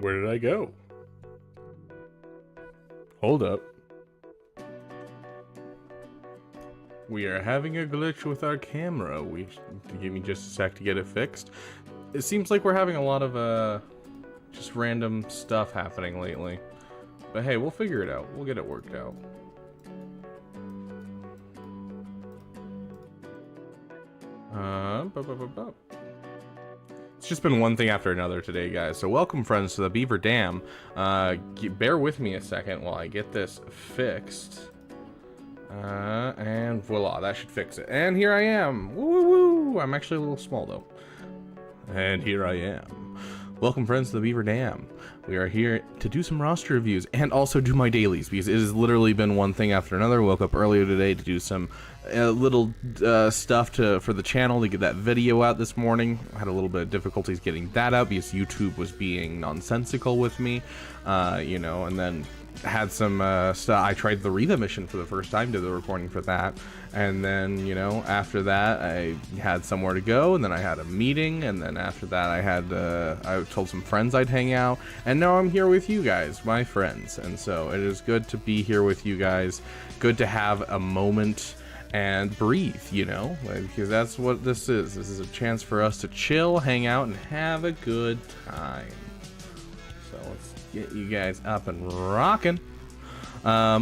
Where did I go? Hold up. We are having a glitch with our camera. Give me just a sec to get it fixed. It seems like we're having a lot of just random stuff happening lately. But hey, we'll figure it out. We'll get it worked out. It's just been one thing after another today, guys. So welcome, friends, to the Beaver Dam. Bear with me a second while I get this fixed. And voila, that should fix it. And here I am. Woo woo woo! I'm actually a little small, though. And here I am. Welcome, friends, to the Beaver Dam. We are here to do some roster reviews and also do my dailies, because it has literally been one thing after another. Woke up earlier today to do some little stuff for the channel to get that video out this morning. I had a little bit of difficulties getting that out because YouTube was being nonsensical with me, you know, and then had some stuff. I tried the Reva mission for the first time, did the recording for that, and then, you know, after that I had somewhere to go, and then I had a meeting, and then after that I told some friends I'd hang out, and now I'm here with you guys, my friends. And so it is good to be here with you guys, good to have a moment and breathe, you know, because that's what this is. This is a chance for us to chill, hang out, and have a good time. So let's get you guys up and rocking. How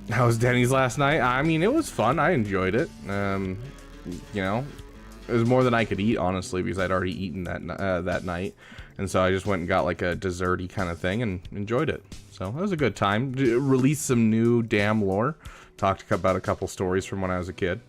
was Denny's last night? I mean, it was fun. I enjoyed it. You know, it was more than I could eat, honestly, because I'd already eaten that night, and so I just went and got like a desserty kind of thing and enjoyed it. So it was a good time. Released some new damn lore. Talked about a couple stories from when I was a kid.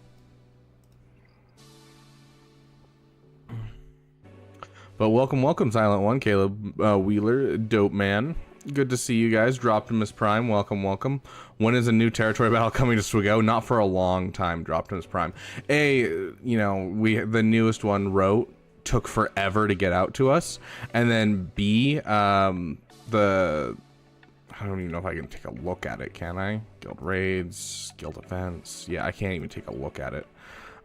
But welcome, Silent One, Caleb Wheeler, Dope Man. Good to see you guys. Droptimus Prime, welcome. When is a new territory battle coming to Swigo? Not for a long time, Droptimus Prime. You know, the newest one took forever to get out to us, and then B, I don't even know if I can take a look at it, can I? Guild raids, guild events. Yeah, I can't even take a look at it.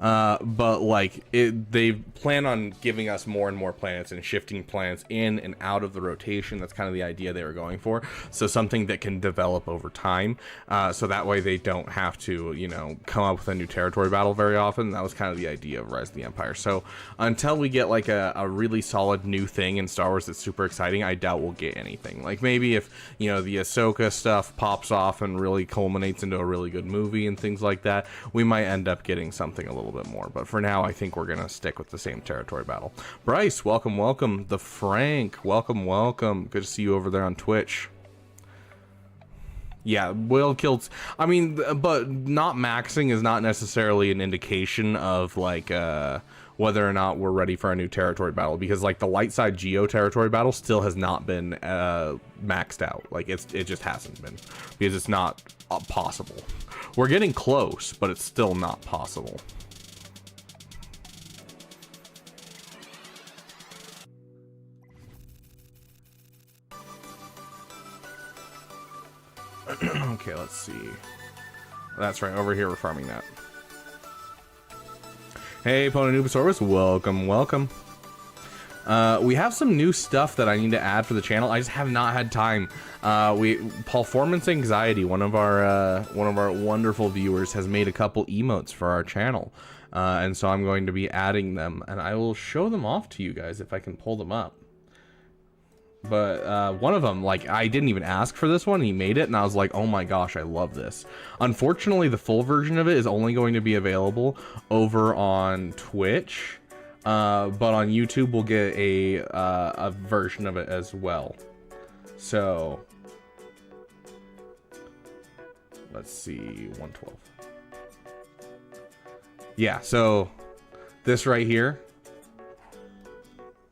But like they plan on giving us more and more planets and shifting planets in and out of the rotation. That's kind of the idea they were going for. So something that can develop over time, so that way they don't have to, you know, come up with a new territory battle very often. That was kind of the idea of Rise of the Empire. So until we get like a really solid new thing in Star Wars that's super exciting, I doubt we'll get anything. Like maybe if, you know, the Ahsoka stuff pops off and really culminates into a really good movie and things like that, we might end up getting something a little bit more. But for now, I think we're gonna stick with the same territory battle. Bryce, welcome. The Frank, welcome. Good to see you over there on Twitch. Yeah, whale kills. I mean, but not maxing is not necessarily an indication of like whether or not we're ready for a new territory battle, because like the light side geo territory battle still has not been maxed out. Like it just hasn't been, because it's not possible. We're getting close, but it's still not possible. Okay, let's see. That's right, over here we're farming that. Hey, Pononubosaurus, welcome. We have some new stuff that I need to add for the channel. I just have not had time. Performance Anxiety, one of our wonderful viewers, has made a couple emotes for our channel, and so I'm going to be adding them, and I will show them off to you guys if I can pull them up. But one of them, like, I didn't even ask for this one, he made it, and I was like, oh my gosh, I love this. Unfortunately, the full version of it is only going to be available over on Twitch, but on YouTube we'll get a version of it as well. So let's see, 112. Yeah, so this right here.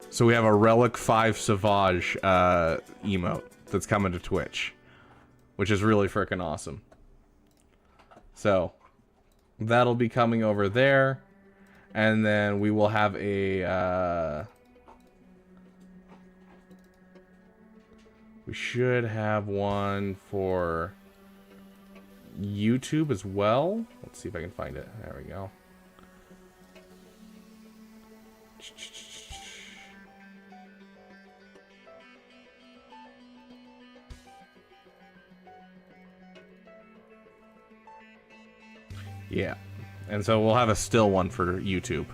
So we have a Relic 5 Sauvage emote that's coming to Twitch, which is really freaking awesome. So that'll be coming over there, and then we will have a we should have one for YouTube as well. Let's see if I can find it. There we go. Yeah. And so we'll have a still one for YouTube.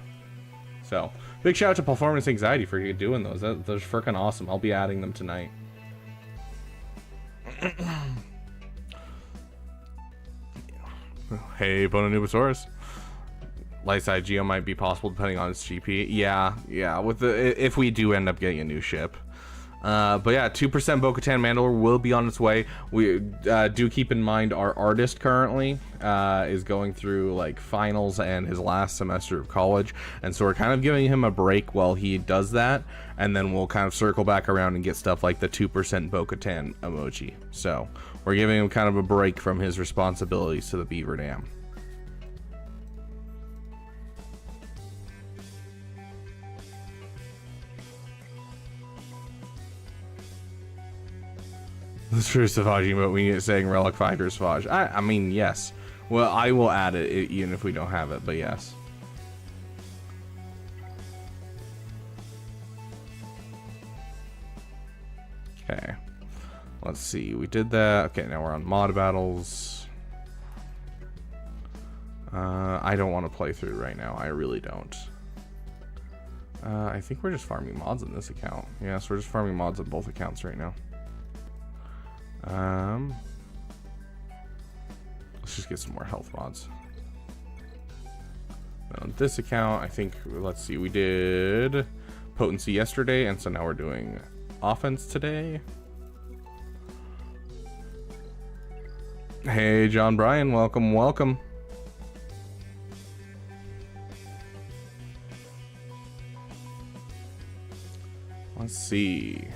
So, big shout out to Performance Anxiety for doing those. Those are freaking awesome. I'll be adding them tonight. Hey, Bononubosaurus. Light side Geo might be possible depending on its GP. Yeah. With if we do end up getting a new ship. But yeah, 2% Bo-Katan Mandalore will be on its way. We do keep in mind our artist currently is going through like finals and his last semester of college, and so we're kind of giving him a break while he does that, and then we'll kind of circle back around and get stuff like the 2% Bo-Katan emoji. So we're giving him kind of a break from his responsibilities to the Beaver Dam. That's true, Savage, but we need it saying Relic Finder Savage. I mean, yes. Well, I will add it even if we don't have it, but yes. Okay. Let's see. We did that. Okay, now we're on mod battles. I don't want to play through right now. I really don't. I think we're just farming mods on this account. Yes, we're just farming mods on both accounts right now. Let's just get some more health mods. On this account, I think, let's see, we did potency yesterday, and so now we're doing offense today. Hey, John Bryan, welcome. Let's see.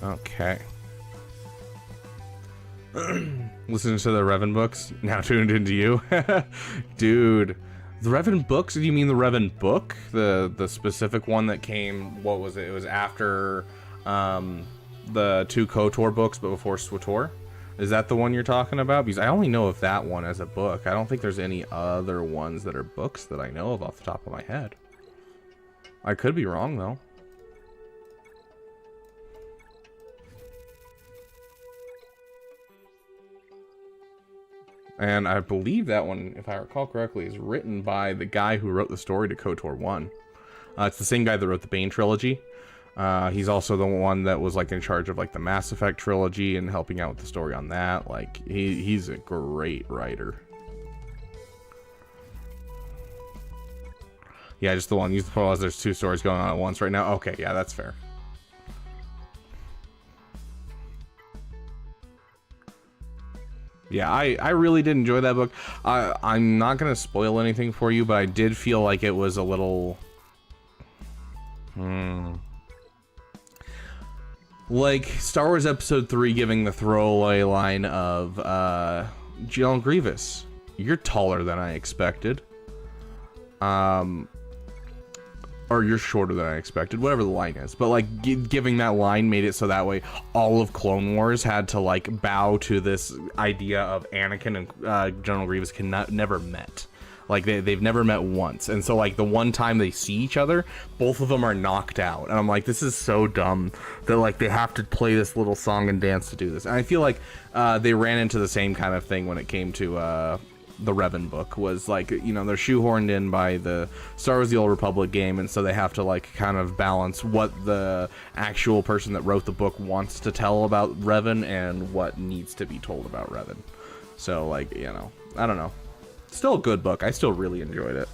Okay. Listening to the Revan books, now tuned into you. Dude, the Revan books? Do you mean the Revan book? The specific one that came, what was it? It was after the 2 KOTOR books, but before SWTOR? Is that the one you're talking about? Because I only know of that one as a book. I don't think there's any other ones that are books that I know of off the top of my head. I could be wrong, though. And I believe that one, if I recall correctly, is written by the guy who wrote the story to KOTOR 1. It's the same guy that wrote the Bane trilogy. He's also the one that was like in charge of like the Mass Effect trilogy and helping out with the story on that. Like he's a great writer. Yeah, just the one. Use the pause. There's 2 stories going on at once right now. Okay, yeah, that's fair. Yeah, I really did enjoy that book. I'm not going to spoil anything for you, but I did feel like it was a little... Like Star Wars Episode 3 giving the throwaway line of, General Grievous, you're taller than I expected. Or you're shorter than I expected, whatever the line is. But like giving that line made it so that way all of Clone Wars had to like bow to this idea of Anakin and General Grievous never met. Like they've never met once, and so like the one time they see each other, both of them are knocked out, and I'm like, this is so dumb that like they have to play this little song and dance to do this. And I feel like they ran into the same kind of thing when it came to the Revan book. Was like, you know, they're shoehorned in by the Star Wars: The Old Republic game, and so they have to like kind of balance what the actual person that wrote the book wants to tell about Revan and what needs to be told about Revan. So like, you know, I don't know. Still a good book. I still really enjoyed it.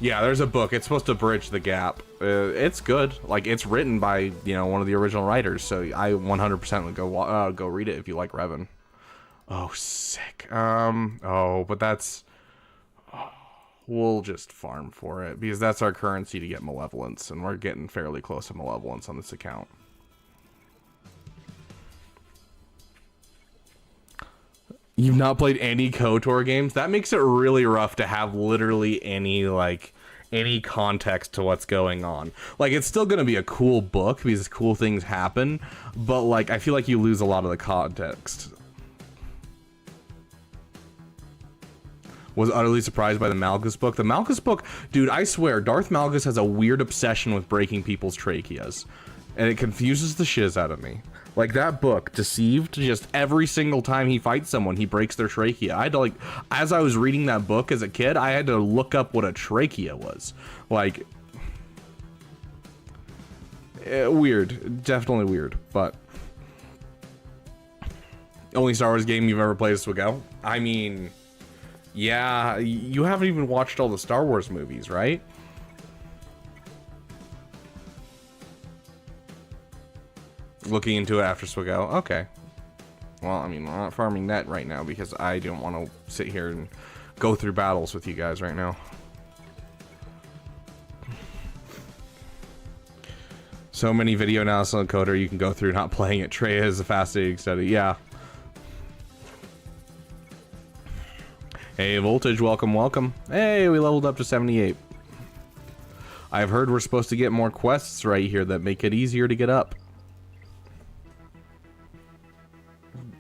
Yeah, there's a book. It's supposed to bridge the gap. It's good. Like, it's written by, you know, one of the original writers. So I 100% would go read it if you like Revan. Oh, sick. Oh, but that's... Oh, we'll just farm for it because that's our currency to get Malevolence, and we're getting fairly close to Malevolence on this account. You've not played any KOTOR games? That makes it really rough to have literally any context to what's going on. Like, it's still going to be a cool book because cool things happen, but like, I feel like you lose a lot of the context. was utterly surprised by the Malgus book. The Malgus book, dude, I swear, Darth Malgus has a weird obsession with breaking people's tracheas. And it confuses the shiz out of me. Like, that book, Deceived, just every single time he fights someone, he breaks their trachea. I had to, like, as I was reading that book as a kid, I had to look up what a trachea was. Like, weird. Definitely weird, but... Only Star Wars game you've ever played is Swiggo? I mean... Yeah, you haven't even watched all the Star Wars movies, right? Looking into it after Swiggo. Okay. Well, I mean, we're not farming that right now because I don't want to sit here and go through battles with you guys right now. So many video analysis on Coder you can go through not playing it. Trey is a fascinating study. Yeah. Hey, Voltage, welcome, welcome. Hey, we leveled up to 78. I've heard we're supposed to get more quests right here that make it easier to get up.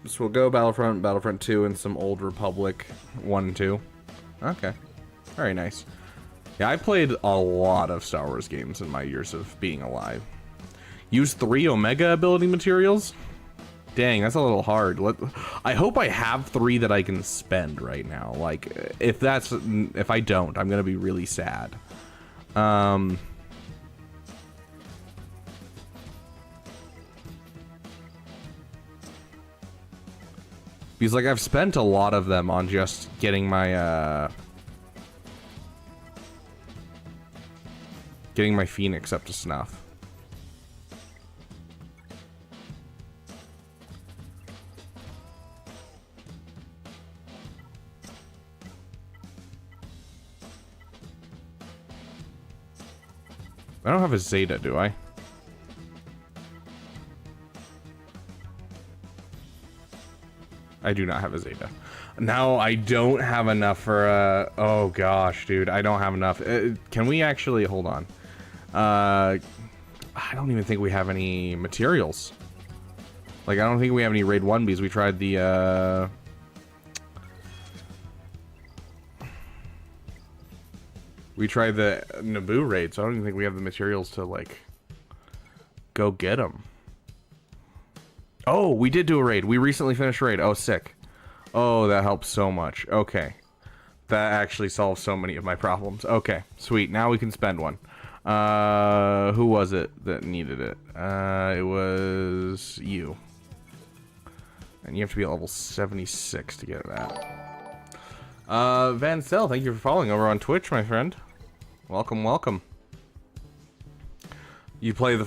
So we'll go Battlefront, Battlefront 2, and some Old Republic 1 and 2. Okay. Very nice. Yeah, I played a lot of Star Wars games in my years of being alive. Use 3 Omega ability materials? Dang, that's a little hard. I hope I have 3 that I can spend right now. Like, if I don't, I'm gonna be really sad. Because, like, I've spent a lot of them on just getting my, getting my Phoenix up to snuff. I don't have a Zeta, do I? I do not have a Zeta. No, I don't have enough for, oh gosh, dude, I don't have enough. Can we actually, hold on. I don't even think we have any materials. Like, I don't think we have any Raid 1Bs. We tried the, we tried the Naboo raid, so I don't even think we have the materials to, like, go get them. Oh, we did do a raid. We recently finished a raid. Oh, sick. Oh, that helps so much. Okay. That actually solves so many of my problems. Okay, sweet. Now we can spend one. Who was it that needed it? It was you. And you have to be at level 76 to get that. Van Sel, thank you for following over on Twitch, my friend. Welcome, welcome. You play the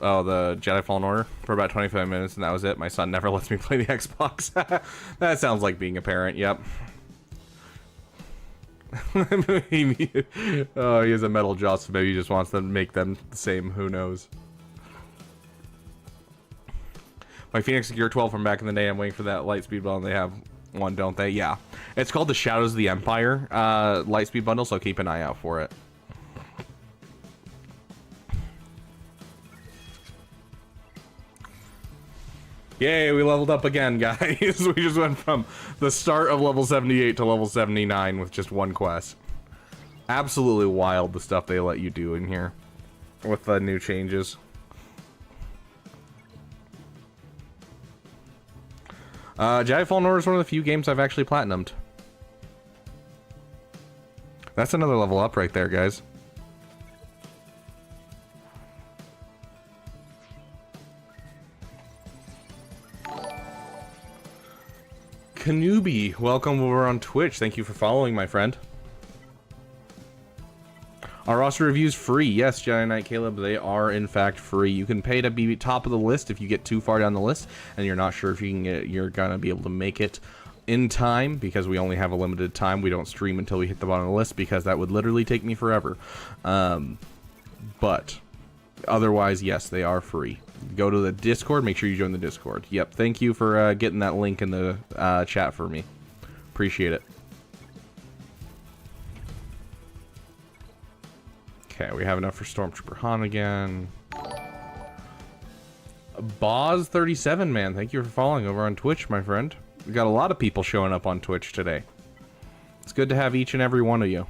Jedi Fallen Order for about 25 minutes, and that was it. My son never lets me play the Xbox. That sounds like being a parent, yep. Oh, he has a metal jaw, so maybe he just wants to make them the same, who knows. My Phoenix Gear 12 from back in the day, I'm waiting for that Lightspeed bundle. They have one, don't they? Yeah. It's called the Shadows of the Empire Lightspeed bundle, so keep an eye out for it. Yay, we leveled up again, guys. We just went from the start of level 78 to level 79 with just one quest. Absolutely wild, the stuff they let you do in here with the new changes. Jedi Fallen Order is one of the few games I've actually platinumed. That's another level up right there, guys. Kanubi, welcome over on Twitch. Thank you for following, my friend. Our roster reviews free. Yes, Jedi Knight Caleb, they are in fact free. You can pay to be top of the list if you get too far down the list and you're not sure if you can you're gonna be able to make it in time, because we only have a limited time. We don't stream until we hit the bottom of the list, because that would literally take me forever. But otherwise, yes, they are free. Go to the Discord. Make sure you join the Discord. Yep. Thank you for getting that link in the chat for me. Appreciate it. Okay, we have enough for Stormtrooper Han again. Boz37, man, thank you for following over on Twitch, my friend. We got a lot of people showing up on Twitch today. It's good to have each and every one of you.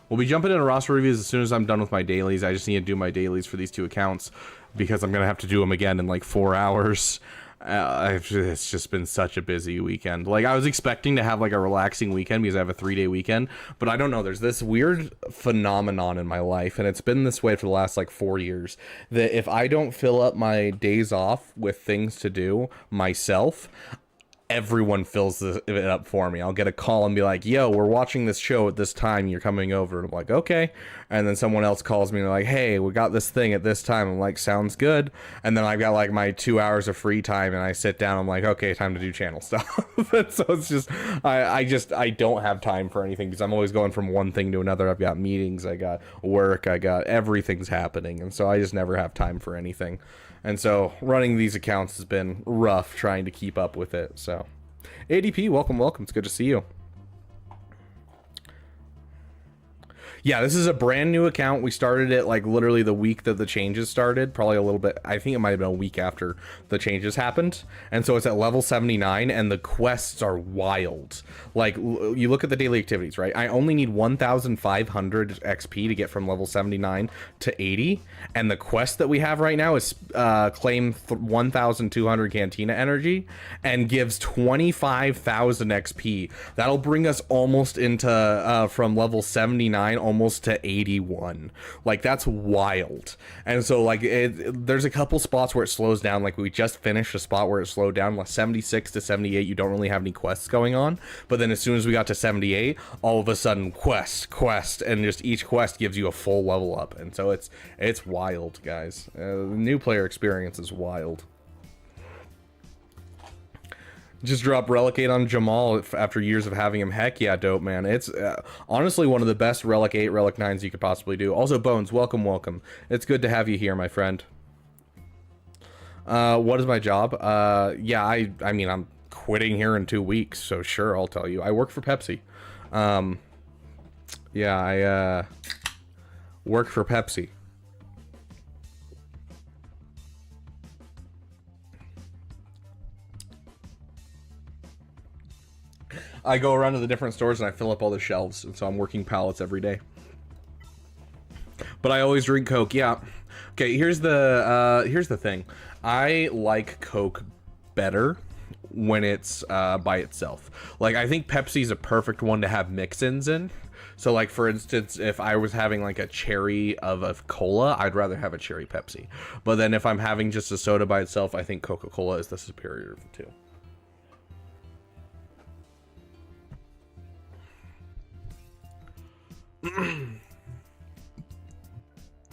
We'll be jumping into roster reviews as soon as I'm done with my dailies. I just need to do my dailies for these 2 accounts because I'm going to have to do them again in like 4 hours. It's just been such a busy weekend. Like, I was expecting to have like a relaxing weekend because I have a 3-day weekend, but I don't know. There's this weird phenomenon in my life, and it's been this way for the last like 4 years, that if I don't fill up my days off with things to do myself, everyone fills it up for me. I'll get a call and be like, yo, we're watching this show at this time, you're coming over. And I'm like, okay. And then someone else calls me and they're like, hey, we got this thing at this time. I'm like, sounds good. And then I've got like my 2 hours of free time and I sit down. I'm like, okay, time to do channel stuff. And so it's just, I don't have time for anything because I'm always going from one thing to another. I've got meetings, I got work, I got everything's happening. And so I just never have time for anything. And so running these accounts has been rough trying to keep up with it. So ADP, welcome. It's good to see you. Yeah, this is a brand new account. We started it like literally the week that the changes started, probably a little bit. I think it might have been a week after the changes happened. And so it's at level 79 and the quests are wild. Like, you look at the daily activities, right? I only need 1,500 XP to get from level 79 to 80. And the quest that we have right now is claim 1,200 Cantina energy and gives 25,000 XP. That'll bring us almost into from level 79 almost to 81. Like, that's wild. And so like there's a couple spots where it slows down. Like, we just finished a spot where it slowed down. Like 76 to 78, you don't really have any quests going on, but then as soon as we got to 78, all of a sudden quest, and just each quest gives you a full level up. And so it's wild, guys. The new player experience is wild. Just drop Relic 8 on Jamal after years of having him. Heck yeah, dope, man. It's honestly one of the best Relic 8, Relic 9s you could possibly do. Also, Bones, welcome. It's good to have you here, my friend. What is my job? Yeah, I mean, I'm quitting here in 2 weeks, so sure, I'll tell you. I work for Pepsi. Yeah, I work for Pepsi. I go around to the different stores and I fill up all the shelves, and so I'm working pallets every day. But I always drink Coke. Yeah. Okay, here's the thing. I like Coke better when it's by itself. Like, I think Pepsi's a perfect one to have mix-ins in. So like, for instance, if I was having like a cherry of a cola, I'd rather have a cherry Pepsi. But then if I'm having just a soda by itself, I think Coca-Cola is the superior of the two.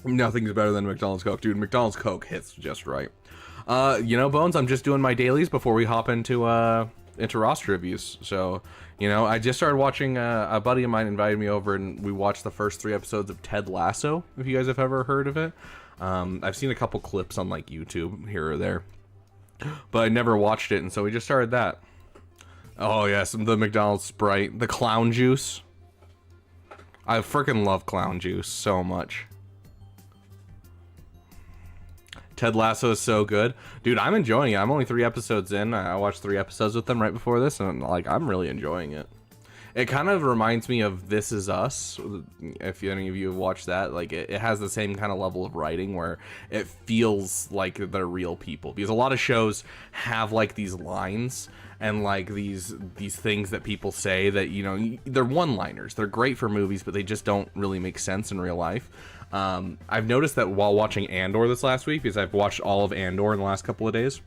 Nothing's better than McDonald's Coke, dude. McDonald's Coke hits just right. You know, Bones, I'm just doing my dailies before we hop into roster reviews. So, you know, I just started watching. A buddy of mine invited me over, and we watched the first 3 episodes of Ted Lasso. If you guys have ever heard of it, I've seen a couple clips on like YouTube here or there, but I never watched it, and so we just started that. Oh yes, the McDonald's Sprite, the clown juice. I freaking love clown juice so much. Ted Lasso is so good. Dude, I'm enjoying it. I'm only 3 episodes in. I watched 3 episodes with them right before this, and like, I'm really enjoying it. It kind of reminds me of This Is Us, if any of you have watched that. Like, it has the same kind of level of writing where it feels like they're real people. Because a lot of shows have like these lines and like these things that people say that, you know, they're one-liners. They're great for movies, but they just don't really make sense in real life. I've noticed that while watching Andor this last week, because I've watched all of Andor in the last couple of days,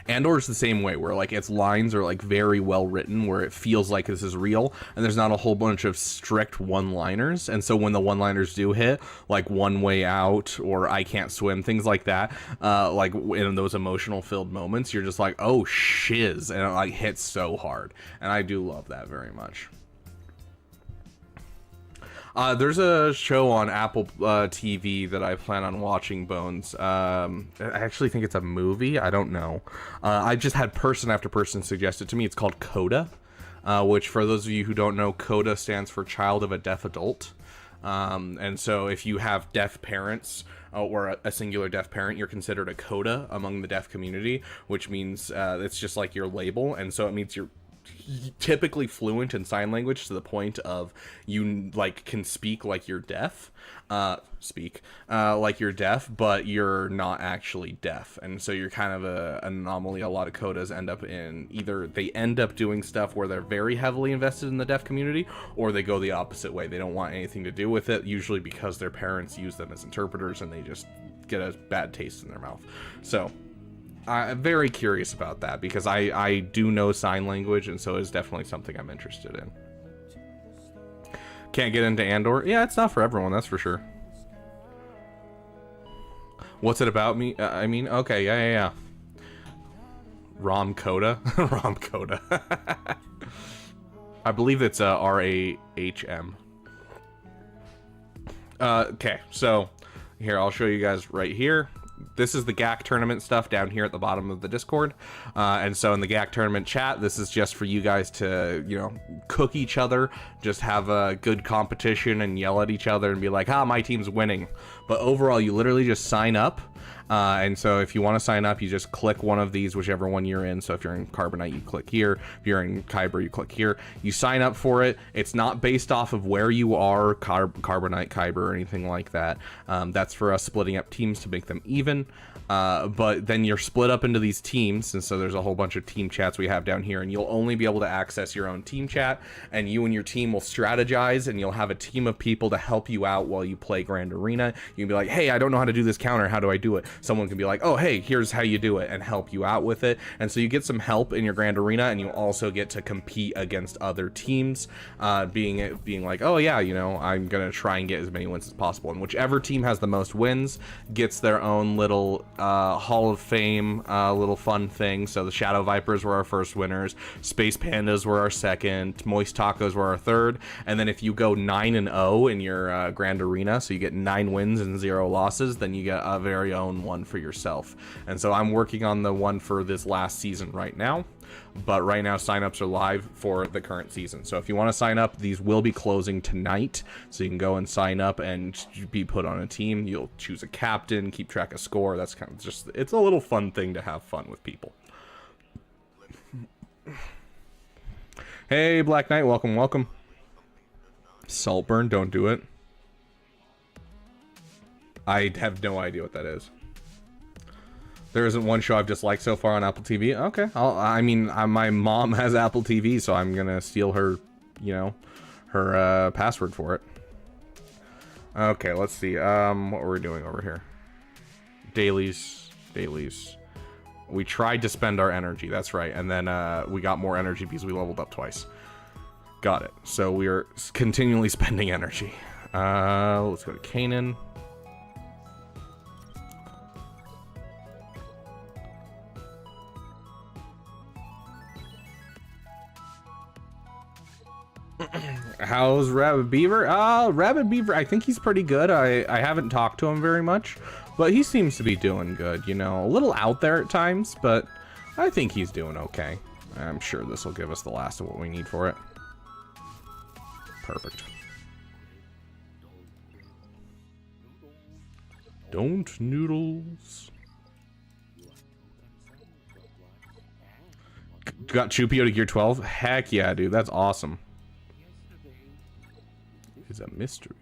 Andor's the same way, where like its lines are like very well written, where it feels like this is real, and there's not a whole bunch of strict one-liners. And so when the one-liners do hit, like One Way Out or I Can't Swim, things like that, like in those emotional filled moments, you're just like, oh shiz, and it like hits so hard. And I do love that very much. There's a show on Apple TV that I plan on watching, Bones. I actually think it's a movie. I don't know. I just had person after person suggest it to me. It's called CODA, which, for those of you who don't know, CODA stands for Child of a Deaf Adult. And so if you have deaf parents or a singular deaf parent, you're considered a CODA among the deaf community, which means it's just like your label. And so it means typically fluent in sign language to the point of you like can speak like you're deaf, like you're deaf, but you're not actually deaf, and so you're kind of an anomaly. A lot of codas end up in either they end up doing stuff where they're very heavily invested in the deaf community, or they go the opposite way. They don't want anything to do with it, usually because their parents use them as interpreters and they just get a bad taste in their mouth. So I'm very curious about that because I do know sign language, and so it's definitely something I'm interested in. Can't get into Andor? Yeah, it's not for everyone, that's for sure. What's it about me? I mean, okay, yeah. Rom Coda? Rom Coda. I believe it's R-A-H-M. Okay, so here, I'll show you guys right here. This is the GAC tournament stuff down here at the bottom of the Discord. And so in the GAC tournament chat, this is just for you guys to, you know, cook each other, just have a good competition and yell at each other and be like, my team's winning. But overall, you literally just sign up. And so if you want to sign up, you just click one of these, whichever one you're in. So if you're in Carbonite, you click here. If you're in Kyber, you click here. You sign up for it. It's not based off of where you are, Carbonite, Kyber, or anything like that. That's for us splitting up teams to make them even. But then you're split up into these teams, and so there's a whole bunch of team chats we have down here, and you'll only be able to access your own team chat, and you and your team will strategize, and you'll have a team of people to help you out while you play Grand Arena. You can be like, hey, I don't know how to do this counter, how do I do it? Someone can be like, oh, hey, here's how you do it, and help you out with it. And so you get some help in your Grand Arena, and you also get to compete against other teams, being like, oh yeah, you know, I'm gonna try and get as many wins as possible, and whichever team has the most wins gets their own little Hall of Fame little fun thing. So the Shadow Vipers were our first winners, Space Pandas were our second, Moist Tacos were our third, and then if you go 9-0 in your Grand Arena, so you get 9 wins and 0 losses, then you get a very own one for yourself. And so I'm working on the one for this last season right now. But right now signups are live for the current season. So if you want to sign up, these will be closing tonight. So you can go and sign up and be put on a team. You'll choose a captain, keep track of score. That's kind of just, it's a little fun thing to have fun with people. Hey, Black Knight, welcome, welcome. Saltburn, don't do it. I have no idea what that is. There isn't one show I've disliked so far on Apple TV. Okay, I mean, my mom has Apple TV, so I'm gonna steal her, you know, her password for it. Okay, let's see. What we're doing over here. Dailies. We tried to spend our energy. That's right, and then we got more energy because we leveled up twice. Got it. So we are continually spending energy. Let's go to Canaan. How's Rabbit Beaver? Rabbit Beaver, I think he's pretty good. I haven't talked to him very much, but he seems to be doing good, you know. A little out there at times, but I think he's doing okay. I'm sure this will give us the last of what we need for it. Perfect. Don't noodles. Got Chupio to gear 12? Heck yeah, dude. That's awesome. Is a mystery.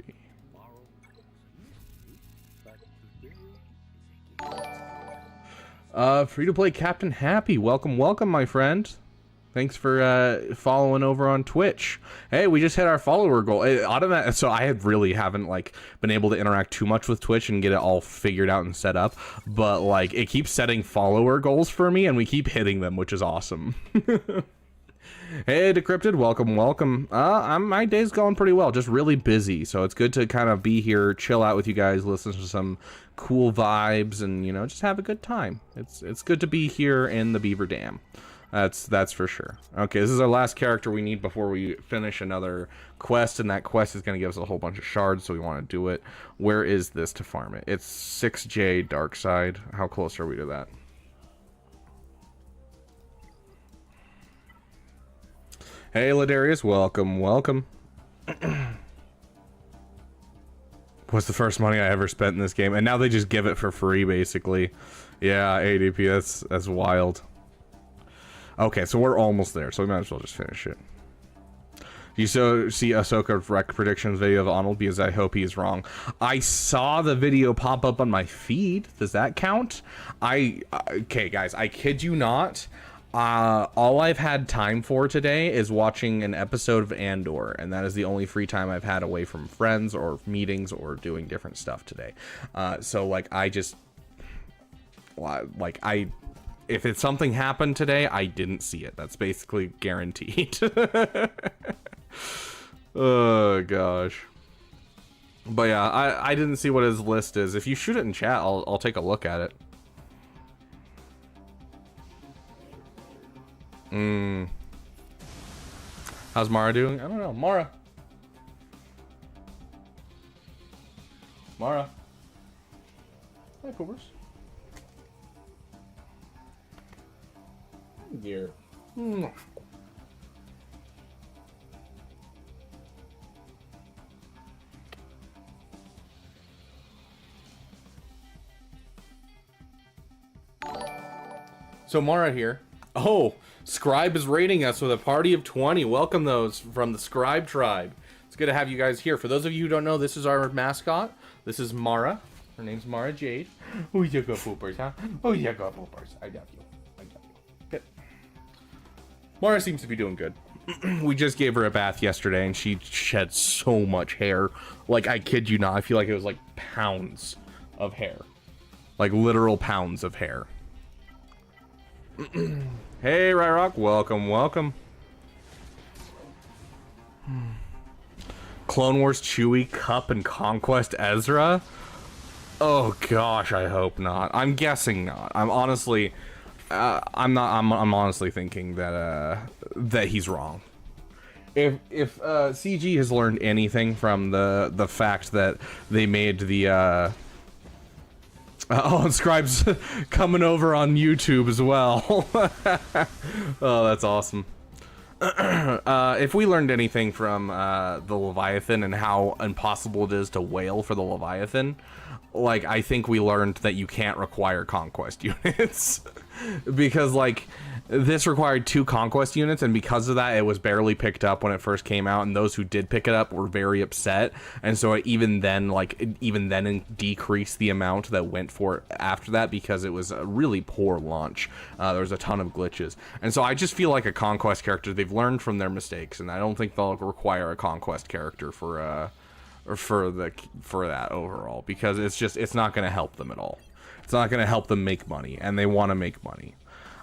Free to play Captain Happy. Welcome, welcome, my friend. Thanks for following over on Twitch. Hey, we just hit our follower goal. So I really haven't like been able to interact too much with Twitch and get it all figured out and set up. But like it keeps setting follower goals for me, and we keep hitting them, which is awesome. Hey, Decrypted, welcome, welcome. My day's going pretty well, just really busy, so it's good to kind of be here, chill out with you guys, listen to some cool vibes, and, you know, just have a good time. It's good to be here in the Beaver Dam. That's for sure. Okay, this is our last character we need before we finish another quest, and that quest is going to give us a whole bunch of shards, so we want to do it. Where is this to farm it? It's 6J Dark Side. How close are we to that? Hey, Ladarius, welcome, welcome. What's the first money I ever spent in this game? And now they just give it for free, basically. Yeah, ADP, that's wild. Okay, so we're almost there, so we might as well just finish it. You see Ahsoka Wreck predictions video of Arnold because I hope he's wrong. I saw the video pop up on my feed. Does that count? Okay, guys, I kid you not. All I've had time for today is watching an episode of Andor, and that is the only free time I've had away from friends or meetings or doing different stuff today. So like if it's something happened today, I didn't see it. That's basically guaranteed. Oh gosh. But yeah, I didn't see what his list is. If you shoot it in chat, I'll take a look at it. How's Mara doing? I don't know. Mara. Hi, Poopers. Dear. So Mara here. Oh, Scribe is rating us with a party of 20. Welcome those from the Scribe tribe. It's good to have you guys here. For those of you who don't know, this is our mascot. This is Mara. Her name's Mara Jade. Oh, you go Poopers, huh? Oh, you go Poopers. I love you. Good. Mara seems to be doing good. We just gave her a bath yesterday and she shed so much hair. Like, I kid you not. I feel like it was like pounds of hair. Like literal pounds of hair. Hey, Ryrock, welcome. Clone Wars Chewie, Cup, and Conquest Ezra? Oh gosh, I hope not. I'm guessing not. I'm honestly, I'm honestly thinking that that he's wrong. If CG has learned anything from the fact that they made the oh, and Scribe's coming over on YouTube as well. Oh, that's awesome. If we learned anything from the Leviathan and how impossible it is to whale for the Leviathan, like, I think we learned that you can't require conquest units. Because, like, this required 2 conquest units, and because of that, it was barely picked up when it first came out, and those who did pick it up were very upset, and so even then it decreased the amount that went for it after that, because it was a really poor launch. There was a ton of glitches, and so I just feel like a conquest character, they've learned from their mistakes, and I don't think they'll require a conquest character for that overall, because it's not going to help them at all. It's not going to help them make money, and they want to make money.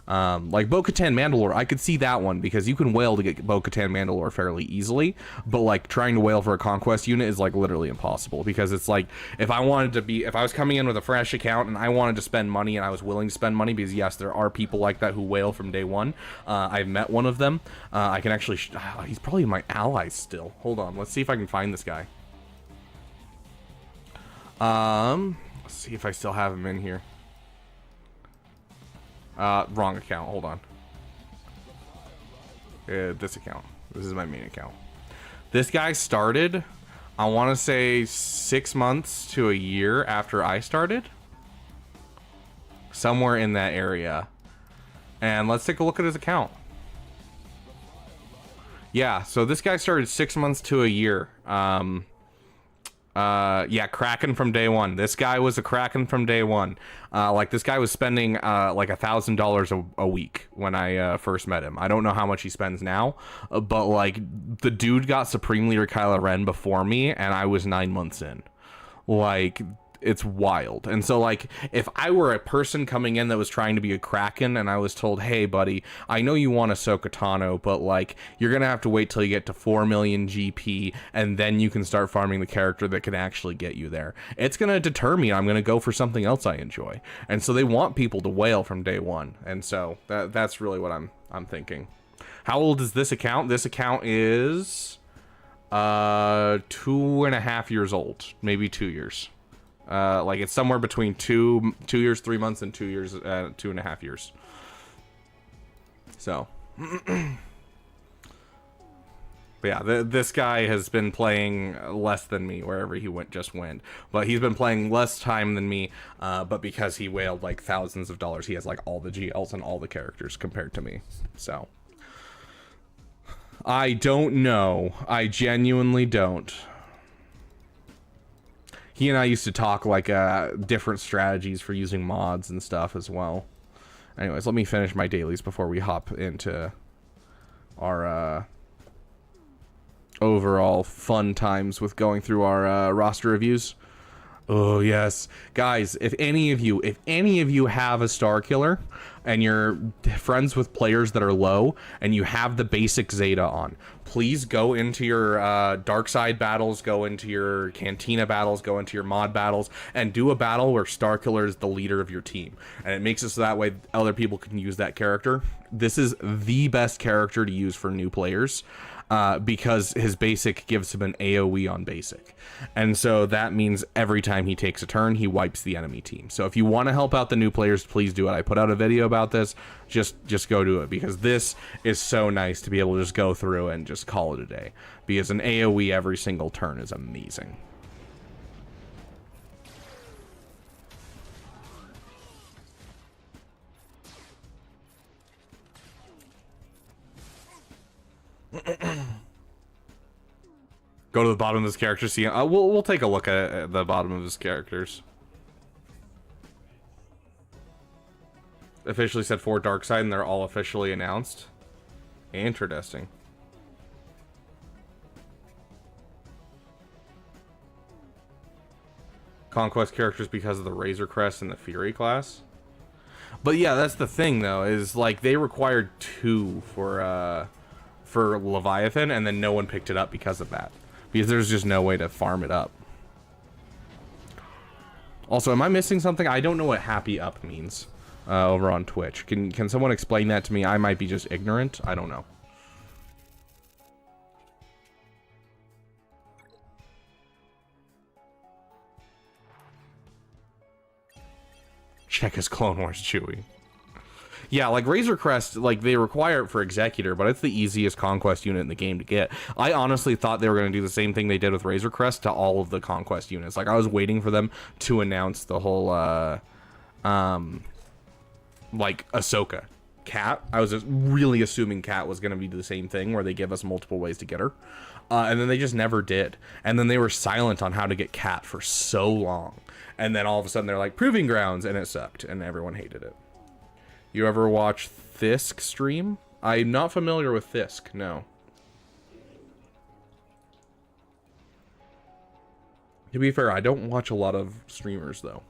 Like Bo-Katan Mandalore, I could see that one, because you can whale to get Bo-Katan Mandalore fairly easily, but like trying to whale for a conquest unit is like literally impossible, because it's like, if I was coming in with a fresh account and I wanted to spend money and I was willing to spend money, because yes, there are people like that who whale from day one. I've met one of them. I can actually, he's probably my ally still. Hold on, let's see if I can find this guy. Let's see if I still have him in here. Wrong account. Hold on. This account. This is my main account. This guy started, I want to say 6 months to a year after I started. Somewhere in that area. And let's take a look at his account. Yeah, so this guy started 6 months to a year. Yeah, Kraken from day one. This guy was a Kraken from day one. Like, this guy was spending like $1,000 a week when I first met him. I don't know how much he spends now, but like, the dude got Supreme Leader Kylo Ren before me, and I was 9 months in. Like, it's wild. And so, like, if I were a person coming in that was trying to be a Kraken, and I was told, hey buddy, I know you want Ahsoka Tano, but like, you're gonna have to wait till you get to 4 million GP, and then you can start farming the character that can actually get you there, it's gonna deter me. I'm gonna go for something else I enjoy. And so they want people to whale from day one, and so that's really what I'm thinking. How old is this account? This account is 2.5 years old, maybe 2 years. Like, it's somewhere between 2 years, 3 months, and 2 years, 2.5 years. So, But yeah, this guy has been playing less than me wherever he just went. But he's been playing less time than me, but because he whaled like thousands of dollars, he has like all the GLs and all the characters compared to me. So I don't know. I genuinely don't. He and I used to talk like different strategies for using mods and stuff as well. Anyways, let me finish my dailies before we hop into our overall fun times with going through our roster reviews. Oh yes, guys, if any of you have a star killer and you're friends with players that are low and you have the basic Zeta on, please go into your dark side battles, go into your cantina battles, go into your mod battles, and do a battle where star killer is the leader of your team, and it makes it so that way other people can use that character. This is the best character to use for new players. Because his basic gives him an AoE on basic. And so that means every time he takes a turn, he wipes the enemy team. So if you want to help out the new players, please do it. I put out a video about this. Just go do it, because this is so nice to be able to just go through and just call it a day. Because an AoE every single turn is amazing. Go to the bottom of his character. See, we'll take a look at the bottom of his characters. Officially said 4 dark side, and they're all officially announced. Interesting. Conquest characters because of the Razor Crest and the Fury class. But yeah, that's the thing though, is like they required 2 for Leviathan, and then no one picked it up because of that. Because there's just no way to farm it up. Also, am I missing something? I don't know what happy up means over on Twitch. Can someone explain that to me? I might be just ignorant. I don't know. Check his Clone Wars Chewie. Yeah, like Razor Crest, like they require it for Executor, but it's the easiest conquest unit in the game to get. I honestly thought they were going to do the same thing they did with Razor Crest to all of the conquest units. Like I was waiting for them to announce the whole, like Ahsoka. Cat. I was just really assuming Cat was going to be the same thing where they give us multiple ways to get her. And then they just never did. And then they were silent on how to get Cat for so long. And then all of a sudden they're like, Proving Grounds, and it sucked, and everyone hated it. You ever watch Thisk stream? I'm not familiar with Thisk, no. To be fair, I don't watch a lot of streamers, though.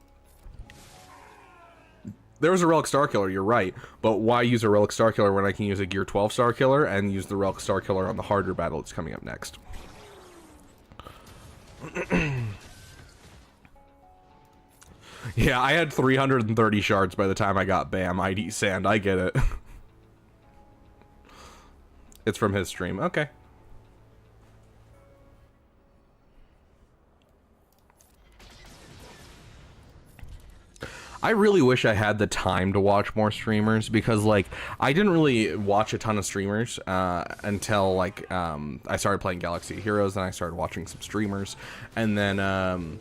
There was a Relic Star Killer, you're right, but why use a Relic Star Killer when I can use a Gear 12 Star Killer and use the Relic Star Killer on the harder battle that's coming up next? Yeah, I had 330 shards by the time I got Bam ID Sand. I get it. It's from his stream. Okay. I really wish I had the time to watch more streamers, because like I didn't really watch a ton of streamers until like I started playing Galaxy Heroes, and I started watching some streamers, and then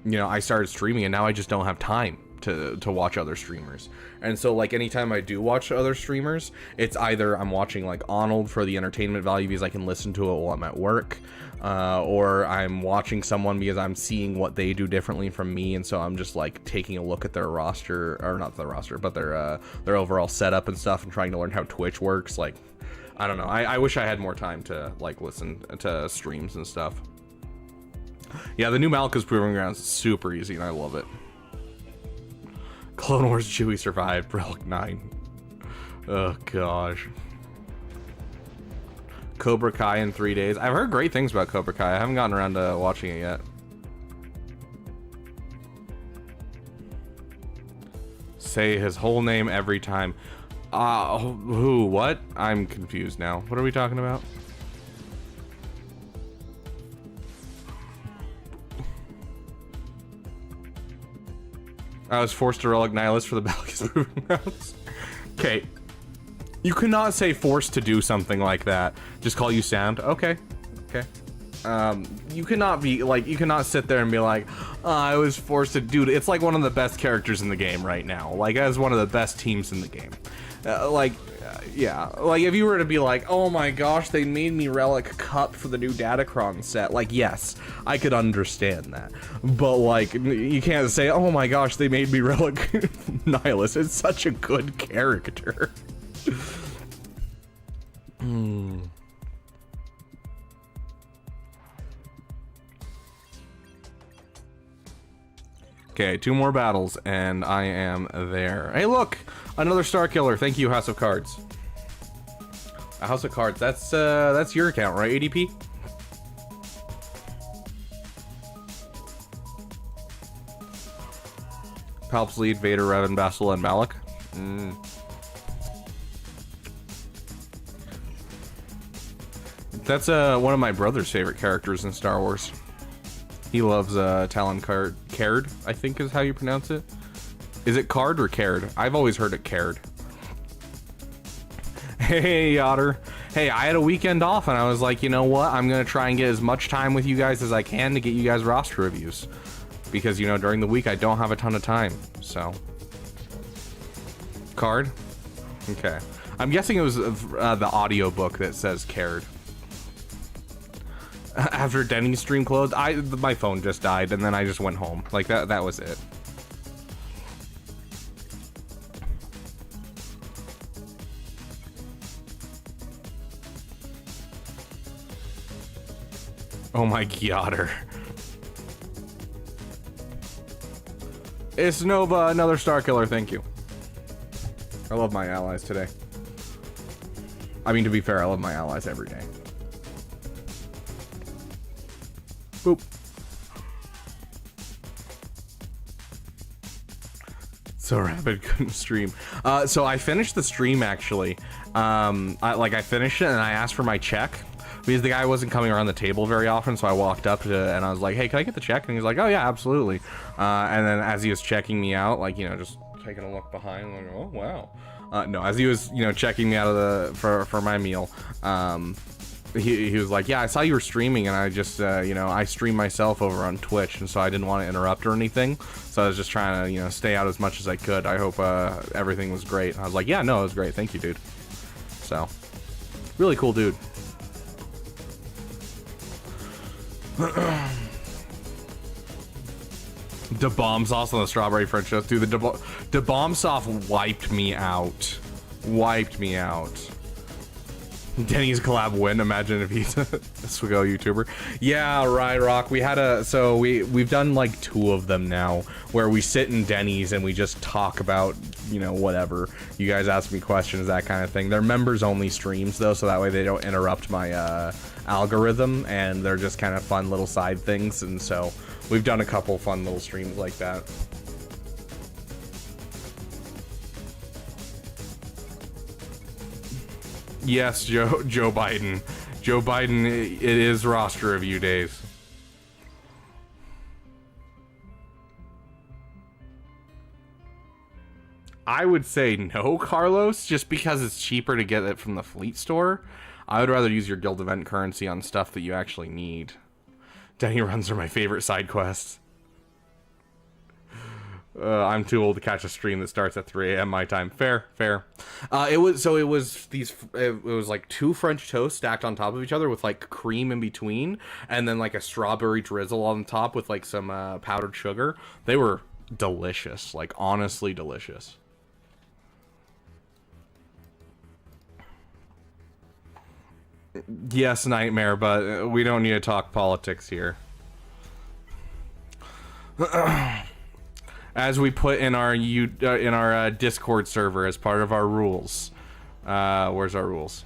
you know, I started streaming, and now I just don't have time to watch other streamers. And so like anytime I do watch other streamers, it's either I'm watching like Arnold for the entertainment value because I can listen to it while I'm at work, or I'm watching someone because I'm seeing what they do differently from me, and so I'm just like taking a look at their roster, or not their roster, but their overall setup and stuff, and trying to learn how Twitch works. Like, I don't know, I wish I had more time to like listen to streams and stuff. Yeah, the new Malka's Proving Grounds is super easy, and I love it. Clone Wars Chewie survived, Relic 9. Oh, gosh. Cobra Kai in 3 days. I've heard great things about Cobra Kai. I haven't gotten around to watching it yet. Say his whole name every time. Who? What? I'm confused now. What are we talking about? I was forced to Relic Nihilist for the Balkis Proving Grounds. Okay. You cannot say forced to do something like that. Just call you sound. Okay. Okay. You cannot be like, you cannot sit there and be like, oh, I was forced to do it. It's like one of the best characters in the game right now. Like, as one of the best teams in the game. Yeah. Like, if you were to be like, oh my gosh, they made me Relic Cup for the new datacron set. Like, yes, I could understand that. But, like, you can't say, oh my gosh, they made me Relic Nihilus. It's such a good character. Okay, 2 more battles, and I am there. Hey, look! Another Star Killer. Thank you, House of Cards. A House of Cards. That's your account, right, ADP? Palps lead, Vader, Revan, Basil, and Malak. That's one of my brother's favorite characters in Star Wars. He loves Talon Caird, I think is how you pronounce it. Is it Card or Caird? I've always heard it Caird. Hey, Otter. Hey, I had a weekend off and I was like, you know what? I'm going to try and get as much time with you guys as I can to get you guys roster reviews. Because, you know, during the week I don't have a ton of time, so. Card? Okay. I'm guessing it was the audiobook that says Caird. After Denny's stream closed, my phone just died, and then I just went home. Like, that was it. Oh my god. It's Nova, another Star Killer, thank you. I love my allies today. I mean, to be fair, I love my allies every day. Boop. So Rapid couldn't stream. So I finished the stream actually. I finished it and I asked for my check because the guy wasn't coming around the table very often. So I walked up and I was like, "Hey, can I get the check?" And he's like, "Oh yeah, absolutely." And then as he was checking me out, like, you know, just taking a look behind, like, "Oh wow." No, as he was, you know, checking me out of for my meal, he was like, "Yeah, I saw you were streaming, and I just, you know, I stream myself over on Twitch, and so I didn't want to interrupt or anything. So I was just trying to, you know, stay out as much as I could. I hope everything was great." I was like, "Yeah, no, it was great. Thank you, dude." So, really cool dude. The bomb sauce on the strawberry French toast, dude. The bomb sauce wiped me out. Wiped me out. Denny's collab win. Imagine if he's a Swiggo YouTuber. Yeah, right, Rock. We had so we've done like 2 of them now, where we sit in Denny's and we just talk about, you know, whatever. You guys ask me questions, that kind of thing. They're members only streams though, so that way they don't interrupt my algorithm, and they're just kind of fun little side things. And so we've done a couple fun little streams like that. Yes, Joe Biden. Joe Biden, it is roster review days. I would say no, Carlos, just because it's cheaper to get it from the fleet store. I would rather use your guild event currency on stuff that you actually need. Denny runs are my favorite side quests. I'm too old to catch a stream that starts at 3 a.m. my time. Fair. It was like 2 French toasts stacked on top of each other with like cream in between, and then like a strawberry drizzle on top with like some powdered sugar. They were delicious, like honestly delicious. Yes, Nightmare, but we don't need to talk politics here. As we put in our Discord server as part of our rules. Where's our rules?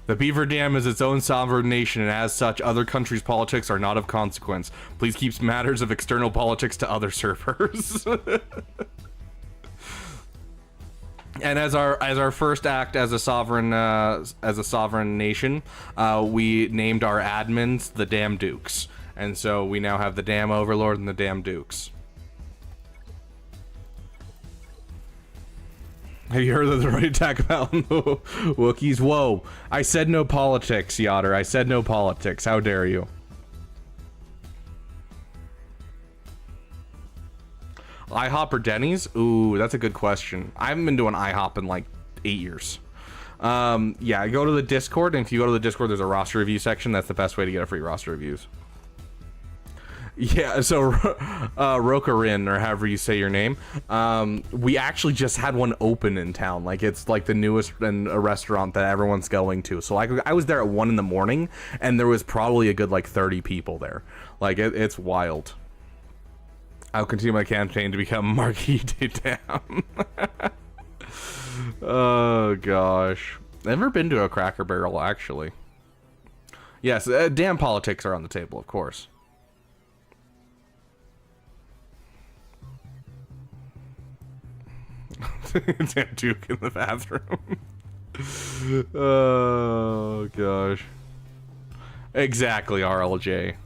The Beaver Dam is its own sovereign nation, and as such, other countries' politics are not of consequence. Please keep matters of external politics to other servers. And as our first act as a sovereign nation, we named our admins the Dam Dukes, and so we now have the Dam Overlord and the Dam Dukes. Have you heard of the right attack about Wookiees? Whoa. I said no politics, Yotter. I said no politics. How dare you? IHOP or Denny's? Ooh, that's a good question. I haven't been doing IHOP in like 8 years. Yeah, go to the Discord, and if you go to the Discord, there's a roster review section. That's the best way to get a free roster reviews. Yeah, so Rokarin, or however you say your name, we actually just had one open in town. Like, it's like the newest and a restaurant that everyone's going to. So I was there at 1 in the morning, and there was probably a good like 30 people there. Like, it's wild. I'll continue my campaign to become Marquis de Dam. Oh gosh, never been to a Cracker Barrel actually. Yes, damn politics are on the table, of course. Damn Duke in the bathroom. Oh gosh. Exactly, RLJ.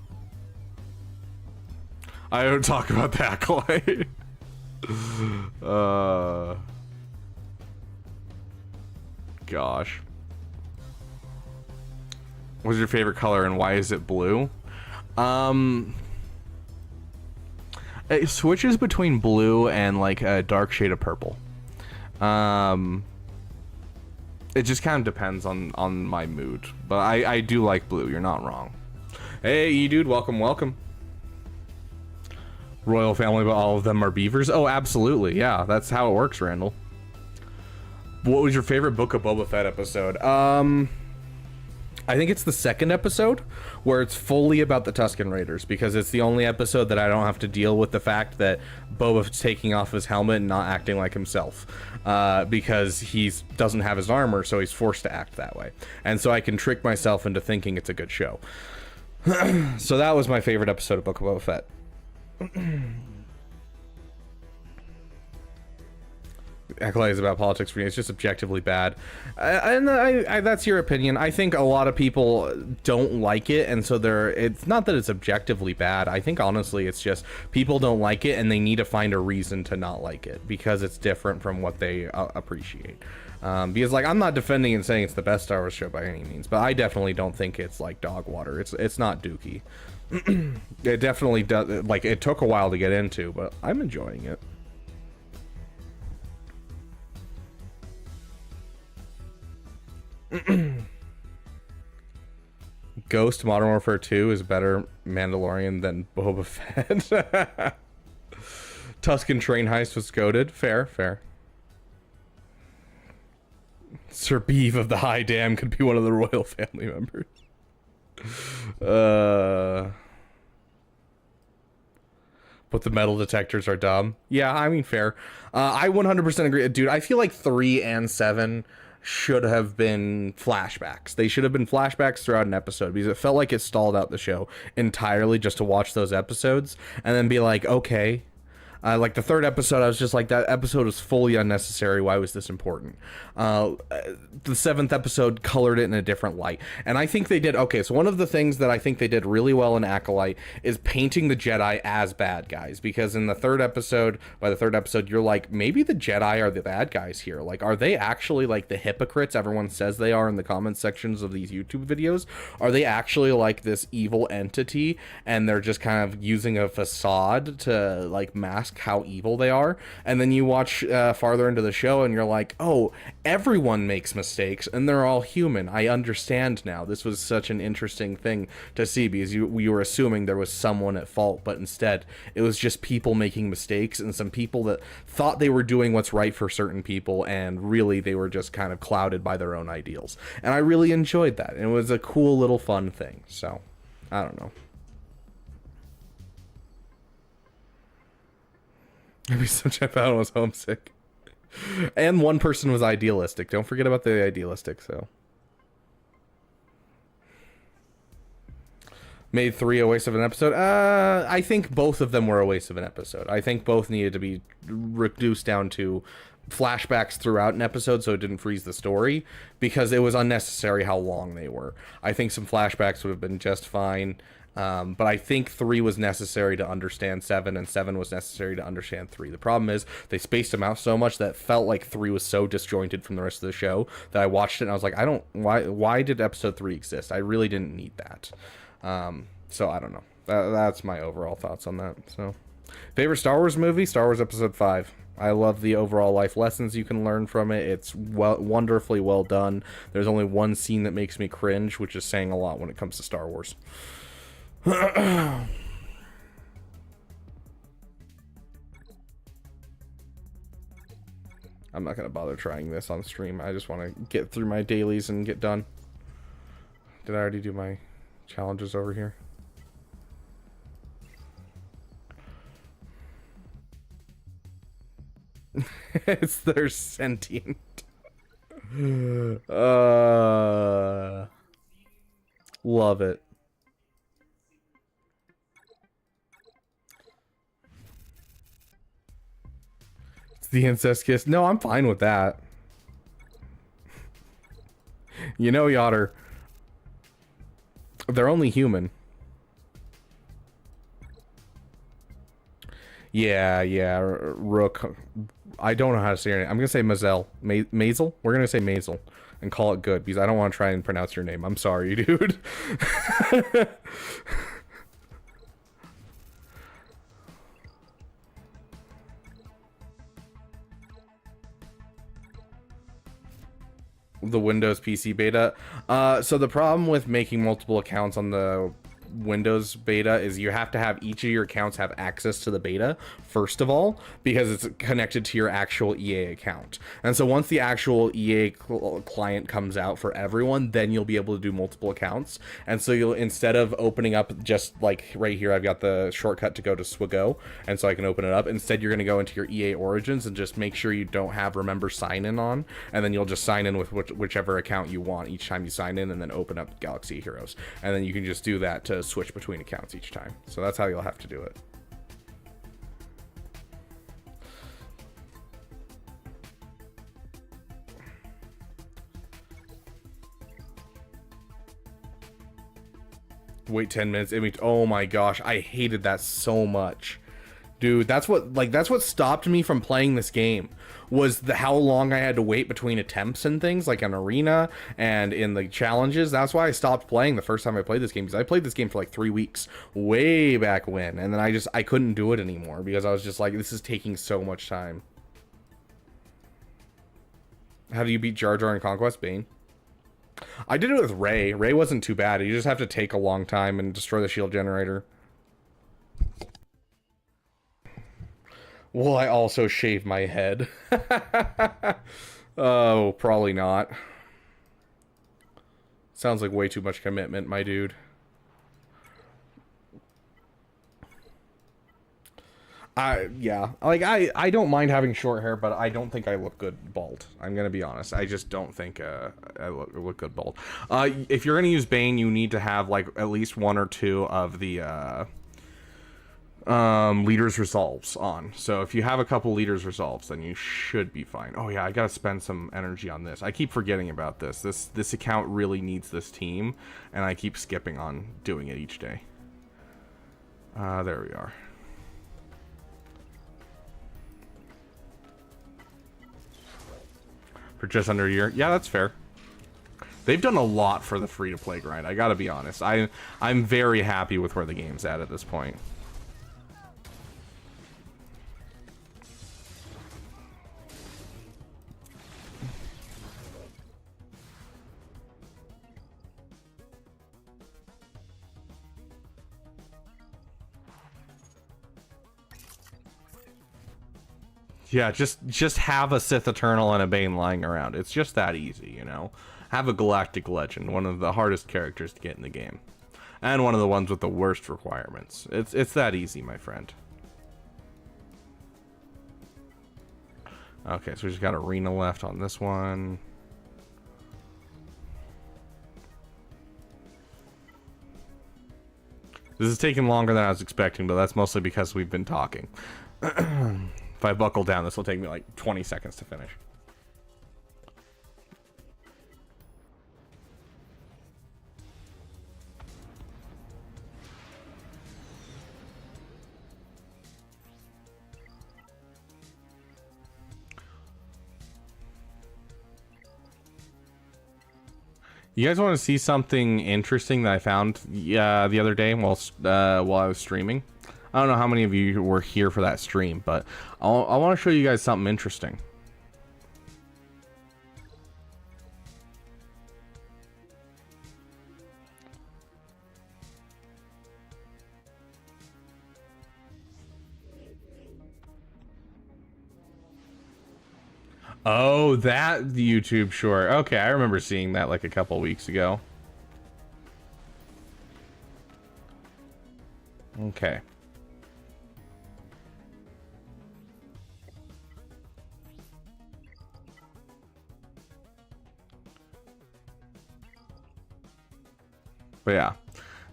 I don't talk about the Acolyte. Gosh. What's your favorite color and why is it blue? It switches between blue and like a dark shade of purple. It just kind of depends on my mood, but I do like blue. You're not wrong. Hey, E-Dude, welcome. Royal family, but all of them are beavers? Oh, absolutely. Yeah, that's how it works, Randall. What was your favorite Book of Boba Fett episode? I think it's the second episode where it's fully about the Tusken Raiders, because it's the only episode that I don't have to deal with the fact that Boba's taking off his helmet and not acting like himself, because he doesn't have his armor, so he's forced to act that way. And so I can trick myself into thinking it's a good show. So that was my favorite episode of Book of Boba Fett. Acolyte is about politics for me. It's just objectively bad, and that's your opinion. I think a lot of people don't like it, and so it's not that it's objectively bad. I think honestly it's just people don't like it and they need to find a reason to not like it because it's different from what they appreciate. Because like, I'm not defending and saying it's the best Star Wars show by any means, but I definitely don't think it's like dog water. It's not dookie. It definitely does. Like, it took a while to get into, but I'm enjoying it. Ghost Modern Warfare 2 is better Mandalorian than Boba Fett. Tusken train heist was goated. Fair. Sir Beaver of the High Dam could be one of the royal family members. But the metal detectors are dumb. Yeah, I mean, fair. I 100% agree. Dude, I feel like 3 and 7 should have been flashbacks. They should have been flashbacks throughout an episode, because it felt like it stalled out the show entirely just to watch those episodes and then be like, okay. Like the third episode, I was just like, that episode was fully unnecessary. Why was this important? The seventh episode colored it in a different light. And I think they did, okay, so one of the things that I think they did really well in Acolyte is painting the Jedi as bad guys. Because in the third episode, by the third episode, you're like, maybe the Jedi are the bad guys here. Like, are they actually like the hypocrites everyone says they are in the comment sections of these YouTube videos? Are they actually like this evil entity and they're just kind of using a facade to like mask how evil they are? And then you watch farther into the show and you're like, oh, everyone makes mistakes and they're all human. I understand now. This was such an interesting thing to see, because we were assuming there was someone at fault, but instead it was just people making mistakes and some people that thought they were doing what's right for certain people, and really they were just kind of clouded by their own ideals. And I really enjoyed that. And it was a cool little fun thing. So I don't know. Maybe such I found was homesick. And one person was idealistic. Don't forget about the idealistic, so. Made 3 a waste of an episode? I think both of them were a waste of an episode. I think both needed to be reduced down to flashbacks throughout an episode so it didn't freeze the story, because it was unnecessary how long they were. I think some flashbacks would have been just fine. But I think 3 was necessary to understand 7, and 7 was necessary to understand 3. The problem is they spaced them out so much that it felt like 3 was so disjointed from the rest of the show that I watched it and I was like, why did episode 3 exist? I really didn't need that. So I don't know. That's my overall thoughts on that. So, favorite Star Wars movie? Star Wars Episode 5. I love the overall life lessons you can learn from it. It's wonderfully well done. There's only one scene that makes me cringe, which is saying a lot when it comes to Star Wars. I'm not going to bother trying this on stream. I just want to get through my dailies and get done. Did I already do my challenges over here? They're sentient. Love it. It's the incest kiss. No, I'm fine with that. You know, Yotter, they're only human. Yeah, Rook. I don't know how to say your name. I'm gonna say Mazel. Mazel? We're gonna say Mazel and call it good because I don't want to try and pronounce your name. I'm sorry, dude. The Windows PC beta. So the problem with making multiple accounts on the Windows beta is you have to have each of your accounts have access to the beta first of all, because it's connected to your actual EA account. And so once the actual EA client comes out for everyone, then you'll be able to do multiple accounts. And so you'll, instead of opening up just like right here, I've got the shortcut to go to Swigo, and so I can open it up. Instead, you're going to go into your EA Origins and just make sure you don't have remember sign in on, and then you'll just sign in with whichever account you want each time you sign in, and then open up Galaxy Heroes. And then you can just do that to switch between accounts each time. So that's how you'll have to do it. Wait 10 minutes. Oh my gosh, I hated that so much. Dude, that's what stopped me from playing this game, was how long I had to wait between attempts and things, like an arena and in the challenges. That's why I stopped playing the first time I played this game, because I played this game for like 3 weeks way back when, and then I couldn't do it anymore because I was just like, this is taking so much time. How do you beat Jar Jar in Conquest? Bane? I did it with Ray. Ray wasn't too bad. You just have to take a long time and destroy the shield generator. Will I also shave my head? Oh, probably not. Sounds like way too much commitment, my dude. Yeah. Like, I don't mind having short hair, but I don't think I look good bald. I'm gonna be honest. I just don't think I look good bald. If you're gonna use Bane, you need to have, like, at least 1 or 2 of the, leaders resolves on. So if you have a couple leaders resolves, then you should be fine. Oh yeah, I gotta spend some energy on this. I keep forgetting about this. This account really needs this team, and I keep skipping on doing it each day. There we are. For just under a year. Yeah, that's fair. They've done a lot for the free-to-play grind, I gotta be honest. I'm very happy with where the game's at this point. Yeah, just have a Sith Eternal and a Bane lying around. It's just that easy, you know? Have a Galactic Legend, one of the hardest characters to get in the game. And one of the ones with the worst requirements. It's that easy, my friend. Okay, so we just got Arena left on this one. This is taking longer than I was expecting, but that's mostly because we've been talking. If I buckle down, this will take me like 20 seconds to finish. You guys want to see something interesting that I found the other day while I was streaming? I don't know how many of you were here for that stream, but I want to show you guys something interesting. Oh, that YouTube short. Okay, I remember seeing that like a couple weeks ago. Okay. But yeah.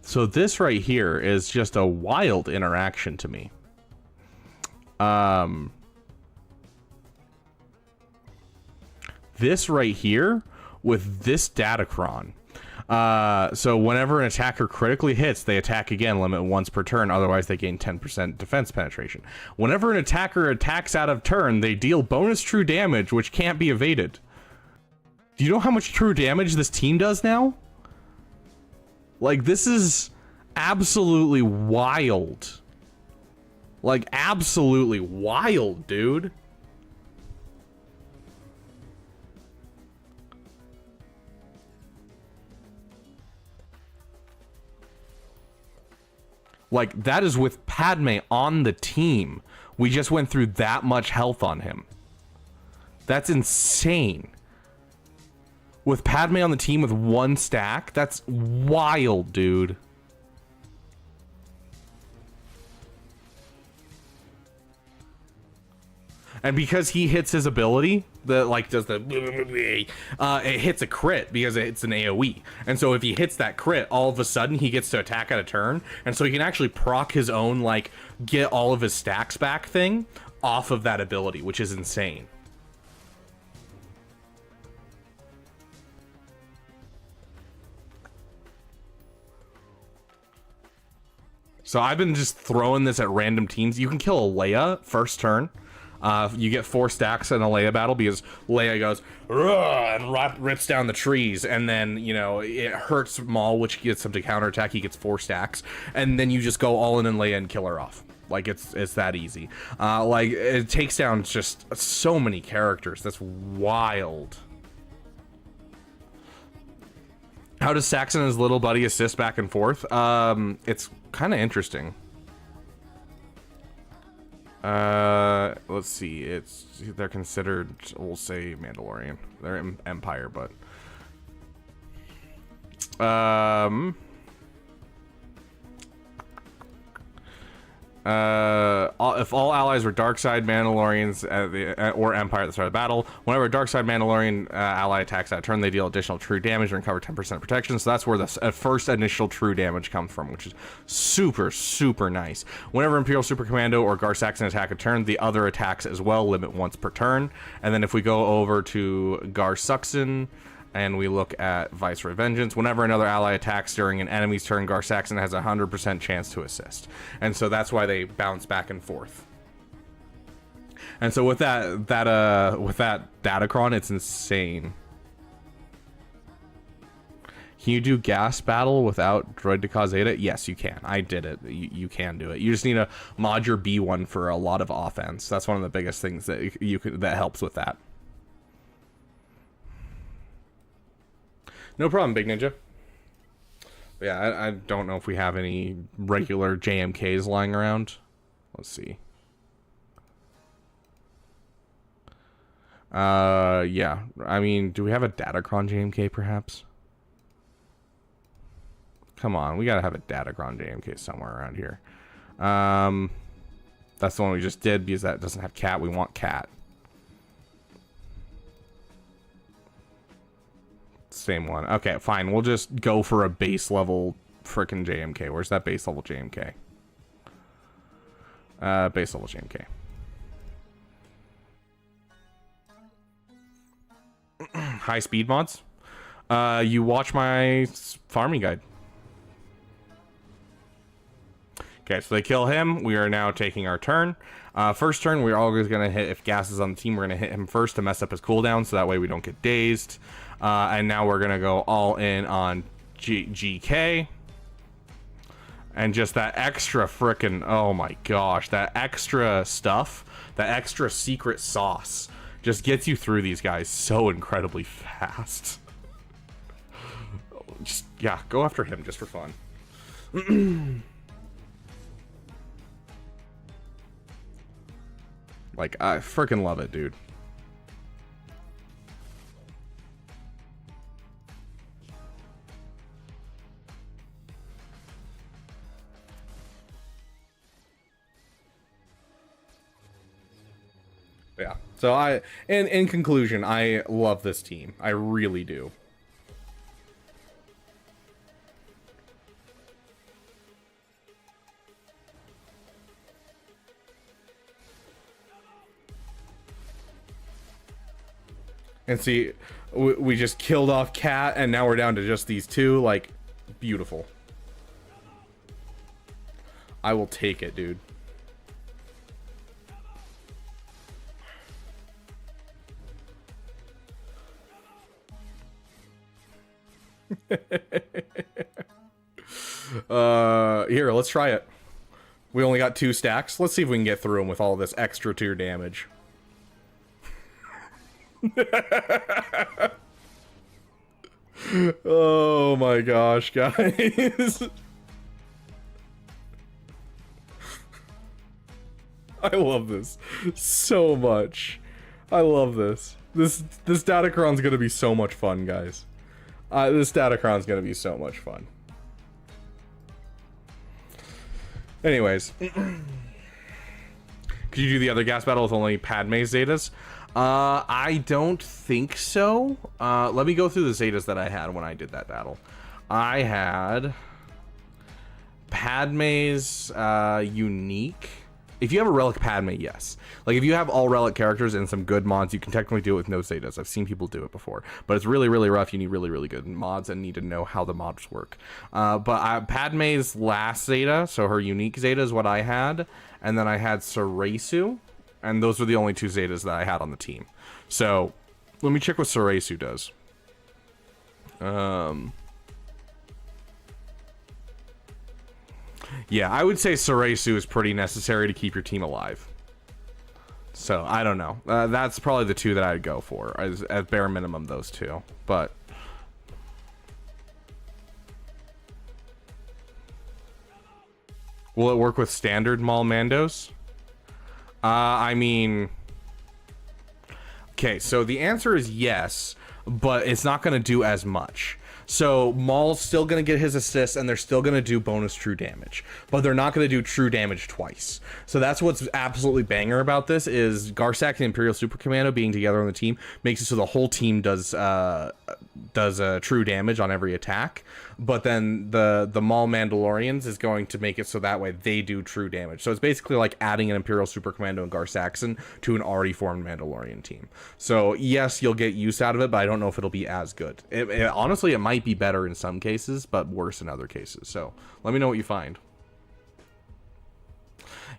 So this right here is just a wild interaction to me. This right here with this datacron. So whenever an attacker critically hits, they attack again, limit once per turn, otherwise they gain 10% defense penetration. Whenever an attacker attacks out of turn, they deal bonus true damage, which can't be evaded. Do you know how much true damage this team does now? Like, this is absolutely wild. Like, absolutely wild, dude. Like, that is with Padme on the team. We just went through that much health on him. That's insane. With Padme on the team with one stack, that's wild, dude. And because he hits his ability, it hits a crit because it's an AoE. And so if he hits that crit, all of a sudden he gets to attack at a turn. And so he can actually proc his own, like, get all of his stacks back thing off of that ability, which is insane. So I've been just throwing this at random teams. You can kill a Leia first turn. You get 4 stacks in a Leia battle because Leia goes and rips down the trees, and then, you know, it hurts Maul, which gets him to counterattack. He gets 4 stacks, and then you just go all in and Leia and kill her off. Like, it's that easy. Like, it takes down just so many characters. That's wild. How does Saxon and his little buddy assist back and forth? It's kind of interesting. Let's see. They're considered, we'll say, Mandalorian. They're Empire, but if all allies were dark side Mandalorians or Empire at the start of the battle, whenever a dark side Mandalorian ally attacks that turn, they deal additional true damage and recover 10% protection. So that's where the first initial true damage comes from, which is super, super nice. Whenever Imperial Super Commando or Gar Saxon attack a turn, the other attacks as well limit once per turn. And then if we go over to Gar Saxon and we look at Viceroy Vengeance, whenever another ally attacks during an enemy's turn, Gar Saxon has a 100% chance to assist. And so that's why they bounce back and forth. And so with that datacron, it's insane. Can you do gas battle without droid to cause Zeta? Yes, you can. I did it. You can do it. You just need to mod your B1 for a lot of offense. That's one of the biggest things that that helps with that. No problem, Big Ninja. But yeah, I don't know if we have any regular JMKs lying around. Let's see. Yeah. I mean, do we have a datacron JMK perhaps? Come on, we gotta have a datacron JMK somewhere around here. That's the one we just did because that doesn't have cat. We want cat. Same one. Okay, fine. We'll just go for a base level frickin' JMK. Where's that base level JMK? Base level JMK. High speed mods? You watch my farming guide. Okay, so they kill him. We are now taking our turn. First turn, we're always going to hit, if Gas is on the team, we're going to hit him first to mess up his cooldown, so that way we don't get dazed. And now we're going to go all in on GK. And just that extra frickin', oh my gosh, that extra stuff, that extra secret sauce just gets you through these guys so incredibly fast. Just, yeah, go after him just for fun. Like, I freaking love it, dude. Yeah. So in conclusion, I love this team. I really do. And see, we just killed off Cat, and now we're down to just these two. Like, beautiful. I will take it, dude. Here, let's try it. We only got 2 stacks. Let's see if we can get through them with all this extra tier damage. Oh my gosh, guys. I love this so much. I love this. This datacron's gonna be so much fun, guys. This datacron's gonna be so much fun. Anyways. Could you do the other gas battle with only Padme's Zetas? I don't think so. Let me go through the Zetas that I had when I did that battle. I had Padme's unique. If you have a relic Padme, yes. Like, if you have all relic characters and some good mods, you can technically do it with no Zetas. I've seen people do it before. But it's really, really rough. You need really, really good mods and need to know how the mods work. Padme's last Zeta, so her unique Zeta is what I had. And then I had Soresu. And those were the only 2 Zetas that I had on the team. So, let me check what Soresu does. Yeah, I would say Soresu is pretty necessary to keep your team alive. So, I don't know. That's probably the 2 that I'd go for. As bare minimum, those 2. But... will it work with standard Maul Mandos? I mean... Okay, so the answer is yes, but it's not going to do as much. So Maul's still going to get his assists, and they're still going to do bonus true damage, but they're not going to do true damage twice. So that's what's absolutely banger about this, is Garsak and Imperial Super Commando being together on the team makes it so the whole team does true damage on every attack. But then the Maul Mandalorians is going to make it so that way they do true damage. So it's basically like adding an Imperial Super Commando and Gar Saxon to an already formed Mandalorian team. So yes, you'll get use out of it, but I don't know if it'll be as good. Honestly, it might be better in some cases, but worse in other cases. So let me know what you find.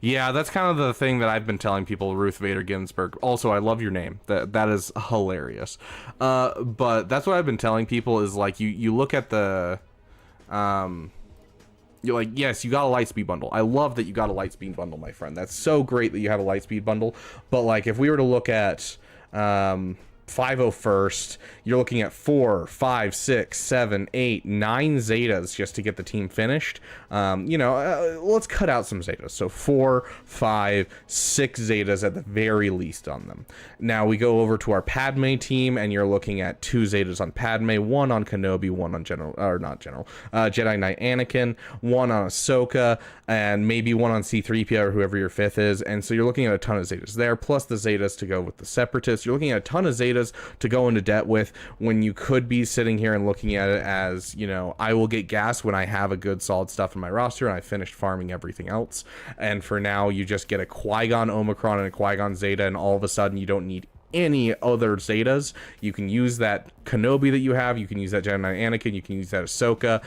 Yeah, that's kind of the thing that I've been telling people, Ruth Vader Ginsburg. Also, I love your name. That is hilarious. But that's what I've been telling people is, like, you look at the... you're like, yes, you got a Lightspeed bundle. I love that you got a Lightspeed bundle, my friend. That's so great that you have a Lightspeed bundle. But, like, if we were to look at... 501st, you're looking at 4, 5, 6, 7, 8, 9 Zetas just to get the team finished. Let's cut out some Zetas. So 4, 5, 6 Zetas at the very least on them. Now we go over to our Padme team, and you're looking at 2 Zetas on Padme, 1 on Kenobi, 1 on Jedi Knight Anakin, 1 on Ahsoka, and maybe 1 on C-3PO or whoever your 5th is. And so you're looking at a ton of Zetas there, plus the Zetas to go with the Separatists. You're looking at a ton of Zetas to go into debt with, when you could be sitting here and looking at it as, I will get gas when I have a good solid stuff in my roster and I finished farming everything else. And for now, you just get a Qui-Gon Omicron and a Qui-Gon Zeta, and all of a sudden you don't need any other Zetas. You can use that Kenobi that you have, you can use that Jedi Anakin, you can use that Ahsoka,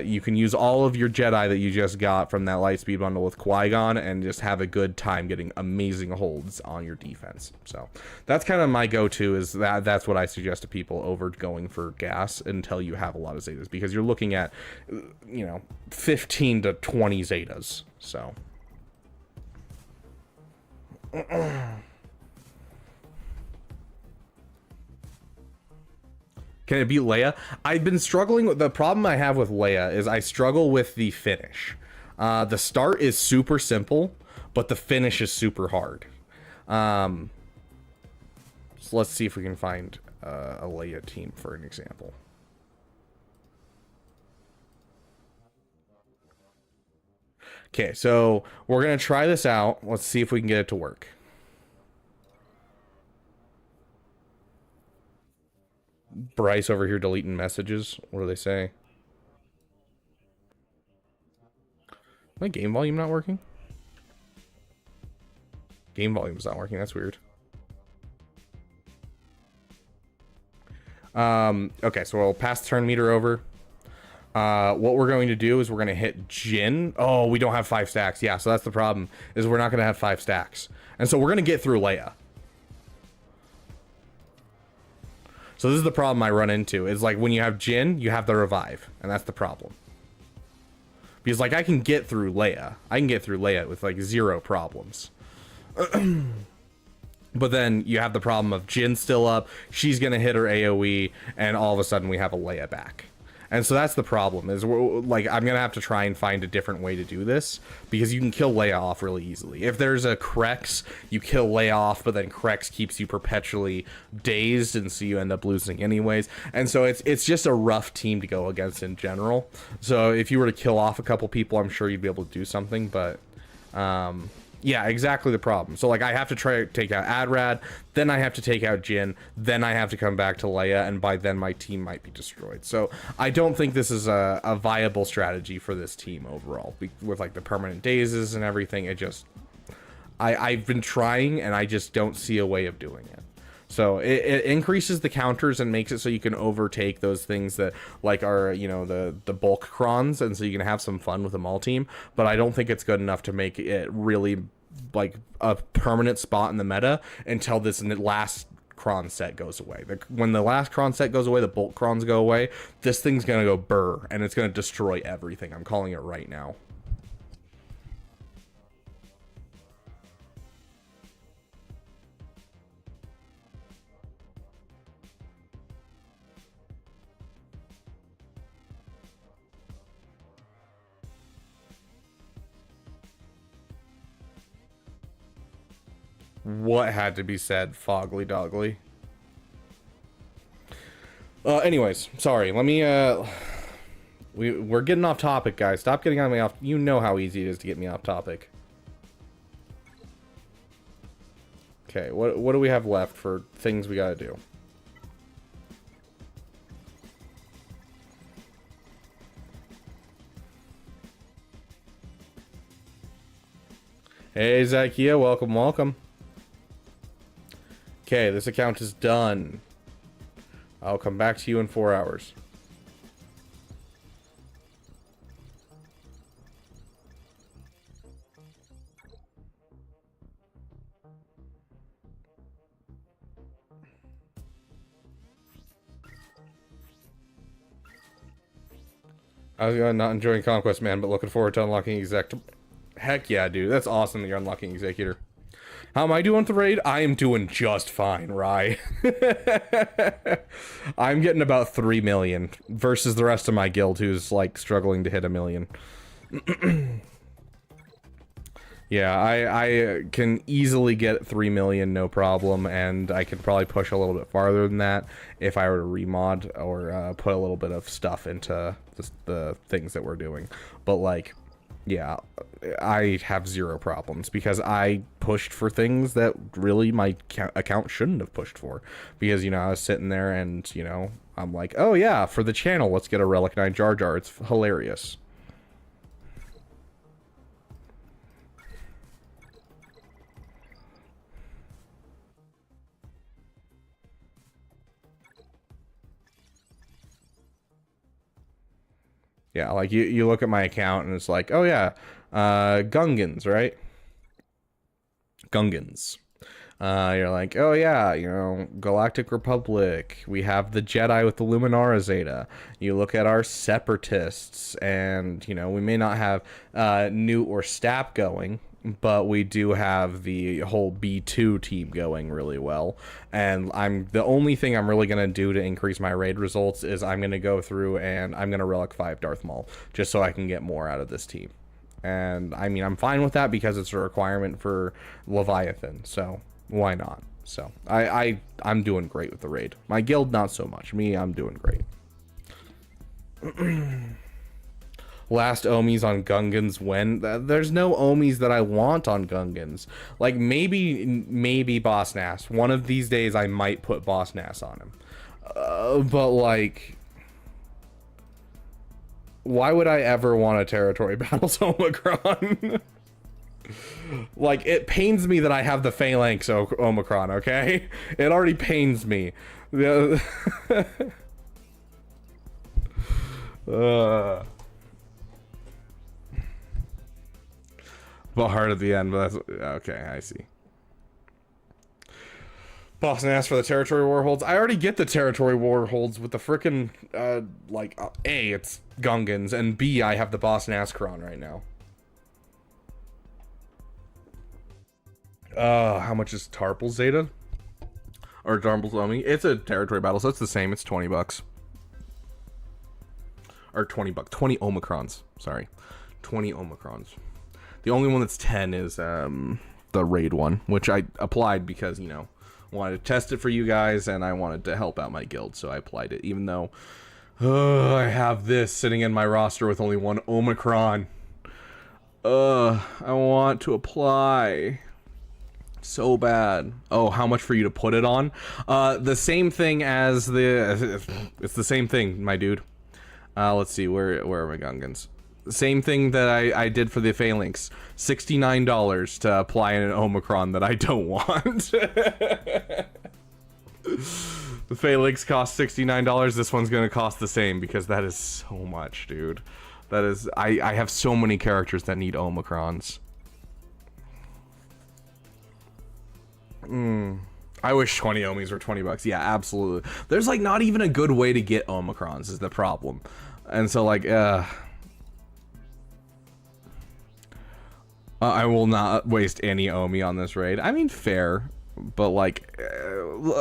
you can use all of your Jedi that you just got from that Lightspeed bundle with Qui-Gon and just have a good time getting amazing holds on your defense. So that's kind of my go-to, is that's what I suggest to people over going for gas until you have a lot of Zetas, because you're looking at, you know, 15 to 20 Zetas. So can it beat Leia? I've been struggling with, the problem I have with Leia is I struggle with the finish. The start is super simple, but the finish is super hard. So let's see if we can find a Leia team for an example. Okay, so we're going to try this out. Let's see if we can get it to work. Bryce over here deleting messages. What do they say? My game volume not working? Game volume's not working. That's weird. Okay, so we'll pass the turn meter over. What we're going to do is we're going to hit Jin. Oh, we don't have 5 stacks. Yeah, so that's the problem, is we're not going to have 5 stacks. And so we're going to get through Leia. So this is the problem I run into, is like when you have Jin, you have the revive, and that's the problem. Because like I can get through Leia. I can get through Leia with like 0 problems. But then you have the problem of Jin still up, she's gonna hit her AoE, and all of a sudden we have a Leia back. And so that's the problem, is like I'm gonna have to try and find a different way to do this, because you can kill Leia off really easily. If there's a Krex, you kill Leia off, but then Krex keeps you perpetually dazed, and so you end up losing anyways. And so it's just a rough team to go against in general. So if you were to kill off a couple people, I'm sure you'd be able to do something, but yeah, exactly the problem. So like I have to try to take out Adrad, then I have to take out Jin, then I have to come back to Leia, and by then my team might be destroyed. So I don't think this is a viable strategy for this team overall, with like the permanent dazes and everything. It just, I've been trying and I just don't see a way of doing it. So it increases the counters and makes it so you can overtake those things that like are, you know, the bulk crons, and so you can have some fun with them all team. But I don't think it's good enough to make it really like a permanent spot in the meta until this last cron set goes away. When the last cron set goes away, the bulk crons go away, this thing's gonna go burr and it's gonna destroy everything. I'm calling it right now. What had to be said, Fogly Dogly? Anyways, sorry. Let me, we're getting off topic, guys. Stop getting on me off. You know how easy it is to get me off topic. Okay, what do we have left for things we gotta do? Hey, Zakia, welcome, welcome. Okay, this account is done. I'll come back to you in 4 hours. I was not enjoying Conquest, man, but looking forward to unlocking Exec. Heck yeah, dude. That's awesome that you're unlocking Executor. How am I doing with the raid? I am doing just fine, Rye. I'm getting about 3 million versus the rest of my guild who's like struggling to hit 1 million. Yeah, I can easily get 3 million, no problem, and I could probably push a little bit farther than that if I were to remod or put a little bit of stuff into the things that we're doing. But like, yeah, I have 0 problems because I pushed for things that really my account shouldn't have pushed for. Because, you know, I was sitting there and, you know, I'm like, oh yeah, for the channel, let's get a Relic 9 Jar Jar. It's hilarious. Yeah, like you look at my account and it's like, oh yeah, Gungans, right? Gungans. You're like, oh yeah, you know, Galactic Republic. We have the Jedi with the Luminara Zeta. You look at our Separatists, and you know, we may not have Newt or Stap going, but we do have the whole B2 team going really well. And the only thing I'm really gonna do to increase my raid results is I'm gonna go through and I'm gonna Relic 5 Darth Maul just so I can get more out of this team. And I mean, I'm fine with that because it's a requirement for Leviathan, so why not? So I'm doing great with the raid. My guild, not so much. Me, I'm doing great. Last Omis on Gungans when? There's no Omis that I want on Gungans. Like, maybe Boss Nass. One of these days I might put Boss Nass on him. But, like, why would I ever want a Territory Battles Omicron? Like, it pains me that I have the Phalanx Omicron, okay? It already pains me. But hard at the end, but that's okay. I see. Boss Nass for the Territory Warholds. I already get the Territory Warholds with the frickin' like A, it's Gungans, and B, I have the Boss Nass Cron right now. How much is Tarple Zeta? Or Tarple's Omi? It's a Territory Battle, so it's the same. It's 20 bucks. Or 20 bucks. 20 Omicrons. Sorry. 20 Omicrons. The only one that's 10 is the raid one, which I applied because, you know, wanted to test it for you guys and I wanted to help out my guild, so I applied it, even though I have this sitting in my roster with only one Omicron. I want to apply so bad. Oh, how much for you to put it on? The same thing as it's the same thing, my dude. Let's see, where are my Gungans? Same thing that I did for the Phalanx. $69 to apply an Omicron that I don't want. The Phalanx costs $69. This one's gonna cost the same because that is so much, dude. That is, I have so many characters that need Omicrons. I wish 20 Omis were 20 bucks. Yeah, absolutely. There's like not even a good way to get Omicrons is the problem. And so like, I will not waste any Omi on this raid. I mean, fair, but like,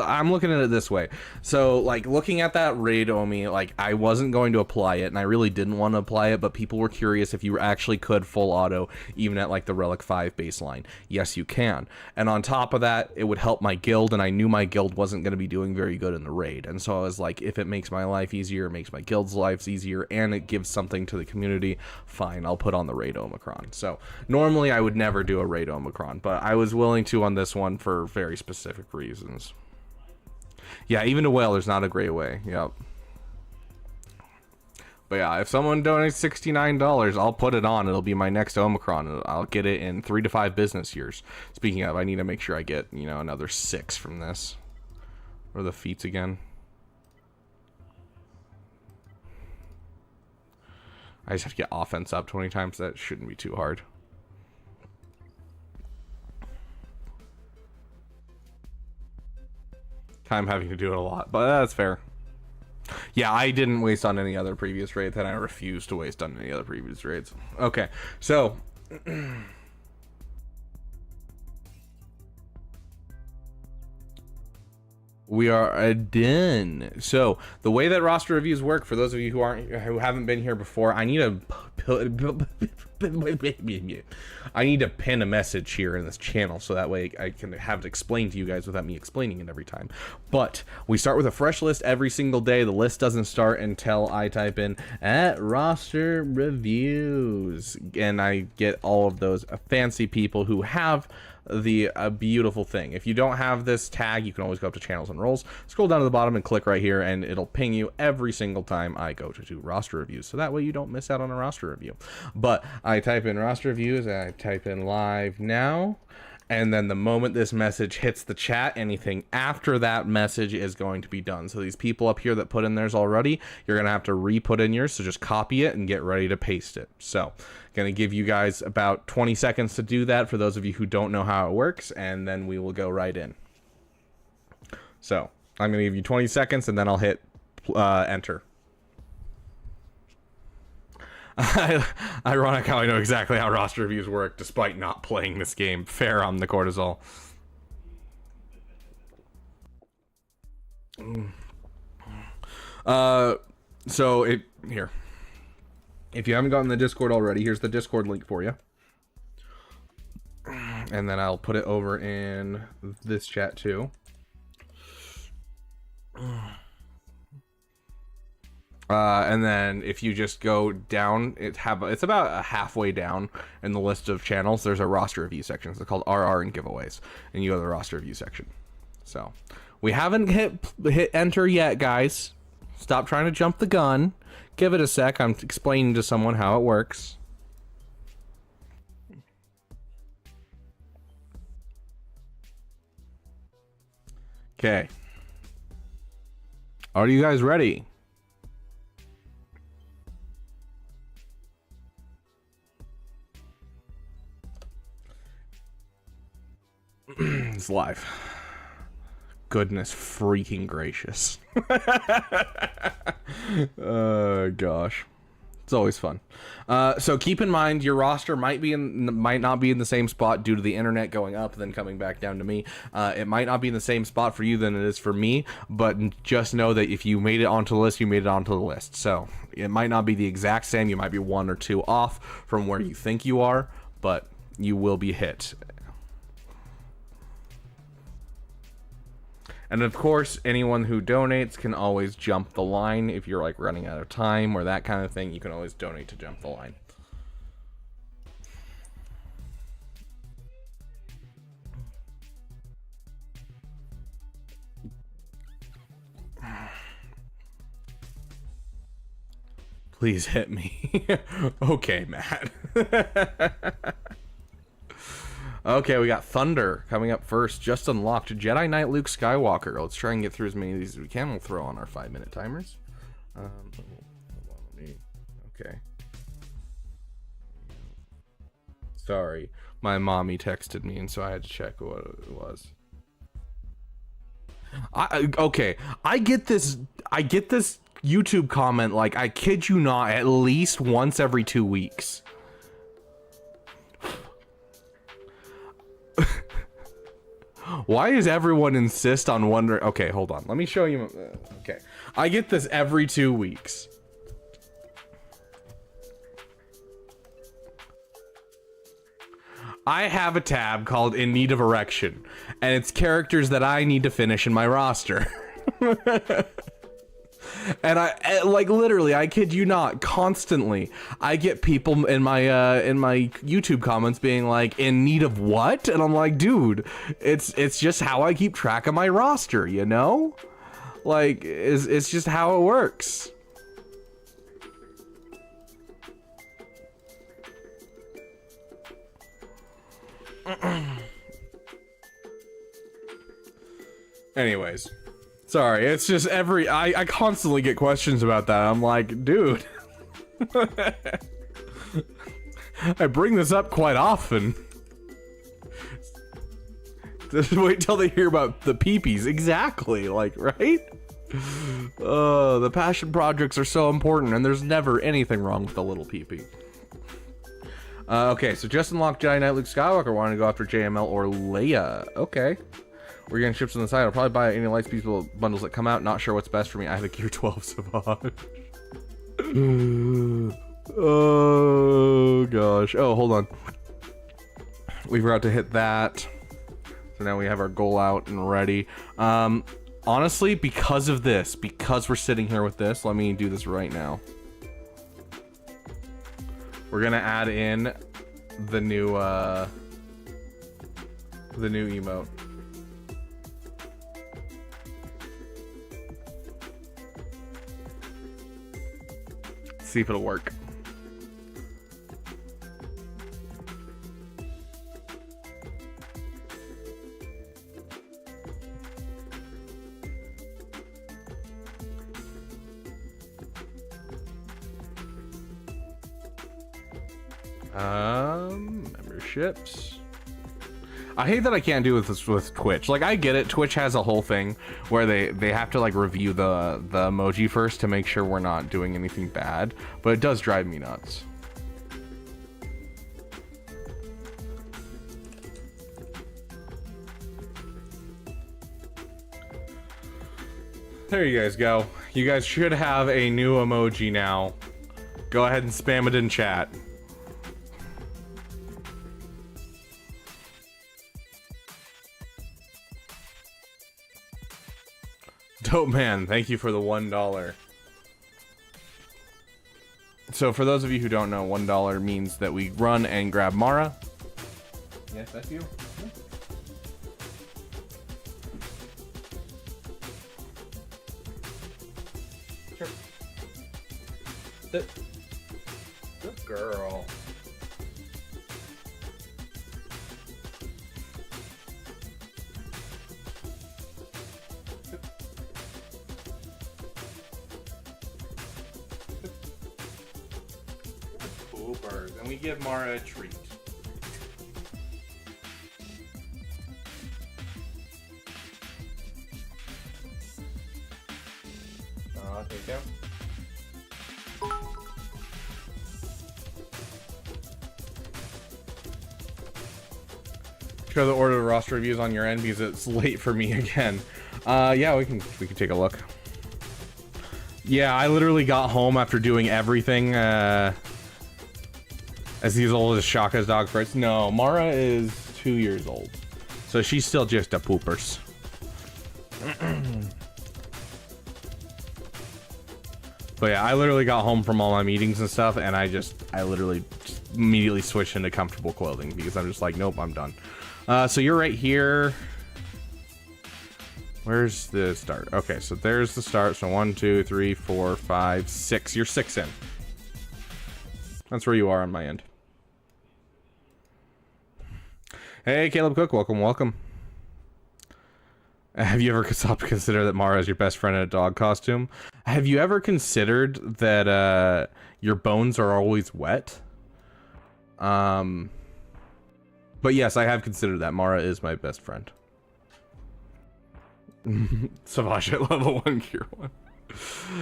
I'm looking at it this way. So like, looking at that raid Omi, like I wasn't going to apply it and I really didn't want to apply it, but people were curious if you actually could full auto even at like the Relic 5 baseline. Yes, you can. And on top of that, it would help my guild, and I knew my guild wasn't going to be doing very good in the raid. And so I was like, if it makes my life easier, it makes my guild's lives easier, and it gives something to the community, fine, I'll put on the raid Omicron. So normally I would never do a raid Omicron, but I was willing to on this one for very specific reasons. Yeah, even to whale, there's not a great way. Yep. But yeah, if someone donates $69, I'll put it on. It'll be my next Omicron. I'll get it in 3 to 5 business years. Speaking of, I need to make sure I get, you know, another 6 from this. Or the feats again. I just have to get offense up 20 times. That shouldn't be too hard. I'm having to do it a lot, but that's fair. Yeah, I didn't waste on any other previous raids, and I refuse to waste on any other previous raids. Okay, so we are done. So the way that roster reviews work, for those of you who haven't been here before, I need to pin a message here in this channel so that way I can have it explained to you guys without me explaining it every time. But we start with a fresh list every single day. The list doesn't start until I type in at roster reviews, and I get all of those fancy people who have the beautiful thing. If you don't have this tag, you can always go up to channels and roles, scroll down to the bottom and click right here, and it'll ping you every single time I go to do roster reviews, so that way you don't miss out on a roster review. But I type in roster reviews and I type in live now, And then the moment this message hits the chat, anything after that message is going to be done. So these people up here that put in theirs already, you're going to have to re-put in yours. So just copy it and get ready to paste it. So going to give you guys about 20 seconds to do that for those of you who don't know how it works. And then we will go right in. So I'm going to give you 20 seconds and then I'll hit enter. Ironic how I know exactly how roster reviews work despite not playing this game. Fair on the cortisol. So here. If you haven't gotten the Discord already, here's the Discord link for you. And then I'll put it over in this chat too. And then if you just go down, it's about halfway down in the list of channels. There's a roster review section. It's called RR and giveaways, and you go to the roster review section. So we haven't hit enter yet, guys. Stop trying to jump the gun. Give it a sec. I'm explaining to someone how it works. Okay. Are you guys ready? It's live. Goodness freaking gracious. Gosh. It's always fun. So keep in mind your roster might not be in the same spot due to the internet going up then coming back down to me. It might not be in the same spot for you than it is for me, but just know that if you made it onto the list, you made it onto the list. So it might not be the exact same. You might be 1 or 2 off from where you think you are, but you will be hit. And of course, anyone who donates can always jump the line. If you're like running out of time or that kind of thing, you can always donate to jump the line. Please hit me. Okay, Matt. Okay, we got Thunder coming up first. Just unlocked. Jedi Knight Luke Skywalker. Let's try and get through as many of these as we can. We'll throw on our 5-minute timers. Okay. Sorry. My mommy texted me, and so I had to check what it was. Okay. I get this YouTube comment, like, I kid you not, at least once every 2 weeks. Why does everyone insist on wondering? Okay, hold on. Let me show you. Okay. I get this every 2 weeks. I have a tab called In Need of Erection, and it's characters that I need to finish in my roster. And I like literally, I kid you not, constantly I get people in my YouTube comments being like, in need of what? And I'm like, dude, it's just how I keep track of my roster, you know? Like, it's just how it works. Anyways. Sorry, it's just I constantly get questions about that. I'm like, dude. I bring this up quite often. Just wait till they hear about the peepees. Exactly, like, right? The passion projects are so important, and there's never anything wrong with the little peepee. Okay, so just unlocked Jedi Knight Luke Skywalker wanting to go after JML or Leia. Okay. We're getting ships on the side. I'll probably buy any Lightspeed bundles that come out. Not sure what's best for me. I have a Gear 12 Savage. Oh, gosh. Oh, hold on. We forgot to hit that. So now we have our goal out and ready. Honestly, because of this, because we're sitting here with this, let me do this right now. We're going to add in the new emote. See if it'll work. Memberships. I hate that I can't do this with Twitch. Like, I get it. Twitch has a whole thing where they have to like review the emoji first to make sure we're not doing anything bad, but it does drive me nuts. There you guys go. You guys should have a new emoji now. Go ahead and spam it in chat. Dope man, thank you for the $1. So for those of you who don't know, $1 means that we run and grab Mara. Yes, that's you. Sure. Good girl. And we give Mara a treat. There you go. Show the order of roster reviews on your end because it's late for me again. Yeah, we can take a look. Yeah, I literally got home after doing everything. As he's old as Shaka's dog first. No, Mara is 2 years old. So she's still just a poopers. But yeah, I literally got home from all my meetings and stuff, and I literally just immediately switched into comfortable clothing because I'm just like, nope, I'm done. So you're right here. Where's the start? Okay, so there's the start. So 1, 2, 3, 4, 5, 6. You're 6 in. That's where you are on my end. Hey, Caleb Cook, welcome, welcome. Have you ever stopped to consider that Mara is your best friend in a dog costume? Have you ever considered that your bones are always wet? But yes, I have considered that. Mara is my best friend. Savage at level 1, cure 1.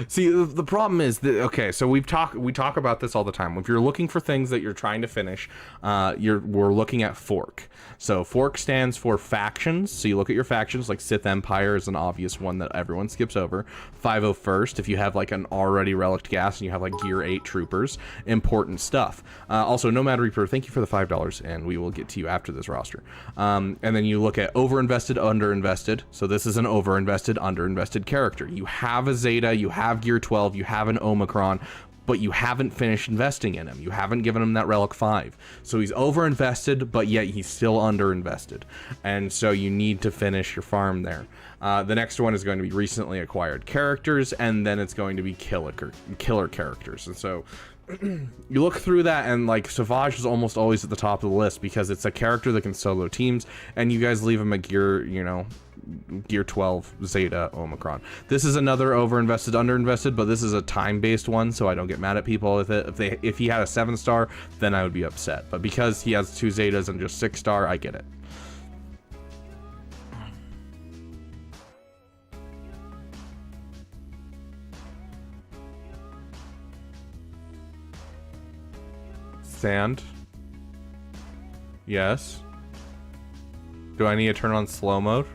See, the problem is that, okay, so we talk about this all the time. If you're looking for things that you're trying to finish, we're looking at fork. So fork stands for factions. So you look at your factions, like Sith Empire is an obvious one that everyone skips over. 501st, if you have like an already relict gas and you have like gear 8 troopers, important stuff. Also, Nomad Reaper, thank you for the $5, and we will get to you after this roster. And then you look at overinvested, underinvested. So this is an overinvested, underinvested character. You have a Zeta, you have gear 12, you have an Omicron, but you haven't finished investing in him. You haven't given him that relic 5. So he's overinvested, but yet he's still underinvested. And so you need to finish your farm there. The next one is going to be recently acquired characters, and then it's going to be killer characters. And so you look through that, and like Savage is almost always at the top of the list because it's a character that can solo teams, and you guys leave him a gear, gear 12 Zeta Omicron. This is another overinvested, underinvested, but this is a time-based one, so I don't get mad at people with it. If he had a 7-star, then I would be upset. But because he has 2 Zetas and just 6-star, I get it. Sand. Yes. Do I need to turn on slow mode?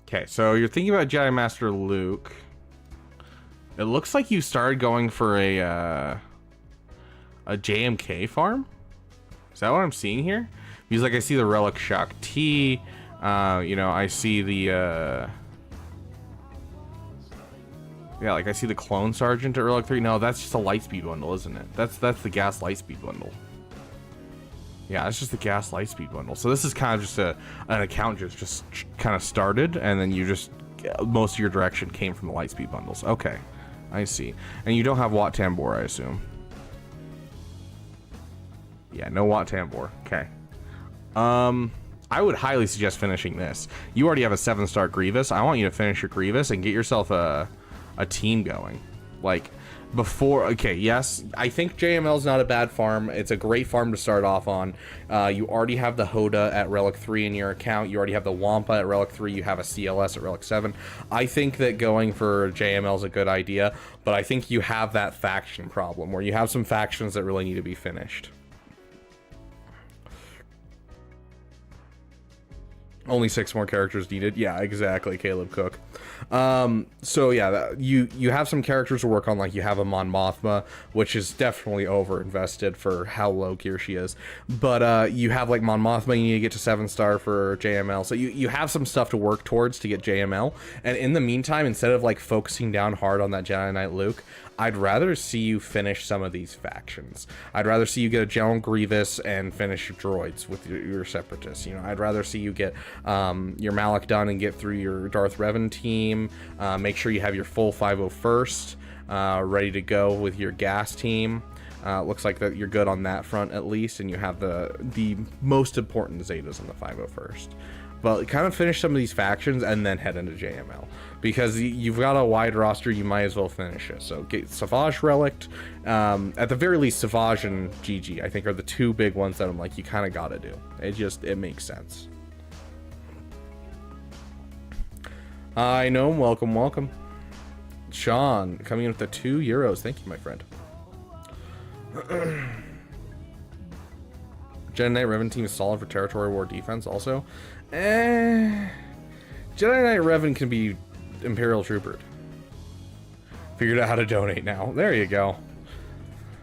Okay, so you're thinking about Jedi Master Luke. It looks like you started going for a JMK farm. Is that what I'm seeing here? Because like I see the Relic Shock T, I see the yeah, like I see the Clone Sergeant at Relic 3. No, that's just a Lightspeed bundle, isn't it? That's the Gas Lightspeed bundle. Yeah, it's just the Gas Lightspeed bundle. So this is kind of just an account just kind of started, and then you just most of your direction came from the Lightspeed bundles. Okay, I see. And you don't have Wat Tambor, I assume. Yeah, no Wat Tambor. Okay. I would highly suggest finishing this. You already have a 7-star Grievous. I want you to finish your Grievous and get yourself a team going. Like, before... Okay, yes, I think JML's not a bad farm. It's a great farm to start off on. You already have the Hoda at Relic 3 in your account. You already have the Wampa at Relic 3. You have a CLS at Relic 7. I think that going for JML is a good idea, but I think you have that faction problem, where you have some factions that really need to be finished. Only 6 more characters needed. Yeah, exactly, Caleb Cook. So yeah, you have some characters to work on. Like, you have a Mon Mothma, which is definitely over invested for how low gear she is. But you have like Mon Mothma, you need to get to 7-star for JML. So you have some stuff to work towards to get JML. And in the meantime, instead of like focusing down hard on that Jedi Knight Luke, I'd rather see you finish some of these factions. I'd rather see you get a General Grievous and finish your droids with your Separatists. You know, I'd rather see you get your Malak done and get through your Darth Revan team. Make sure you have your full 501st ready to go with your gas team. Looks like that you're good on that front at least, and you have the most important Zetas on the 501st. But kind of finish some of these factions and then head into JML. Because you've got a wide roster, you might as well finish it. So get Savage Relict. At the very least, Savage and GG, I think, are the 2 big ones that I'm like, you kind of got to do. It makes sense. I know, welcome, welcome. Sean, coming in with the €2. Thank you, my friend. Jedi Knight Revan team is solid for territory war defense also. Jedi Knight Revan can be Imperial Troopered. Figured out how to donate now. There you go.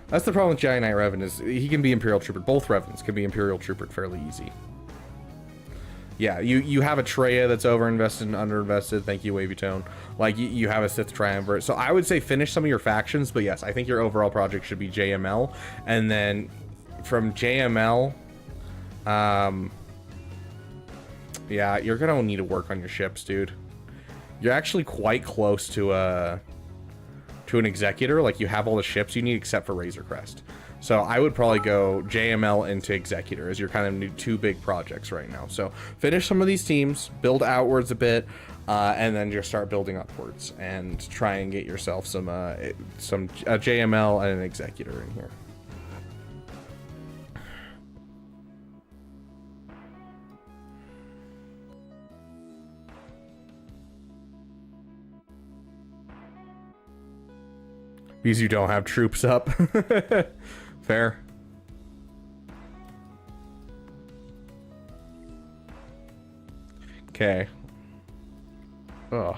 That's the problem with Jedi Knight Revan, is he can be Imperial Troopered. Both Revans can be Imperial Troopered fairly easy. Yeah, you have a Traya that's overinvested and underinvested. Thank you, Wavy Tone. Like, you have a Sith Triumvirate. So I would say finish some of your factions, but yes, I think your overall project should be JML. And then from JML, yeah, you're gonna need to work on your ships, dude. You're actually quite close to an Executor. Like, you have all the ships you need except for Razor Crest. So I would probably go JML into Executor as your kind of new 2 big projects right now. So finish some of these teams, build outwards a bit, and then just start building upwards and try and get yourself some JML and an Executor in here. Because you don't have troops up. Fair. Okay. Ugh.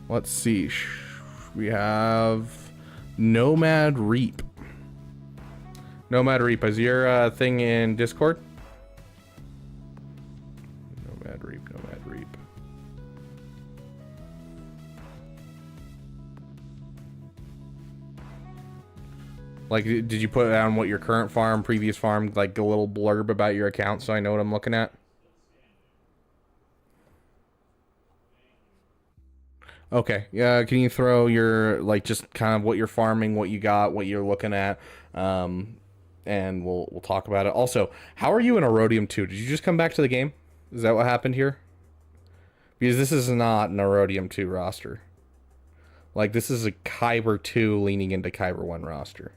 Let's see. We have Nomad Reap. Nomad Reap, is your thing in Discord? Nomad Reap. Like, did you put down what your current farm, previous farm, like a little blurb about your account so I know what I'm looking at? Okay, can you throw your, like, just kind of what you're farming, what you got, what you're looking at, and we'll talk about it. Also, how are you in Erodium 2? Did you just come back to the game? Is that what happened here? Because this is not an Erodium 2 roster. Like, this is a Kyber 2 leaning into Kyber 1 roster.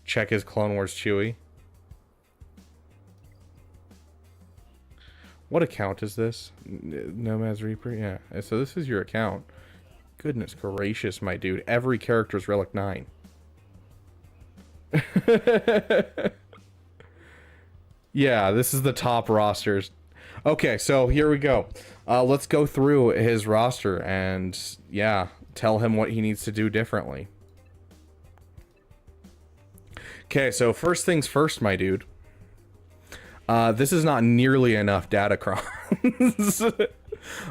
Check his Clone Wars Chewie. What account is this? Nomad's Reaper? Yeah. So this is your account. Goodness gracious, my dude. Every character's Relic 9. Yeah, this is the top rosters. Okay, so here we go. Let's go through his roster and, yeah, tell him what he needs to do differently. Okay, so first things first, my dude. This is not nearly enough datacrons.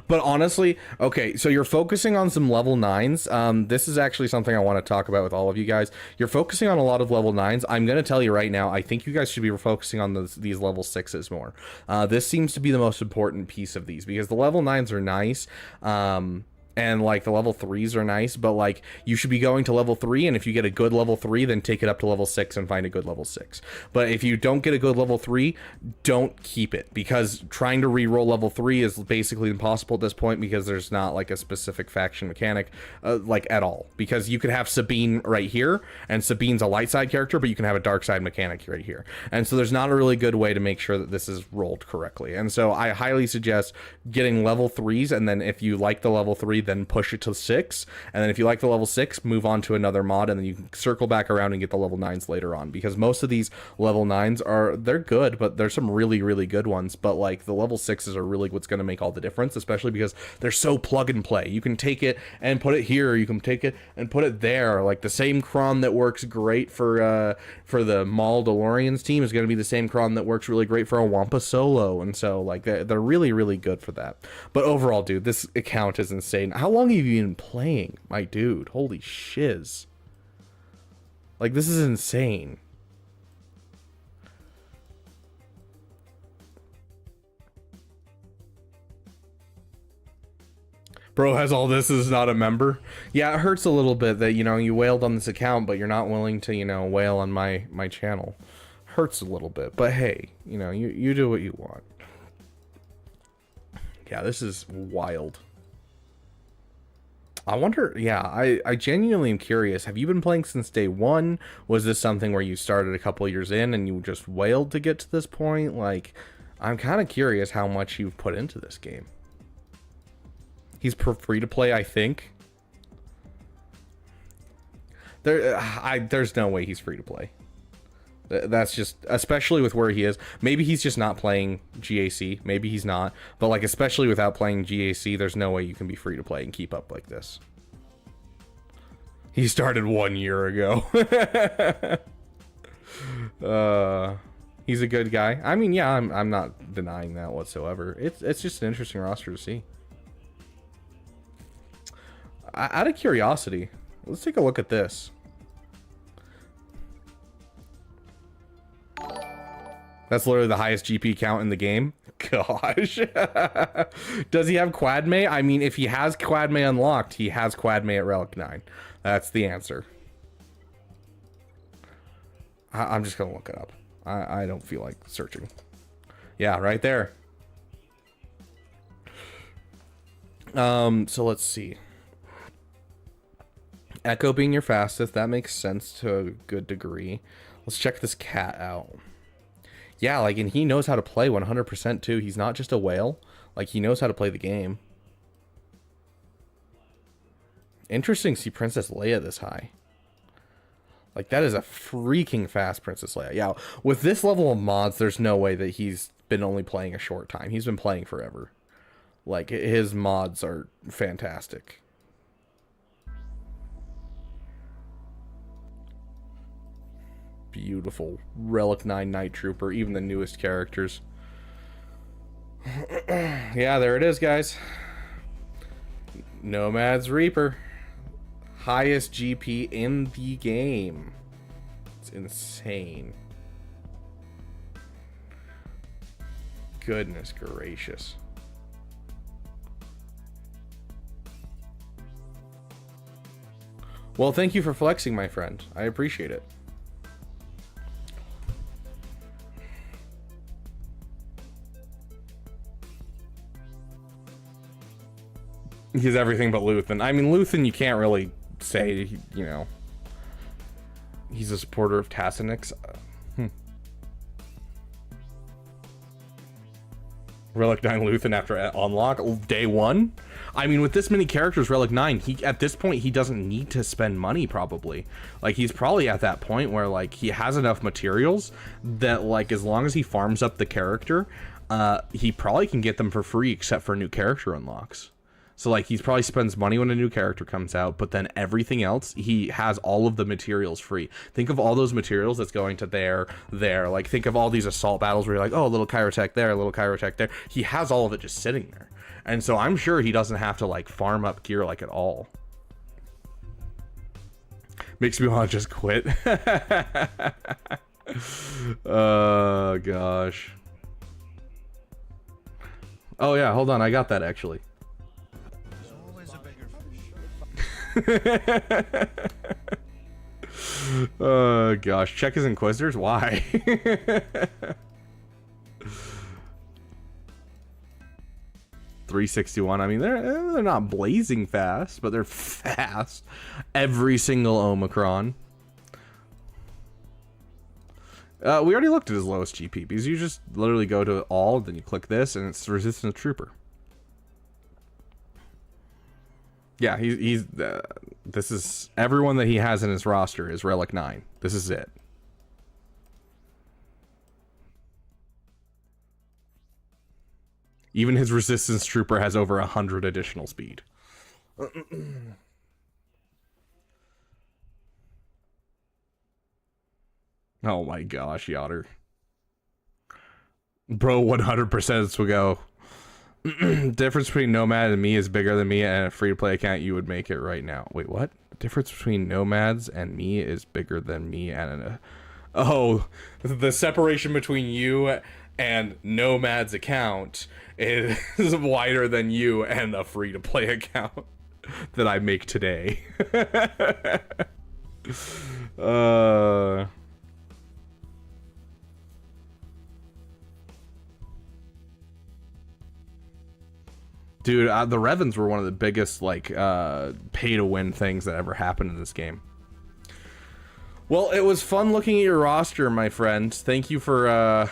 But honestly, okay, so you're focusing on some level 9s. This is actually something I want to talk about with all of you guys. You're focusing on a lot of level 9s. I'm going to tell you right now, I think you guys should be focusing on these level 6s more. This seems to be the most important piece of these, because the level 9s are nice. And like the level 3s are nice, but like you should be going to level 3, and if you get a good level 3, then take it up to level 6 and find a good level 6. But if you don't get a good level 3, don't keep it, because trying to re-roll level 3 is basically impossible at this point, because there's not like a specific faction mechanic like at all. Because you could have Sabine right here, and Sabine's a light side character, but you can have a dark side mechanic right here. And so there's not a really good way to make sure that this is rolled correctly. And so I highly suggest getting level 3s, and then if you like the level 3, then push it to 6, and then if you like the level 6, move on to another mod, and then you can circle back around and get the level 9s later on, because most of these level 9s they're good, but there's some really good ones. But like the level 6s are really what's going to make all the difference, especially because they're so plug and play. You can take it and put it here, you can take it and put it there. Like the same cron that works great for the Maul DeLorean's team is going to be the same cron that works really great for a Wampa solo, and so like they're really good for that. But overall, dude, this account is insane. How long have you been playing, my dude? Holy shiz. Like, this is insane. Bro has all this, is not a member. Yeah, it hurts a little bit that, you know, you wailed on this account, but you're not willing to, you know, wail on my channel. Hurts a little bit, but hey, you know, you do what you want. Yeah, this is wild. I wonder, yeah, I genuinely am curious. Have you been playing since day one? Was this something where you started a couple years in and you just wailed to get to this point? Like, I'm kind of curious how much you've put into this game. He's free to play, I think. There's no way he's free to play. That's just, especially with where he is. Maybe he's just not playing GAC. Maybe he's not. But like, especially without playing GAC, there's no way you can be free to play and keep up like this. He started 1 year ago. He's a good guy. I mean, yeah, I'm not denying that whatsoever. It's just an interesting roster to see. Out of curiosity, let's take a look at this. That's literally the highest GP count in the game. Gosh. Does he have Quadme? I mean, if he has Quadme unlocked, he has Quadme at Relic 9. That's the answer. I'm just going to look it up. I don't feel like searching. Yeah, right there. So let's see. Echo being your fastest, that makes sense to a good degree. Let's check this cat out. Yeah, like, and he knows how to play 100% too. He's not just a whale. Like, he knows how to play the game. Interesting to see Princess Leia this high. Like, that is a freaking fast Princess Leia. Yeah, with this level of mods, there's no way that he's been only playing a short time. He's been playing forever. Like, his mods are fantastic. Beautiful. Relic 9 Night Trooper, even the newest characters. Yeah, there it is, guys. Nomad's Reaper. Highest GP in the game. It's insane. Goodness gracious. Well, thank you for flexing, my friend. I appreciate it. He's everything but Luthen. I mean, Luthen, you can't really say, you know, he's a supporter of Tassinix. Relic 9 Luthen after unlock day one. I mean, with this many characters, Relic 9, he at this point he doesn't need to spend money probably. Like, he's probably at that point where like he has enough materials that like as long as he farms up the character, he probably can get them for free except for new character unlocks. So like he probably spends money when a new character comes out, but then everything else, he has all of the materials free. Think of all those materials that's going to there. Like think of all these assault battles where you're like, oh, a little chirotech there, a little chirotech there. He has all of it just sitting there. And so I'm sure he doesn't have to like farm up gear like at all. Makes me want to just quit. Oh gosh. Oh yeah, hold on, I got that actually. Oh gosh, check his Inquisitors? Why? 361. I mean, they're not blazing fast, but they're fast. Every single Omicron. We already looked at his lowest GP because you just literally go to all, then you click this, and it's Resistance Trooper. Yeah, he's this is everyone that he has in his roster is Relic 9. This is it. Even his Resistance Trooper has over 100 additional speed. Oh my gosh, Yotter. Bro, 100% would go. Difference between Nomad and me is bigger than me, and a free-to-play account, you would make it right now. Wait, what? The difference between Nomads and me is bigger than me and a... Oh, the separation between you and Nomad's account is wider than you and a free-to-play account that I make today. Dude, the Revens were one of the biggest, like, pay-to-win things that ever happened in this game. Well, it was fun looking at your roster, my friend. Thank you for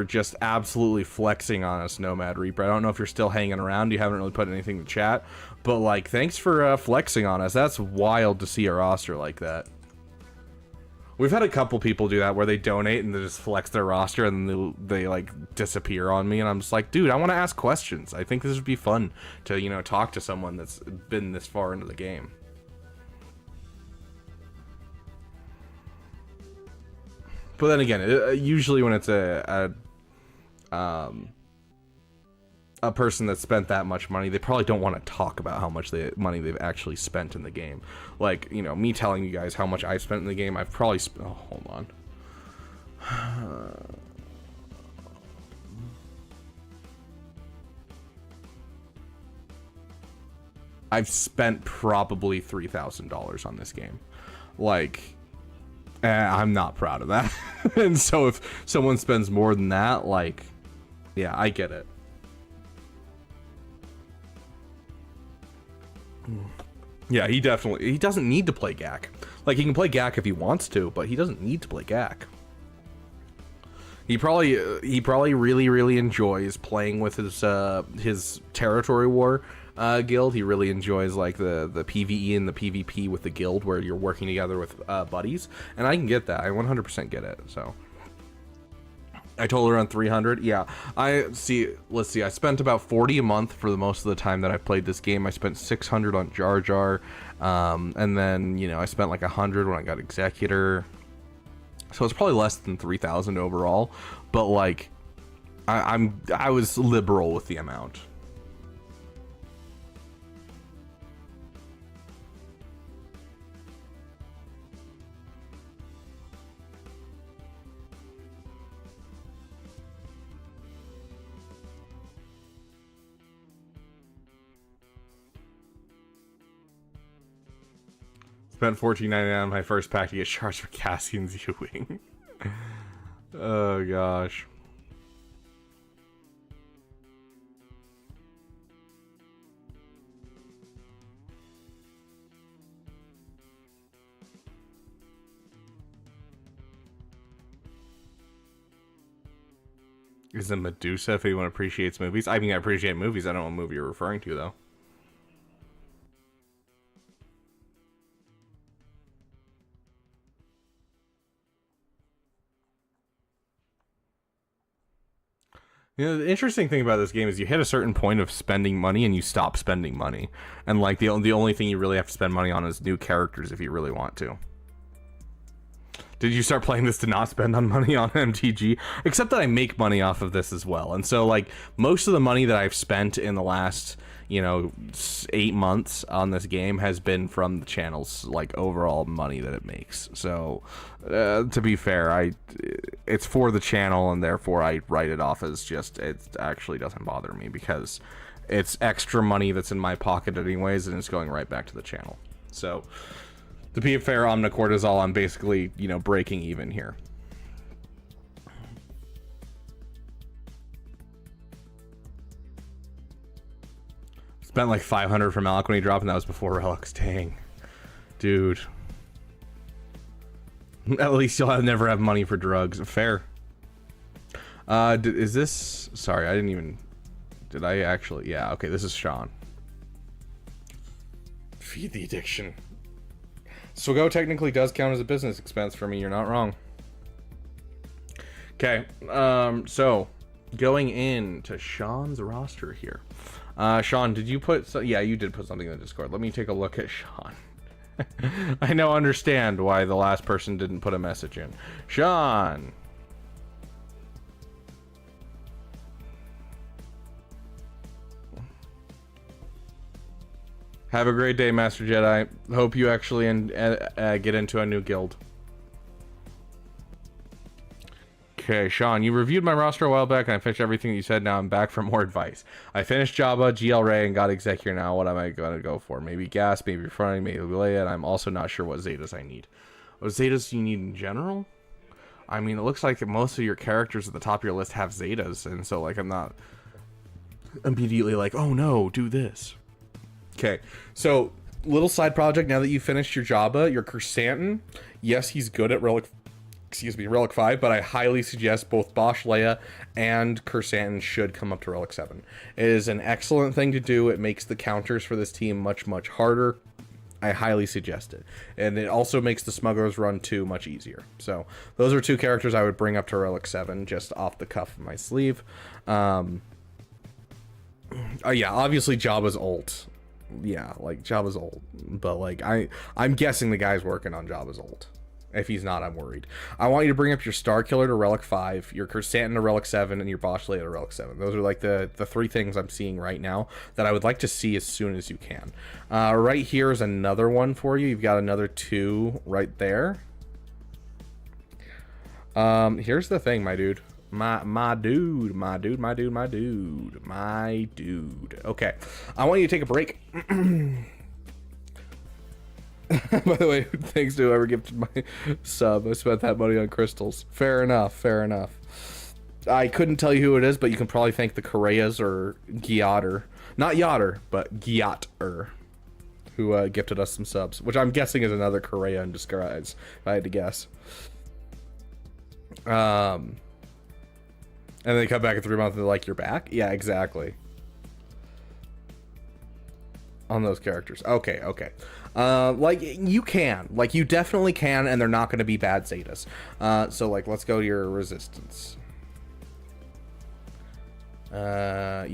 just absolutely flexing on us, Nomad Reaper. I don't know if you're still hanging around. You haven't really put anything in the chat. But, like, thanks for flexing on us. That's wild to see a roster like that. We've had a couple people do that where they donate and they just flex their roster and then they like disappear on me, and I'm just like, dude, I want to ask questions. I think this would be fun to, you know, talk to someone that's been this far into the game. But then again, usually when it's a person that spent that much money, they probably don't want to talk about how much money they've actually spent in the game. Like, you know, me telling you guys how much I spent in the game, I've probably spent... Oh, hold on. I've spent probably $3,000 on this game. Like, I'm not proud of that. And so if someone spends more than that, like, yeah, I get it. Yeah, he doesn't need to play GAC. Like, he can play GAC if he wants to, but he doesn't need to play GAC. He probably really enjoys playing with his territory war guild. He really enjoys like the PvE and the PvP with the guild where you're working together with buddies, and I can get that. I 100% get it. So I told her on 300. Yeah, let's see. I spent about 40 a month for the most of the time that I played this game. I spent 600 on Jar Jar, and then, you know, I spent like 100 when I got Executor. So it's probably less than 3,000 overall, but like, I was liberal with the amount. Spent $14.99 on my first pack to get charged for Cassian's U-Wing. Oh gosh. Is it Medusa if anyone appreciates movies? I mean, I appreciate movies. I don't know what movie you're referring to, though. You know, the interesting thing about this game is you hit a certain point of spending money and you stop spending money. And like the only thing you really have to spend money on is new characters if you really want to. Did you start playing this to not spend on money on MTG? Except that I make money off of this as well. And so like most of the money that I've spent in the last, you know, 8 months on this game has been from the channel's like overall money that it makes. So to be fair, it's for the channel, and therefore I write it off as just, it actually doesn't bother me because it's extra money that's in my pocket anyways, and it's going right back to the channel. So to be fair, Omnicortisol, I'm basically, you know, breaking even here. Spent like 500 for Malik when he dropped, and that was before relics. Dang. Dude. At least you'll never have money for drugs. Fair. Is this... Sorry, I didn't even... Did I actually... Yeah, okay, this is Sean. Feed the addiction. Swgo technically does count as a business expense for me. You're not wrong. Okay, so going into Sean's roster here. Sean, did you put... yeah, you did put something in the Discord. Let me take a look at Sean. I now understand why the last person didn't put a message in. Sean! Have a great day, Master Jedi. Hope you actually get into a new guild. Okay, Sean, you reviewed my roster a while back, and I finished everything you said. Now I'm back for more advice. I finished Jabba, GL Ray, and got exec here now. What am I going to go for? Maybe gas, maybe fronting, maybe Leia, and I'm also not sure what Zetas I need. What Zetas do you need in general? I mean, it looks like most of your characters at the top of your list have Zetas, and so, like, I'm not immediately like, oh no, do this. Okay, so, little side project, now that you finished your Jabba, your Chrysanthemum, yes, he's good at Relic 5, but I highly suggest both Bosch Leia and Chrysanthemum should come up to Relic 7. It is an excellent thing to do. It makes the counters for this team much, much harder. I highly suggest it. And it also makes the Smuggler's Run 2 much easier. So, those are two characters I would bring up to Relic 7, just off the cuff of my sleeve. Yeah, obviously Jabba's ult. Yeah, like, Jabba's ult. But, like, I'm guessing the guy's working on Jabba's ult. If he's not, I'm worried. I want you to bring up your Star Killer to Relic 5, your Chrysanthemum to Relic 7, and your Bosch Leia to Relic 7. Those are like the three things I'm seeing right now that I would like to see as soon as you can. Right here is another one for you. You've got another 2 right there. Here's the thing, my dude. My dude. Okay. I want you to take a break. By the way, thanks to whoever gifted my sub. I spent that money on crystals. Fair enough, fair enough. I couldn't tell you who it is, but you can probably thank the Correas or Gyatter. Not Yatter, but Gyatter, who gifted us some subs, which I'm guessing is another Correa in disguise, if I had to guess. And they come back in 3 months and they're like, you're back? Yeah, exactly. On those characters. Okay, okay. Like, you can. Like, you definitely can, and they're not going to be bad Zetas. So, like, let's go to your resistance. You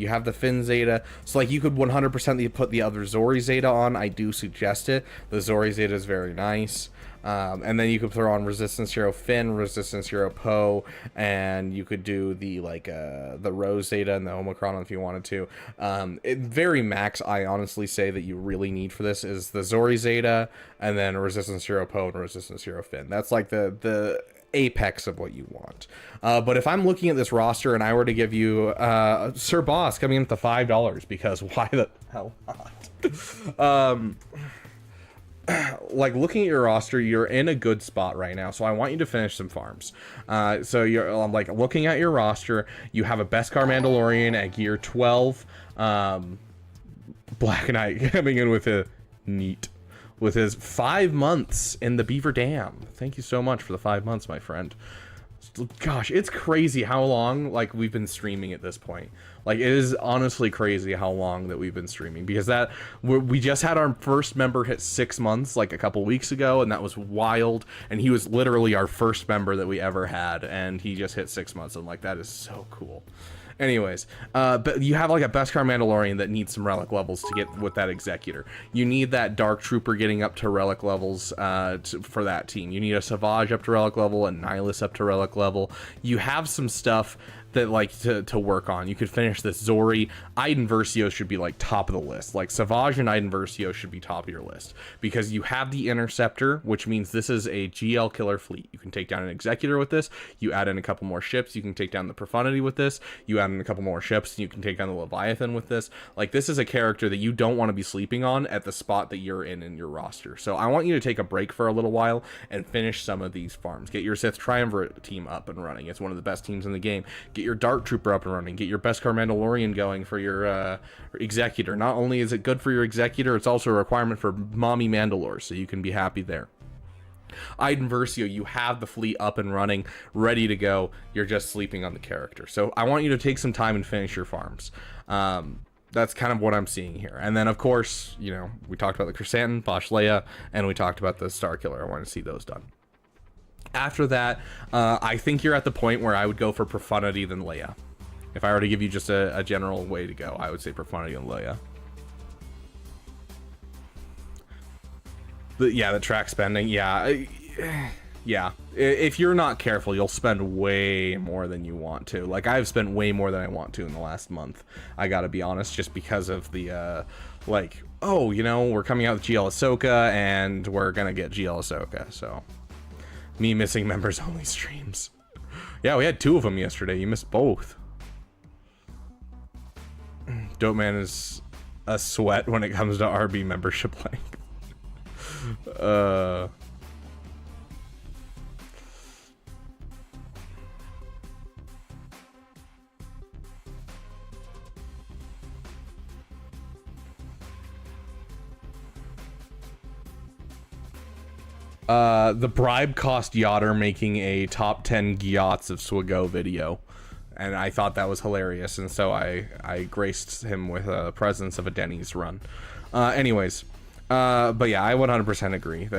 have the Finn Zeta. So, like, you could 100% put the other Zori Zeta on. I do suggest it. The Zori Zeta is very nice. And then you could throw on Resistance Hero Finn, Resistance Hero Poe, and you could do the, like, the Rose Zeta and the Omicron if you wanted to. Very max, I honestly say that you really need for this is the Zori Zeta, and then Resistance Hero Poe and Resistance Hero Finn. That's, like, the apex of what you want. But if I'm looking at this roster and I were to give you Sir Boss coming in at the $5, because why the hell not? Like, looking at your roster, you're in a good spot right now, so I want you to finish some farms. So you're like looking at your roster, you have a Beskar Mandalorian at gear 12, Black Knight coming in with a neat, with his 5 months in the Beaver Dam. Thank you so much for the 5 months, my friend. Gosh, it's crazy how long, like, we've been streaming at this point. Like, it is honestly crazy how long that we've been streaming, because we just had our first member hit 6 months, like, a couple weeks ago, and that was wild, and he was literally our first member that we ever had, and he just hit 6 months, and, like, that is so cool. Anyways, but you have like a Beskar Mandalorian that needs some relic levels to get with that Executor. You need that Dark Trooper getting up to relic levels for that team. You need a Savage up to relic level, a Nihilus up to relic level. You have some stuff that like to work on. You could finish this Zori. Iden Versio should be like top of the list. Like Savage and Iden Versio should be top of your list because you have the Interceptor, which means this is a GL killer fleet. You can take down an Executor with this. You add in a couple more ships. You can take down the Profundity with this. You add in a couple more ships. And you can take down the Leviathan with this. Like this is a character that you don't want to be sleeping on at the spot that you're in your roster. So I want you to take a break for a little while and finish some of these farms. Get your Sith Triumvirate team up and running. It's one of the best teams in the game. Get your Dark Trooper up and running. Get your Beskar Mandalorian going for your Executor. Not only is it good for your Executor, it's also a requirement for Mommy Mandalore, so you can be happy there. Iden Versio, you have the fleet up and running, ready to go. You're just sleeping on the character. So I want you to take some time and finish your farms. That's kind of what I'm seeing here. And then, of course, you know, we talked about the Chrysanthemum, Bosch Leia, and we talked about the Star Killer. I want to see those done. After that, I think you're at the point where I would go for Profundity than Leia. If I were to give you just a general way to go, I would say Profundity than Leia. But yeah, the track spending, yeah. Yeah. If you're not careful, you'll spend way more than you want to. Like, I've spent way more than I want to in the last month. I gotta be honest, just because of the, like, oh, you know, we're coming out with GL Ahsoka, and we're gonna get GL Ahsoka, so... Me missing members only streams. Yeah, we had 2 of them yesterday. You missed both. Dope Man is a sweat when it comes to RB membership length. The bribe cost Yotter making a top 10 Gyots of Swago video, and I thought that was hilarious, and so I graced him with a presence of a Denny's run. Anyways, but yeah, I 100% agree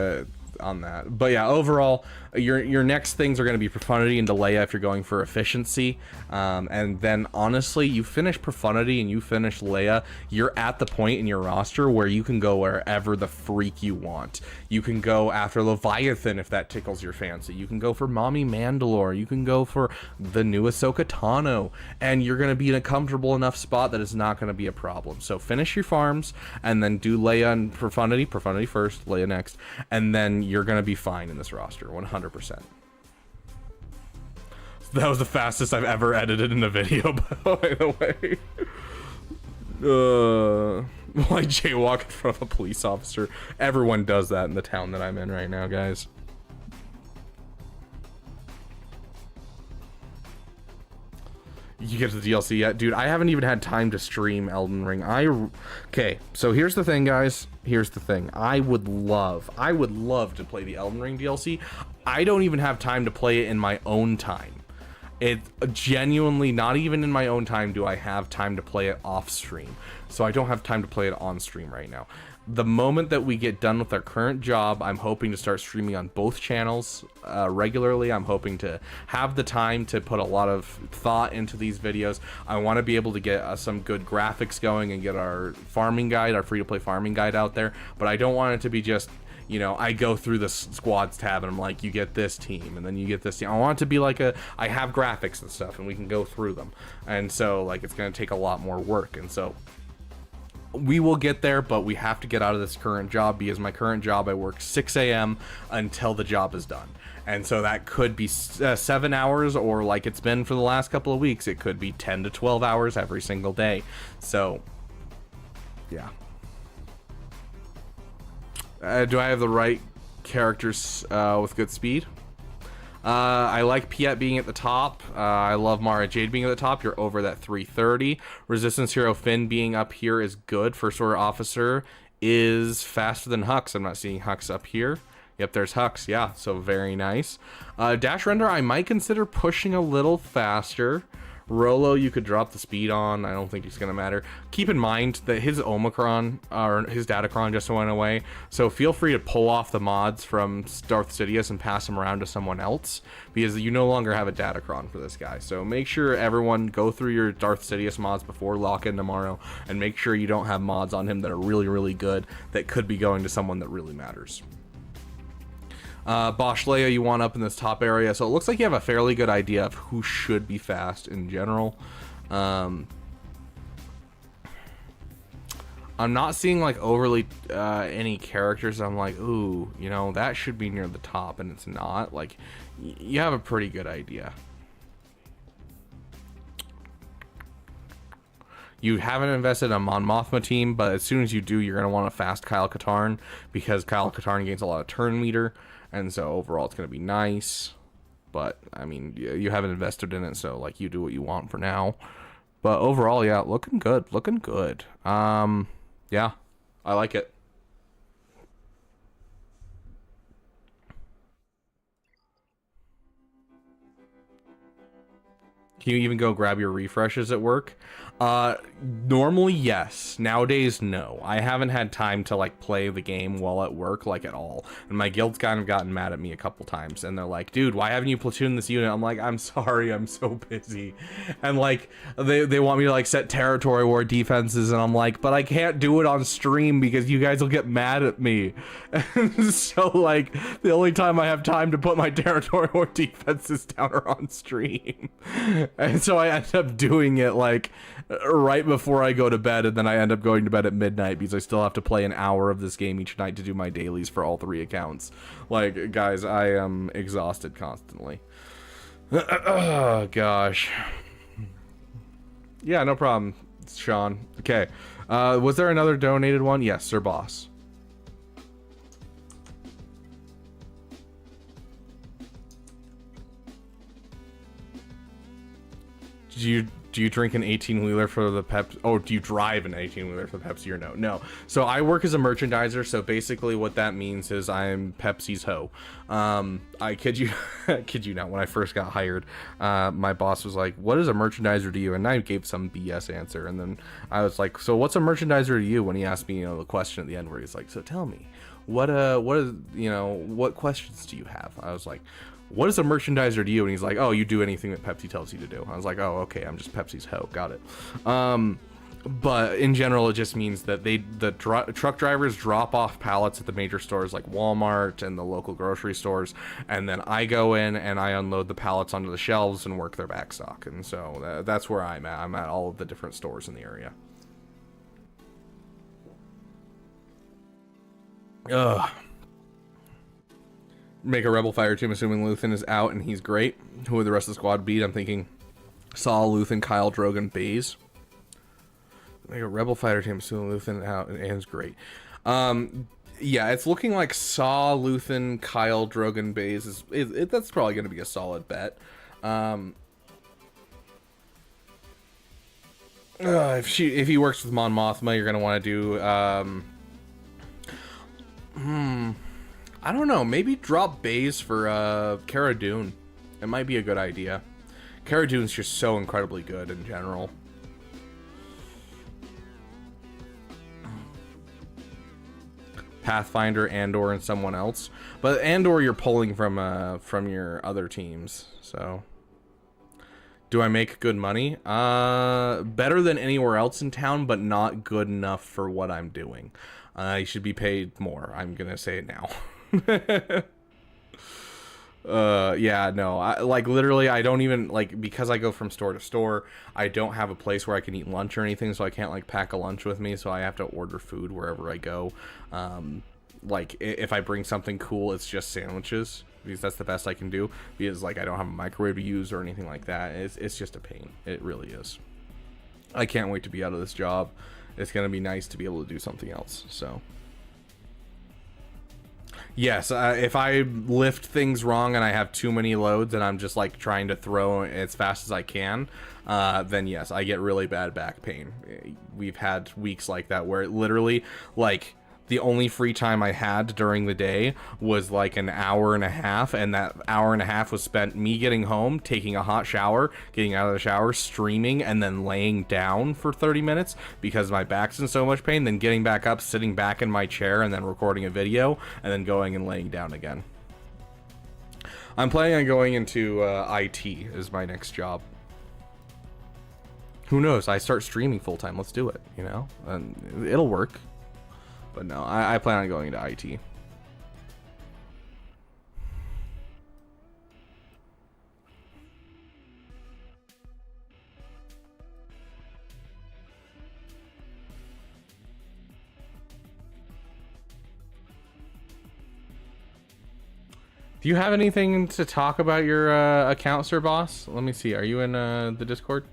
on that. But yeah, overall, your next things are going to be Profundity and Leia if you're going for efficiency, and then honestly, you finish Profundity and you finish Leia, you're at the point in your roster where you can go wherever the freak you want. You can go after Leviathan if that tickles your fancy. You can go for Mommy Mandalore. You can go for the new Ahsoka Tano, and you're going to be in a comfortable enough spot that it's not going to be a problem. So finish your farms and then do Leia and Profundity first, Leia next, and then you're going to be fine in this roster 100%. That was the fastest I've ever edited in a video, by the way. Why jaywalk in front of a police officer? Everyone does that in the town that I'm in right now, guys. You get to the DLC yet? Dude, I haven't even had time to stream Elden Ring. Okay, so here's the thing, guys. Here's the thing. I would love to play the Elden Ring DLC. I don't even have time to play it in my own time. It genuinely, not even in my own time do I have time to play it off stream. So I don't have time to play it on stream right now. The moment that we get done with our current job, I'm hoping to start streaming on both channels regularly. I'm hoping to have the time to put a lot of thought into these videos. I want to be able to get some good graphics going and get our farming guide, our free-to-play farming guide out there. But I don't want it to be just, you know, I go through the squads tab and I'm like, you get this team and then you get this team. I want it to be like I have graphics and stuff and we can go through them. And so, like, it's going to take a lot more work. And so we will get there, but we have to get out of this current job, because my current job, I work 6 a.m. until the job is done. And so that could be 7 hours, or like it's been for the last couple of weeks, it could be 10 to 12 hours every single day. So, yeah. Do I have the right characters with good speed? I like Piet being at the top. I love Mara Jade being at the top. You're over that 330. Resistance Hero Finn being up here is good. First Order Officer is faster than Hux. I'm not seeing Hux up here. Yep, there's Hux. Yeah, so very nice. Dash Render, I might consider pushing a little faster. Rolo, you could drop the speed on. I don't think it's going to matter. Keep in mind that his Omicron, or his datacron just went away. So feel free to pull off the mods from Darth Sidious and pass them around to someone else, because you no longer have a datacron for this guy. So make sure everyone go through your Darth Sidious mods before lock-in tomorrow, and make sure you don't have mods on him that are really, really good that could be going to someone that really matters. Bosch Leia you want up in this top area, so it looks like you have a fairly good idea of who should be fast in general. I'm not seeing like overly any characters I'm like, ooh, you know, that should be near the top, and it's not. Like, you have a pretty good idea. You haven't invested in a Mon Mothma team, but as soon as you do, you're going to want a fast Kyle Katarn, because Kyle Katarn gains a lot of turn meter, and so overall it's going to be nice. But, I mean, you haven't invested in it, so, like, you do what you want for now. But overall, yeah, looking good, looking good. Yeah, I like it. Can you even go grab your refreshes at work? Normally, yes. Nowadays, no. I haven't had time to, like, play the game while at work, like, at all. And my guild's kind of gotten mad at me a couple times. And they're like, dude, why haven't you platooned this unit? I'm like, I'm sorry, I'm so busy. And, like, they want me to, like, set territory war defenses. And I'm like, but I can't do it on stream because you guys will get mad at me. And so, like, the only time I have time to put my territory war defenses down are on stream. And so I end up doing it, like, right before I go to bed, and then I end up going to bed at midnight because I still have to play an hour of this game each night to do my dailies for all 3 accounts. Like, guys, I am exhausted constantly. Oh, gosh. Yeah, no problem, Sean. Okay. Was there another donated one? Yes, Sir Boss. Do you drink an 18-wheeler for the Pepsi? Oh, do you drive an 18-wheeler for the Pepsi or no? No. So I work as a merchandiser, so basically what that means is I'm Pepsi's hoe. I kid you, kid you not, when I first got hired, my boss was like, what is a merchandiser to you? And I gave some BS answer, and then I was like, so what's a merchandiser to you? When he asked me, you know, the question at the end where he's like, so tell me, what is, you know, what questions do you have? I was like, what is a merchandiser to you? And he's like, oh, you do anything that Pepsi tells you to do. I was like, oh, okay, I'm just Pepsi's hoe. Got it. But in general, it just means that the truck drivers drop off pallets at the major stores like Walmart and the local grocery stores, and then I go in and I unload the pallets onto the shelves and work their backstock. And so that's where I'm at. I'm at all of the different stores in the area. Ugh. Make a rebel fire team assuming Luthen is out and he's great. Who would the rest of the squad beat? I'm thinking Saul, Luthen, Kyle, Drogon, Baze. Make a rebel fighter team assuming Luthen out and is great. Yeah, it's looking like Saul, Luthen, Kyle, Drogon, Baze that's probably going to be a solid bet. If he works with Mon Mothma, you're going to want to do I don't know, maybe drop Baze for Cara Dune. It might be a good idea. Cara Dune's just so incredibly good in general. Pathfinder, Andor, and someone else. But Andor you're pulling from your other teams, so. Do I make good money? Better than anywhere else in town, but not good enough for what I'm doing. I should be paid more. I'm gonna say it now. Yeah, no, like literally I don't even, like, because I go from store to store, I don't have a place where I can eat lunch or anything, so I can't like pack a lunch with me, so I have to order food wherever I go. Like if I bring something cool, it's just sandwiches, because that's the best I can do, because like I don't have a microwave to use or anything like that. It's just a pain. It really is. I can't wait to be out of this job. It's gonna be nice to be able to do something else, so. Yes, if I lift things wrong and I have too many loads and I'm just like trying to throw as fast as I can, then yes, I get really bad back pain. We've had weeks like that where it literally, like, the only free time I had during the day was like an hour and a half, and that hour and a half was spent me getting home, taking a hot shower, getting out of the shower, streaming, and then laying down for 30 minutes because my back's in so much pain, then getting back up, sitting back in my chair, and then recording a video, and then going and laying down again. I'm planning on going into IT as my next job. Who knows? I start streaming full time. Let's do it, you know? And it'll work. But no, I plan on going into IT. Do you have anything to talk about your account, Sir Boss? Let me see. Are you in the Discord?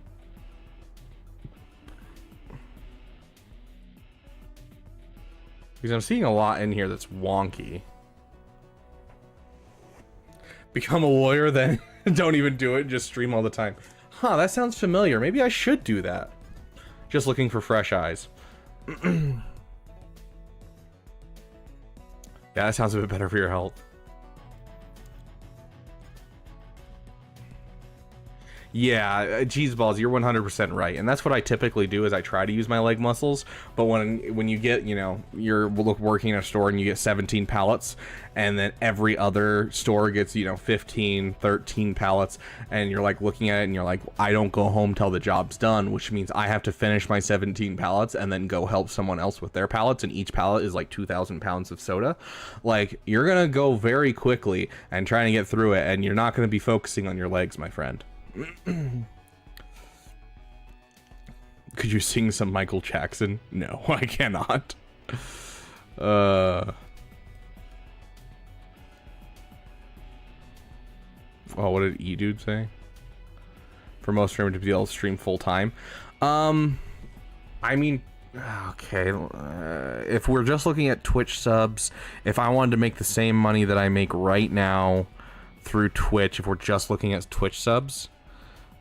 Because I'm seeing a lot in here that's wonky. Become a lawyer, then don't even do it. Just stream all the time. Huh, that sounds familiar. Maybe I should do that. Just looking for fresh eyes. Yeah, that sounds a bit better for your health. Yeah, cheese balls, you're 100% right. And that's what I typically do is I try to use my leg muscles. But when you get, you know, you're working in a store and you get 17 pallets and then every other store gets, you know, 15, 13 pallets and you're like looking at it and you're like, I don't go home till the job's done, which means I have to finish my 17 pallets and then go help someone else with their pallets, and each pallet is like 2,000 pounds of soda. Like, you're gonna go very quickly and trying to get through it, and you're not gonna be focusing on your legs, my friend. Could you sing some Michael Jackson? No, I cannot. Oh, what did E-Dude say? For most streamers to be able to stream full time. I mean, okay, if we're just looking at Twitch subs, if I wanted to make the same money that I make right now through Twitch, if we're just looking at Twitch subs,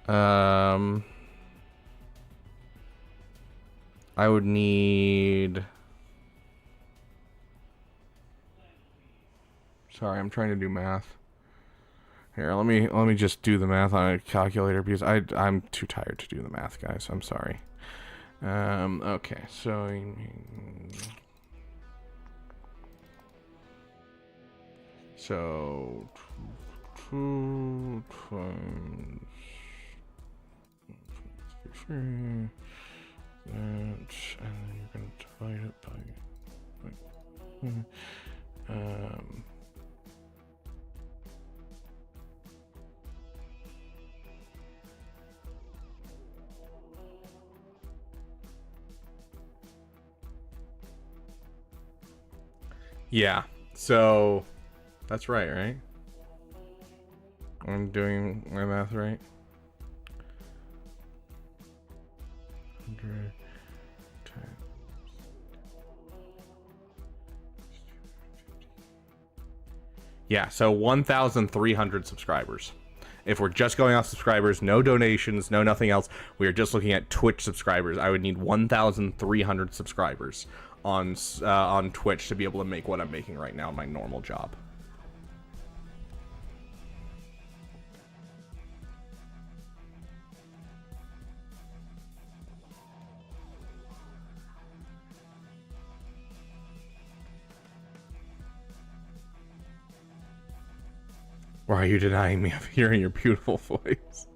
I would need... Sorry, I'm trying to do math. Here, let me just do the math on a calculator because I'm too tired to do the math, guys. I'm sorry. Okay, so 2 times that, and then you're gonna divide it by yeah, so that's right? I'm doing my math right. 100 times. Yeah, so 1,300 subscribers. If we're just going off subscribers, no donations, no nothing else, we are just looking at Twitch subscribers. I would need 1,300 subscribers on Twitch to be able to make what I'm making right now in my normal job. Why are you denying me of hearing your beautiful voice?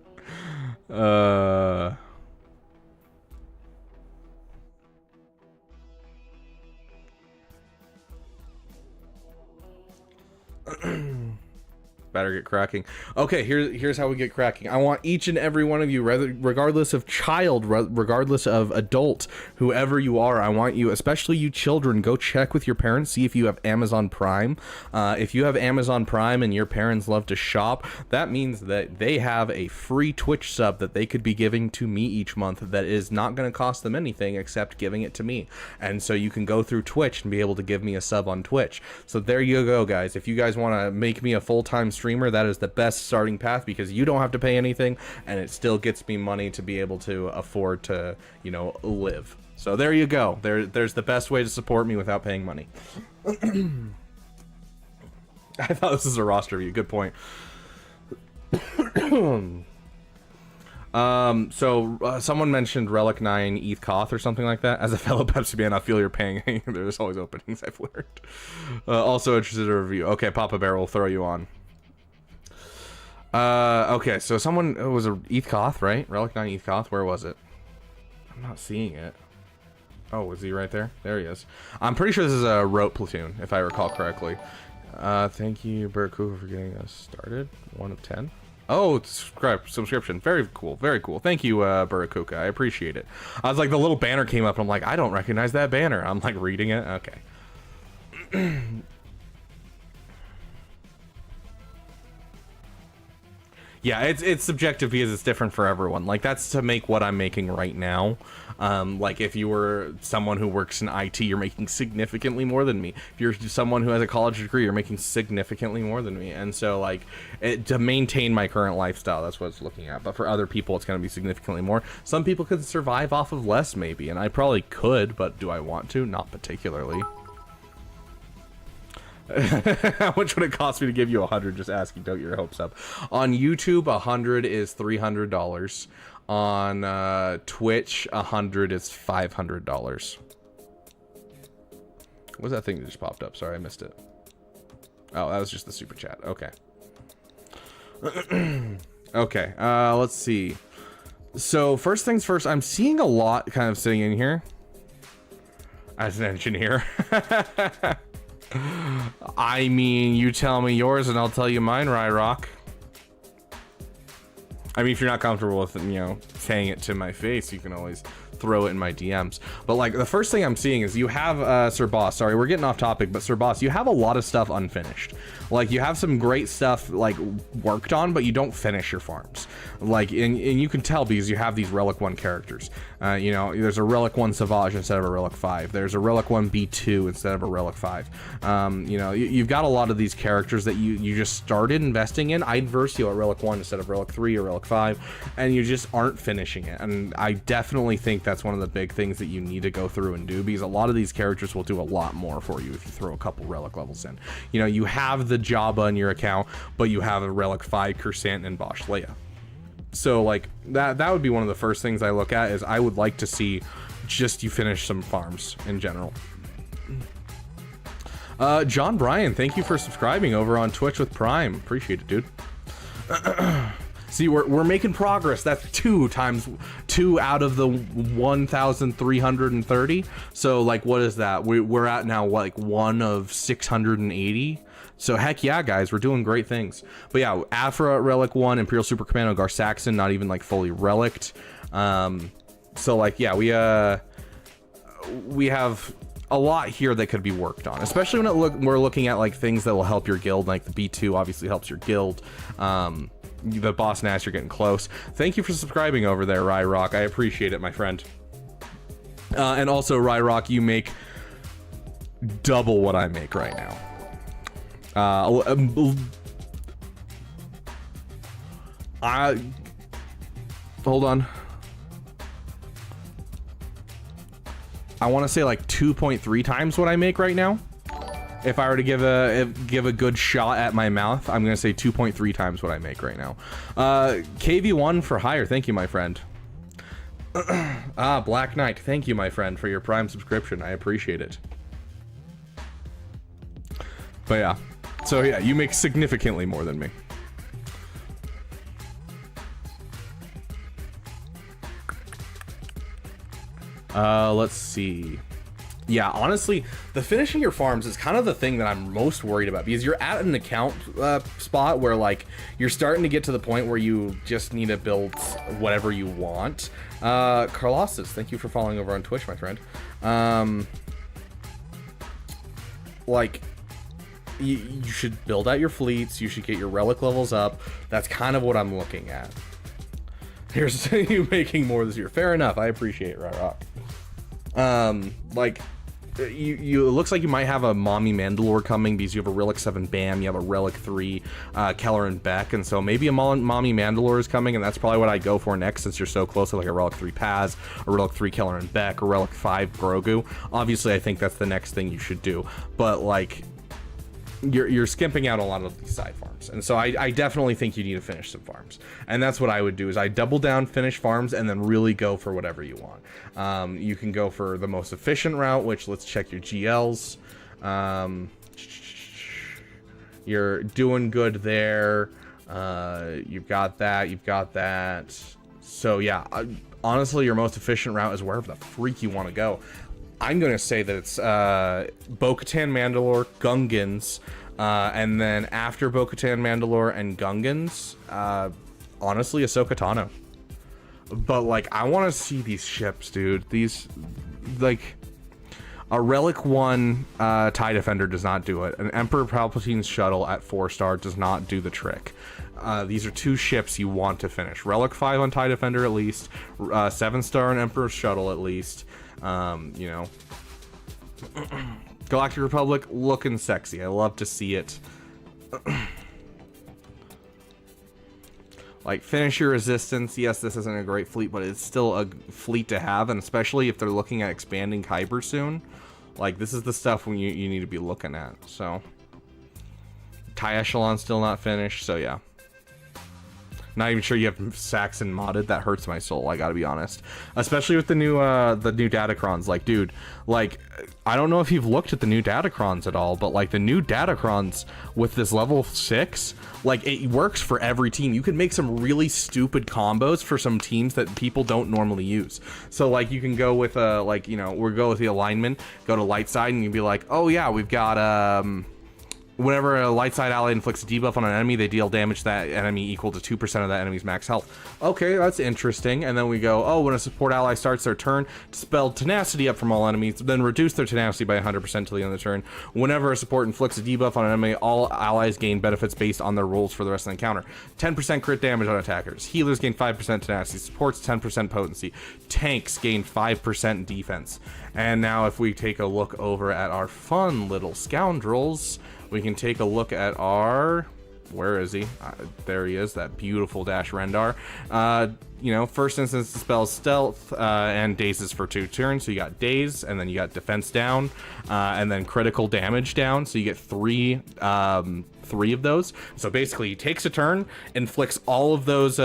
Better get cracking. Okay, here's how we get cracking. I want each and every one of you, regardless of child, regardless of adult, whoever you are, I want you, especially you children, go check with your parents, see if you have Amazon Prime. If you have Amazon Prime and your parents love to shop, that means that they have a free Twitch sub that they could be giving to me each month that is not going to cost them anything except giving it to me. And so you can go through Twitch and be able to give me a sub on Twitch. So there you go, guys. If you guys want to make me a full-time streamer streamer, that is the best starting path because you don't have to pay anything and it still gets me money to be able to afford to, you know, live. So there you go. There's the best way to support me without paying money. I thought this was a roster review. Good point. Someone mentioned Relic 9 ETH Koth or something like that. As a fellow Pepsi man, I feel your pain. There's always openings, I've learned. Also interested in a review. Okay, Papa Bear will throw you on. Okay, so someone, it was a ETH Koth, right? Relic 9 ETH Koth, where was it? I'm not seeing it. Oh, was he right there? There he is. I'm pretty sure this is a rote platoon, if I recall correctly. Thank you, Barakuka, for getting us started. 1 of 10. Oh, subscription. Very cool. Very cool. Thank you, Barakuka. I appreciate it. I was like, the little banner came up, and I'm like, I don't recognize that banner. I'm like reading it. Okay. Yeah, it's subjective because it's different for everyone. Like, that's to make what I'm making right now. Like, if you were someone who works in IT, you're making significantly more than me. If you're someone who has a college degree, you're making significantly more than me. And so, like, to maintain my current lifestyle, that's what it's looking at. But for other people, it's going to be significantly more. Some people could survive off of less, maybe. And I probably could, but do I want to? Not particularly. How much would it cost me to give you 100? Just asking, don't get your hopes up. On YouTube, 100 is $300. On Twitch, 100 is $500. What was that thing that just popped up? Sorry, I missed it. Oh, that was just the super chat. Okay. Okay, let's see. So first things first, I'm seeing a lot kind of sitting in here as an engineer. I mean, you tell me yours and I'll tell you mine, Ryrock. I mean, if you're not comfortable with, you know, saying it to my face, you can always throw it in my DMs. But like, the first thing I'm seeing is you have Sir Boss. Sorry, we're getting off topic, but Sir Boss, you have a lot of stuff unfinished. Like, you have some great stuff like worked on, but you don't finish your farms. Like, and you can tell because you have these Relic 1 characters. You know, there's a Relic 1 Savage instead of a Relic 5. There's a Relic 1 B2 instead of a Relic 5. You know, you've got a lot of these characters that you just started investing in. I'd verse you at Relic 1 instead of Relic 3 or Relic 5, and you just aren't finishing it. And I definitely think that's one of the big things that you need to go through and do, because a lot of these characters will do a lot more for you if you throw a couple Relic levels in. You know, you have the Jabba in your account, but you have a Relic 5 Kursant and Bosch Leia. So like that would be one of the first things I look at, is I would like to see just you finish some farms in general. John Bryan, thank you for subscribing over on Twitch with Prime. Appreciate it, dude. See, we're making progress. That's 2 out of the 1,330. So like, what is that? We're at now like 1 of 680. So heck yeah, guys, we're doing great things. But yeah, Afra Relic 1, Imperial Super Commando Gar Saxon, not even like fully relicked. So like, yeah, we have a lot here that could be worked on, especially when we're looking at like things that will help your guild. Like the B2 obviously helps your guild. The Boss Nass, you're getting close. Thank you for subscribing over there, Ryrock. I appreciate it, my friend. And also, Ryrock, you make double what I make right now. Hold on. I want to say like 2.3 times what I make right now. If I were to give a good shot at my mouth, I'm gonna say 2.3 times what I make right now. KV1 for hire, thank you, my friend. Black Knight, thank you, my friend, for your Prime subscription. I appreciate it. But yeah, so yeah, you make significantly more than me. Let's see. Yeah, honestly, the finishing your farms is kind of the thing that I'm most worried about, because you're at an account spot where like you're starting to get to the point where you just need to build whatever you want. Carlossus, thank you for following over on Twitch, my friend. Like, you should build out your fleets, you should get your relic levels up. That's kind of what I'm looking at. Here's you making more this year. Fair enough, I appreciate it, Rock. Like, it looks like you might have a Mommy Mandalore coming because you have a Relic 7 Bam, you have a Relic 3 Keller and Beck, and so maybe a Mommy Mandalore is coming, and that's probably what I go for next since you're so close to like a Relic 3 Paz, a Relic 3 Keller and Beck, a Relic 5 Grogu. Obviously, I think that's the next thing you should do, but like you're skimping out a lot of these side farms, and so I definitely think you need to finish some farms, and that's what I would do is I double down, finish farms, and then really go for whatever you want. You can go for the most efficient route, which let's check your GLs. You're doing good there. You've got that. So yeah, honestly, your most efficient route is wherever the freak you want to go. I'm going to say that it's Bo-Katan, Mandalore, Gungans, and then after Bo-Katan, Mandalore, and Gungans, honestly, Ahsoka Tano. But, like, I want to see these ships, dude. These, like, a Relic 1 TIE Defender does not do it. An Emperor Palpatine's shuttle at 4-star does not do the trick. These are 2 ships you want to finish. Relic 5 on TIE Defender at least, 7-star on Emperor's shuttle at least. You know, Galactic Republic looking sexy. I love to see it. Like, finish your resistance. Yes, this isn't a great fleet, but it's still a fleet to have, and especially if they're looking at expanding Kyber soon. Like, this is the stuff when you need to be looking at. So, TIE Echelon still not finished, so yeah. Not even sure you have Saxon modded. That hurts my soul, I gotta be honest. Especially with the new datacrons. Like, dude, like, I don't know if you've looked at the new datacrons at all, but like the new datacrons with this level 6, like, it works for every team. You can make some really stupid combos for some teams that people don't normally use. So like you can go with like, you know, we'll go with the alignment, go to light side, and you'd be like, oh yeah, we've got whenever a light side ally inflicts a debuff on an enemy, they deal damage to that enemy equal to 2% of that enemy's max health. Okay, that's interesting. And then we go, oh, when a support ally starts their turn, dispel tenacity up from all enemies, then reduce their tenacity by 100% till the end of the turn. Whenever a support inflicts a debuff on an enemy, all allies gain benefits based on their rolls for the rest of the encounter. 10% crit damage on attackers. Healers gain 5% tenacity. Supports 10% potency. Tanks gain 5% defense. And now if we take a look over at our fun little scoundrels, we can take a look at our, where is he? There he is, that beautiful Dash Rendar. You know, first instance dispels stealth and dazes for 2 turns. So you got daze, and then you got defense down, and then critical damage down. So you get 3 of those. So basically he takes a turn, inflicts all of those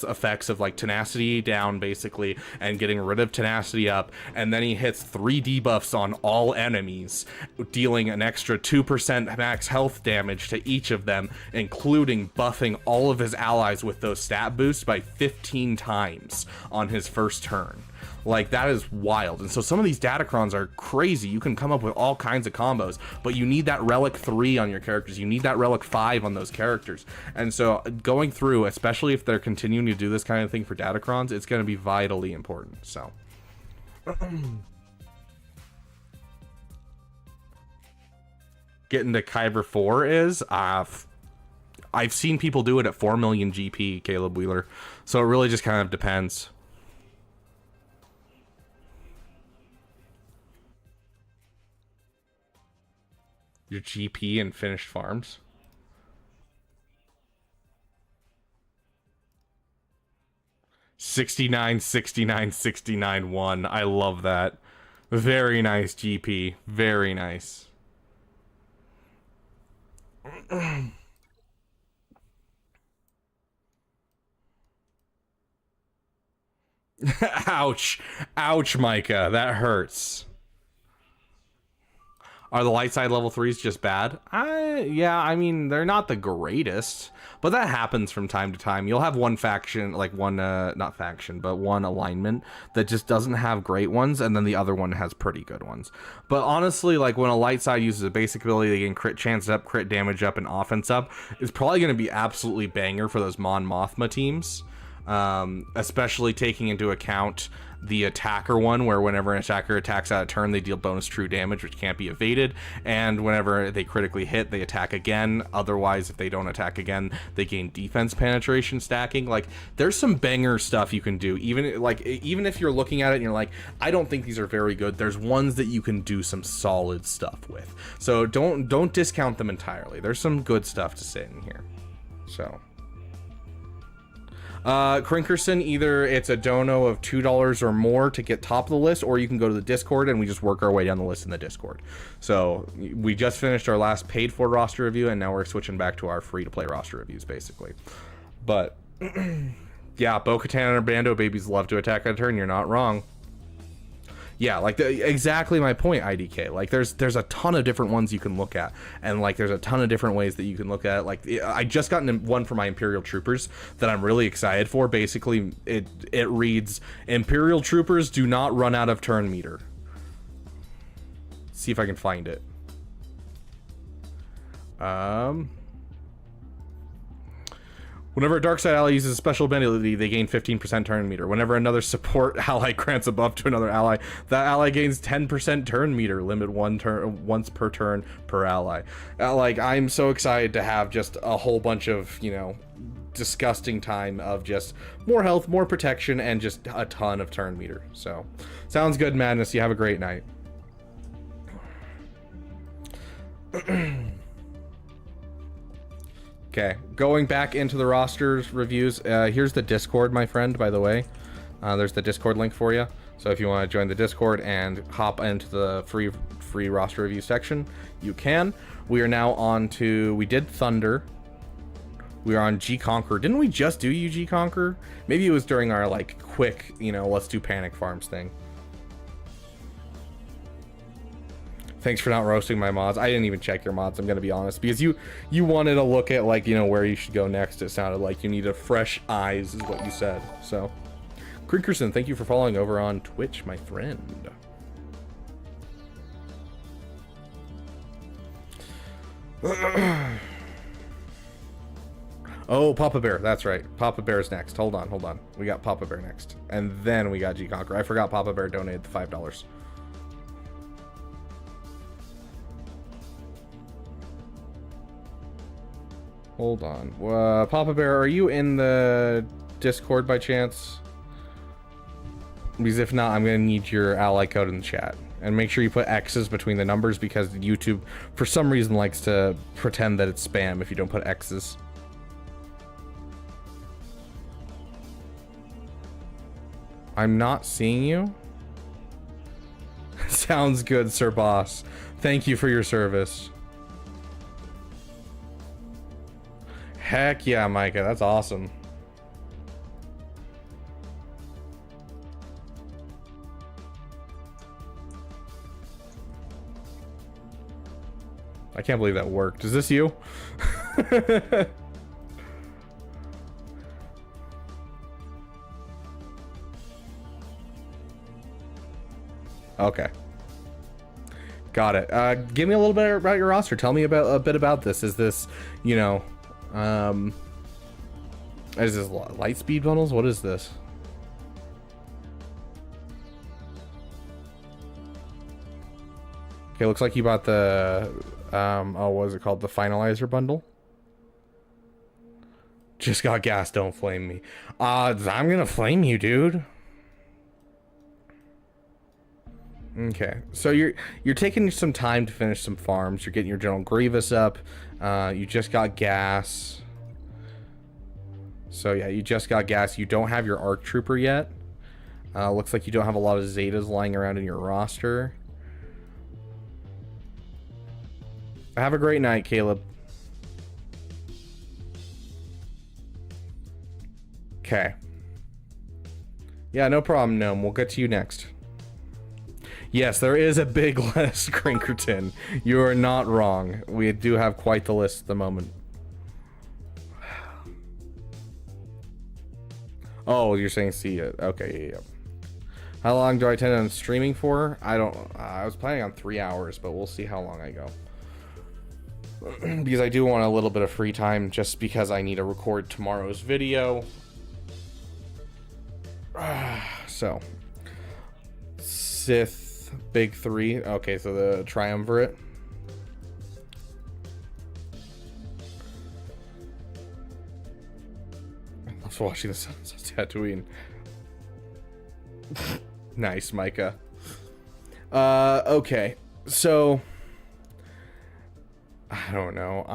effects of like tenacity down basically, and getting rid of tenacity up, and then he hits 3 debuffs on all enemies, dealing an extra 2% max health damage to each of them, including buffing all of his allies with those stat boosts by 15 times on his first turn. Like, that is wild. And so some of these datacrons are crazy. You can come up with all kinds of combos, but you need that Relic 3 on your characters. You need that Relic 5 on those characters. And so going through, especially if they're continuing to do this kind of thing for datacrons, it's going to be vitally important. So getting to Kyber 4 is I've seen people do it at 4 million GP, Caleb Wheeler. So it really just kind of depends. Your GP and finished farms. $69.69.69.1. I love that. Very nice GP. Very nice. Ouch. Ouch, Micah. That hurts. Are the light side level 3s just bad? Yeah, I mean, they're not the greatest, but that happens from time to time. You'll have one faction, like one, not faction, but one alignment that just doesn't have great ones, and then the other one has pretty good ones. But honestly, like when a light side uses a basic ability, they gain crit chance up, crit damage up, and offense up, it's probably going to be absolutely banger for those Mon Mothma teams. especially taking into account the attacker one, where whenever an attacker attacks out of turn, they deal bonus true damage, which can't be evaded, and whenever they critically hit, they attack again. Otherwise, if they don't attack again, they gain defense penetration stacking. Like, there's some banger stuff you can do, even if you're looking at it and you're like, I don't think these are very good, there's ones that you can do some solid stuff with. So don't discount them entirely. There's some good stuff to say in here. So Crinkerson, either it's a dono of $2 or more to get top of the list, or you can go to the Discord and we just work our way down the list in the Discord. So we just finished our last paid for roster review, and now we're switching back to our free to play roster reviews, basically. But yeah, Bo-Katan and Bando babies love to attack on turn. You're not wrong. Yeah, like exactly my point, IDK. Like there's a ton of different ones you can look at, and like there's a ton of different ways that you can look at it. Like I just gotten one for my Imperial Troopers that I'm really excited for. Basically, it reads, Imperial Troopers do not run out of turn meter. See if I can find it. Whenever a dark side ally uses a special ability, they gain 15% turn meter. Whenever another support ally grants a buff to another ally, that ally gains 10% turn meter. Limit once per turn per ally. Like, I'm so excited to have just a whole bunch of, you know, disgusting time of just more health, more protection, and just a ton of turn meter. So, sounds good, Madness. You have a great night. Okay, going back into the rosters reviews, here's the Discord, my friend, by the way. There's the Discord link for you. So if you want to join the Discord and hop into the free roster review section, you can. We are now on to, we did Thunder. We are on G-Conquer. Didn't we just do G-Conquer? Maybe it was during our, like, quick, you know, let's do Panic Farms thing. Thanks for not roasting my mods. I didn't even check your mods, I'm gonna be honest, because you wanted to look at, like, you know, where you should go next. It sounded like you needed fresh eyes is what you said. So Crinkerson, thank you for following over on Twitch, my friend. Oh, Papa Bear, that's right. Papa Bear's next. Hold on. We got Papa Bear next, and then we got G-Conquer. I forgot Papa Bear donated the $5. Hold on. Papa Bear, are you in the Discord by chance? Because if not, I'm going to need your ally code in the chat. And make sure you put X's between the numbers, because YouTube, for some reason, likes to pretend that it's spam if you don't put X's. I'm not seeing you. Sounds good, Sir Boss. Thank you for your service. Heck yeah, Micah, that's awesome. I can't believe that worked. Is this you? Okay. Got it. Give me a little bit about your roster. Tell me about a bit about this. Is this, you know, is this light speed bundles? What is this? Okay, looks like you bought the oh, what is it called? The finalizer bundle. Just got gas, don't flame me. I'm gonna flame you, dude. Okay, so you're taking some time to finish some farms. You're getting your General Grievous up. You just got gas. So yeah, you just got gas. You don't have your Arc Trooper yet. Looks like you don't have a lot of Zetas lying around in your roster. Have a great night, Caleb. Okay. Yeah, no problem, Gnome. We'll get to you next. Yes, there is a big list, Crinkerton. You are not wrong. We do have quite the list at the moment. Oh, you're saying see it. Okay, yeah. How long do I intend on streaming for? I don't... I was planning on 3 hours, but we'll see how long I go. Because I do want a little bit of free time, just because I need to record tomorrow's video. So, Sith, big three. Okay, so the triumvirate. I was watching the Sunset Tatooine. Nice, Micah. Okay, so I don't know.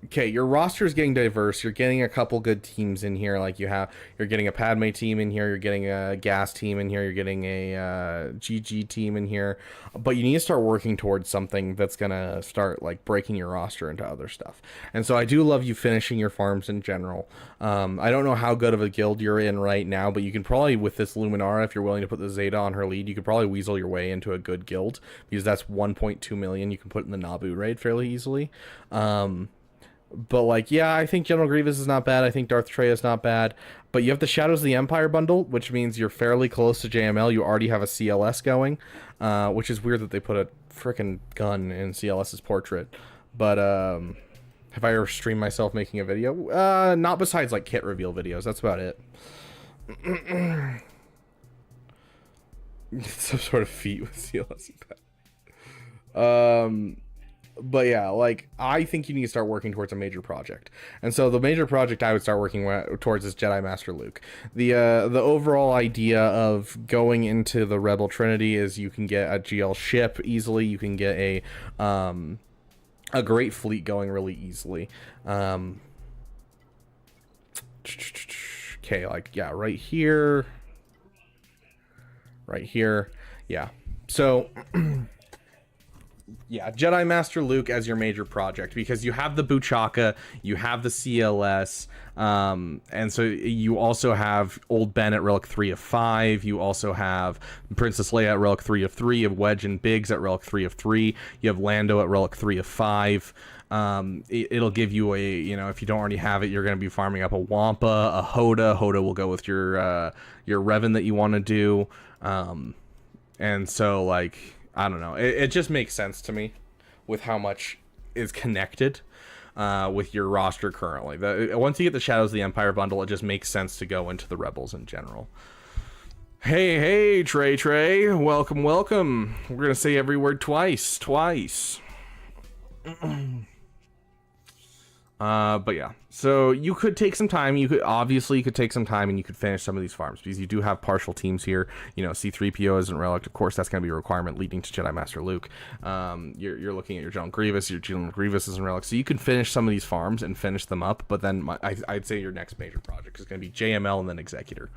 Okay, your roster is getting diverse. You're getting a couple good teams in here. Like you're getting a Padme team in here. You're getting a Gas team in here. You're getting a GG team in here. But you need to start working towards something that's gonna start like breaking your roster into other stuff. And so I do love you finishing your farms in general. I don't know how good of a guild you're in right now, but you can probably, with this Luminara, if you're willing to put the Zeta on her lead, you could probably weasel your way into a good guild, because that's 1.2 million you can put in the Naboo raid fairly easily. But, like, yeah, I think General Grievous is not bad. I think Darth Trey is not bad. But you have the Shadows of the Empire bundle, which means you're fairly close to JML. You already have a CLS going, which is weird that they put a frickin' gun in CLS's portrait. But, have I ever streamed myself making a video? Not besides, like, kit reveal videos. That's about it. Some sort of feat with CLS. But yeah, like, I think you need to start working towards a major project. And so the major project I would start working towards is Jedi Master Luke. The overall idea of going into the Rebel Trinity is you can get a GL ship easily. You can get a great fleet going really easily. Okay, like, yeah, right here. Right here. Yeah. So... yeah, Jedi Master Luke as your major project, because you have the Buchaka, you have the CLS, and so you also have Old Ben at Relic 3 of 5, you also have Princess Leia at Relic 3 of 3, you have Wedge and Biggs at Relic 3 of 3, you have Lando at Relic 3 of 5. It'll give you a, you know, if you don't already have it, you're going to be farming up a Wampa, a Hoda. Hoda will go with your Revan that you want to do, and so, like... I don't know. It just makes sense to me with how much is connected with your roster currently. Once you get the Shadows of the Empire bundle, it just makes sense to go into the Rebels in general. Hey, Trey. Welcome. We're going to say every word twice. But yeah, so you could take some time. You could take some time and you could finish some of these farms, because you do have partial teams here. You know, C-3PO isn't relic. Of course, that's going to be a requirement leading to Jedi Master Luke. You're looking at your General Grievous. Your General Grievous isn't relic. So you can finish some of these farms and finish them up. But then I'd say your next major project is going to be JML and then Executor.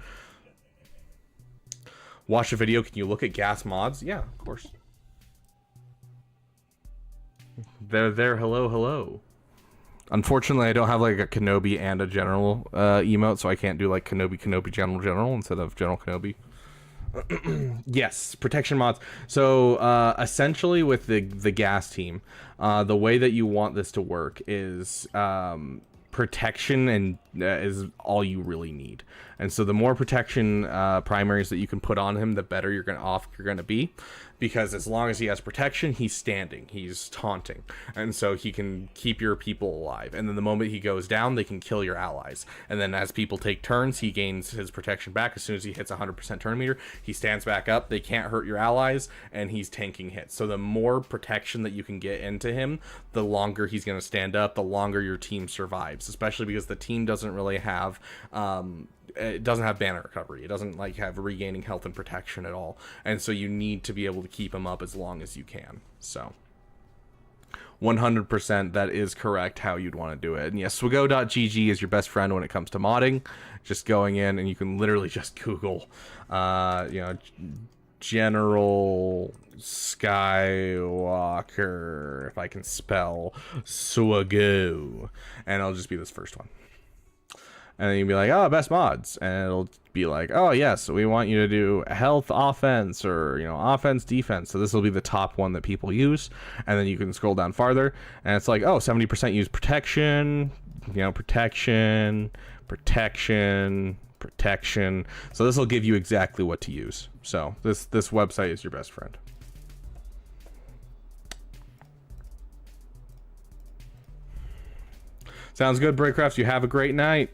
Watch the video. Can you look at gas mods? Yeah, of course. They're there. Hello. Unfortunately, I don't have like a Kenobi and a General emote, so I can't do like Kenobi, General instead of General Kenobi. Yes, protection mods. So essentially with the gas team, the way that you want this to work is protection and is all you really need. And so the more protection primaries that you can put on him, the better you're gonna be. Because as long as he has protection, he's standing, he's taunting, and so he can keep your people alive. And then the moment he goes down, they can kill your allies. And then as people take turns, he gains his protection back. As soon as he hits 100% turn meter, he stands back up, they can't hurt your allies, and he's tanking hits. So the more protection that you can get into him, the longer he's going to stand up, the longer your team survives, especially because the team doesn't really have it doesn't have banner recovery. It doesn't like have regaining health and protection at all. And so you need to be able to keep him up as long as you can. So 100% that is correct how you'd want to do it. And yes, swago.gg is your best friend when it comes to modding. Just going in and you can literally just Google General Skywalker, if I can spell swago, and it'll just be this first one. And then you'll be like, oh, best mods. And it'll be like, oh, yes, we want you to do health offense or, offense defense. So this will be the top one that people use. And then you can scroll down farther. And it's like, oh, 70% use protection, protection. So this will give you exactly what to use. So this website is your best friend. Sounds good, Breakcrafts. You have a great night.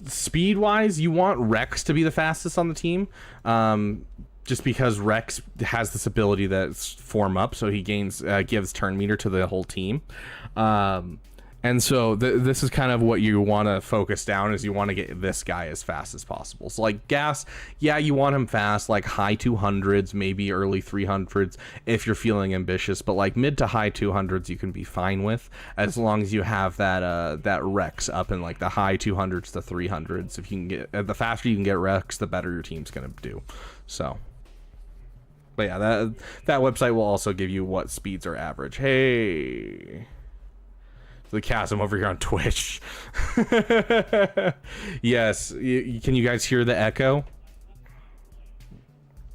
Speed wise, you want Rex to be the fastest on the team. Just because Rex has this ability that's form up, so he gains gives turn meter to the whole team. And so this is kind of what you want to focus down, is you want to get this guy as fast as possible. So like Gas, yeah, you want him fast, like high 200s, maybe early 300s if you're feeling ambitious, but like mid to high 200s you can be fine with, as long as you have that that Rex up in like the high 200s to 300s. If you can get, the faster you can get Rex, the better your team's gonna do. So, but yeah, that website will also give you what speeds are average. Hey, the chasm over here on Twitch. Yes, can you guys hear the echo?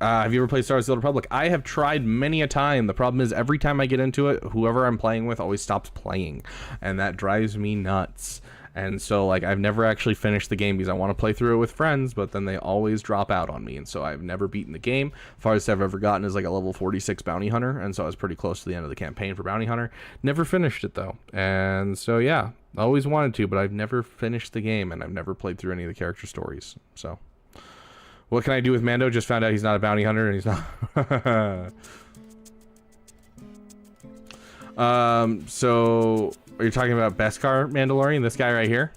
Have you ever played Star Wars: The Old Republic? I have tried many a time. The problem is every time I get into it, whoever I'm playing with always stops playing, and that drives me nuts. And so like I've never actually finished the game because I want to play through it with friends, but then they always drop out on me, and so I've never beaten the game. Farthest I've ever gotten is like a level 46 bounty hunter, and so I was pretty close to the end of the campaign for bounty hunter. Never finished it though, and so yeah, always wanted to, but I've never finished the game, and I've never played through any of the character stories. So what can I do with Mando? Just found out he's not a bounty hunter, and he's not. So are you talking about Beskar Mandalorian, this guy right here?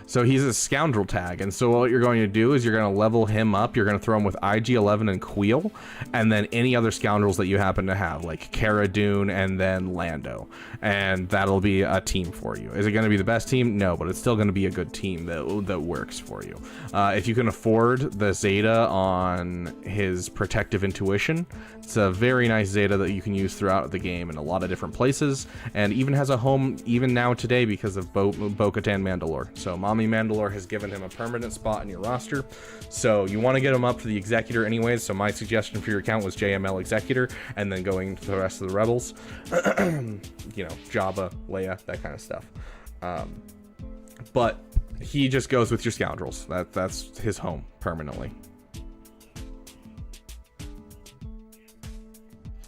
So he's a scoundrel tag, and so what you're going to do is you're going to level him up. You're going to throw him with IG-11 and Queel, and then any other scoundrels that you happen to have, like Cara Dune and then Lando, and that'll be a team for you. Is it going to be the best team? No, but it's still going to be a good team that works for you. If you can afford the Zeta on his Protective Intuition, it's a very nice Zeta that you can use throughout the game in a lot of different places, and even has a home even now today because of Bo-Katan Mandalore. So Mommy Mandalore has given him a permanent spot in your roster, so you want to get him up to the Executor anyways. So my suggestion for your account was JML Executor, and then going to the rest of the Rebels. You know, Jabba, Leia, that kind of stuff. But he just goes with your scoundrels. That's his home permanently.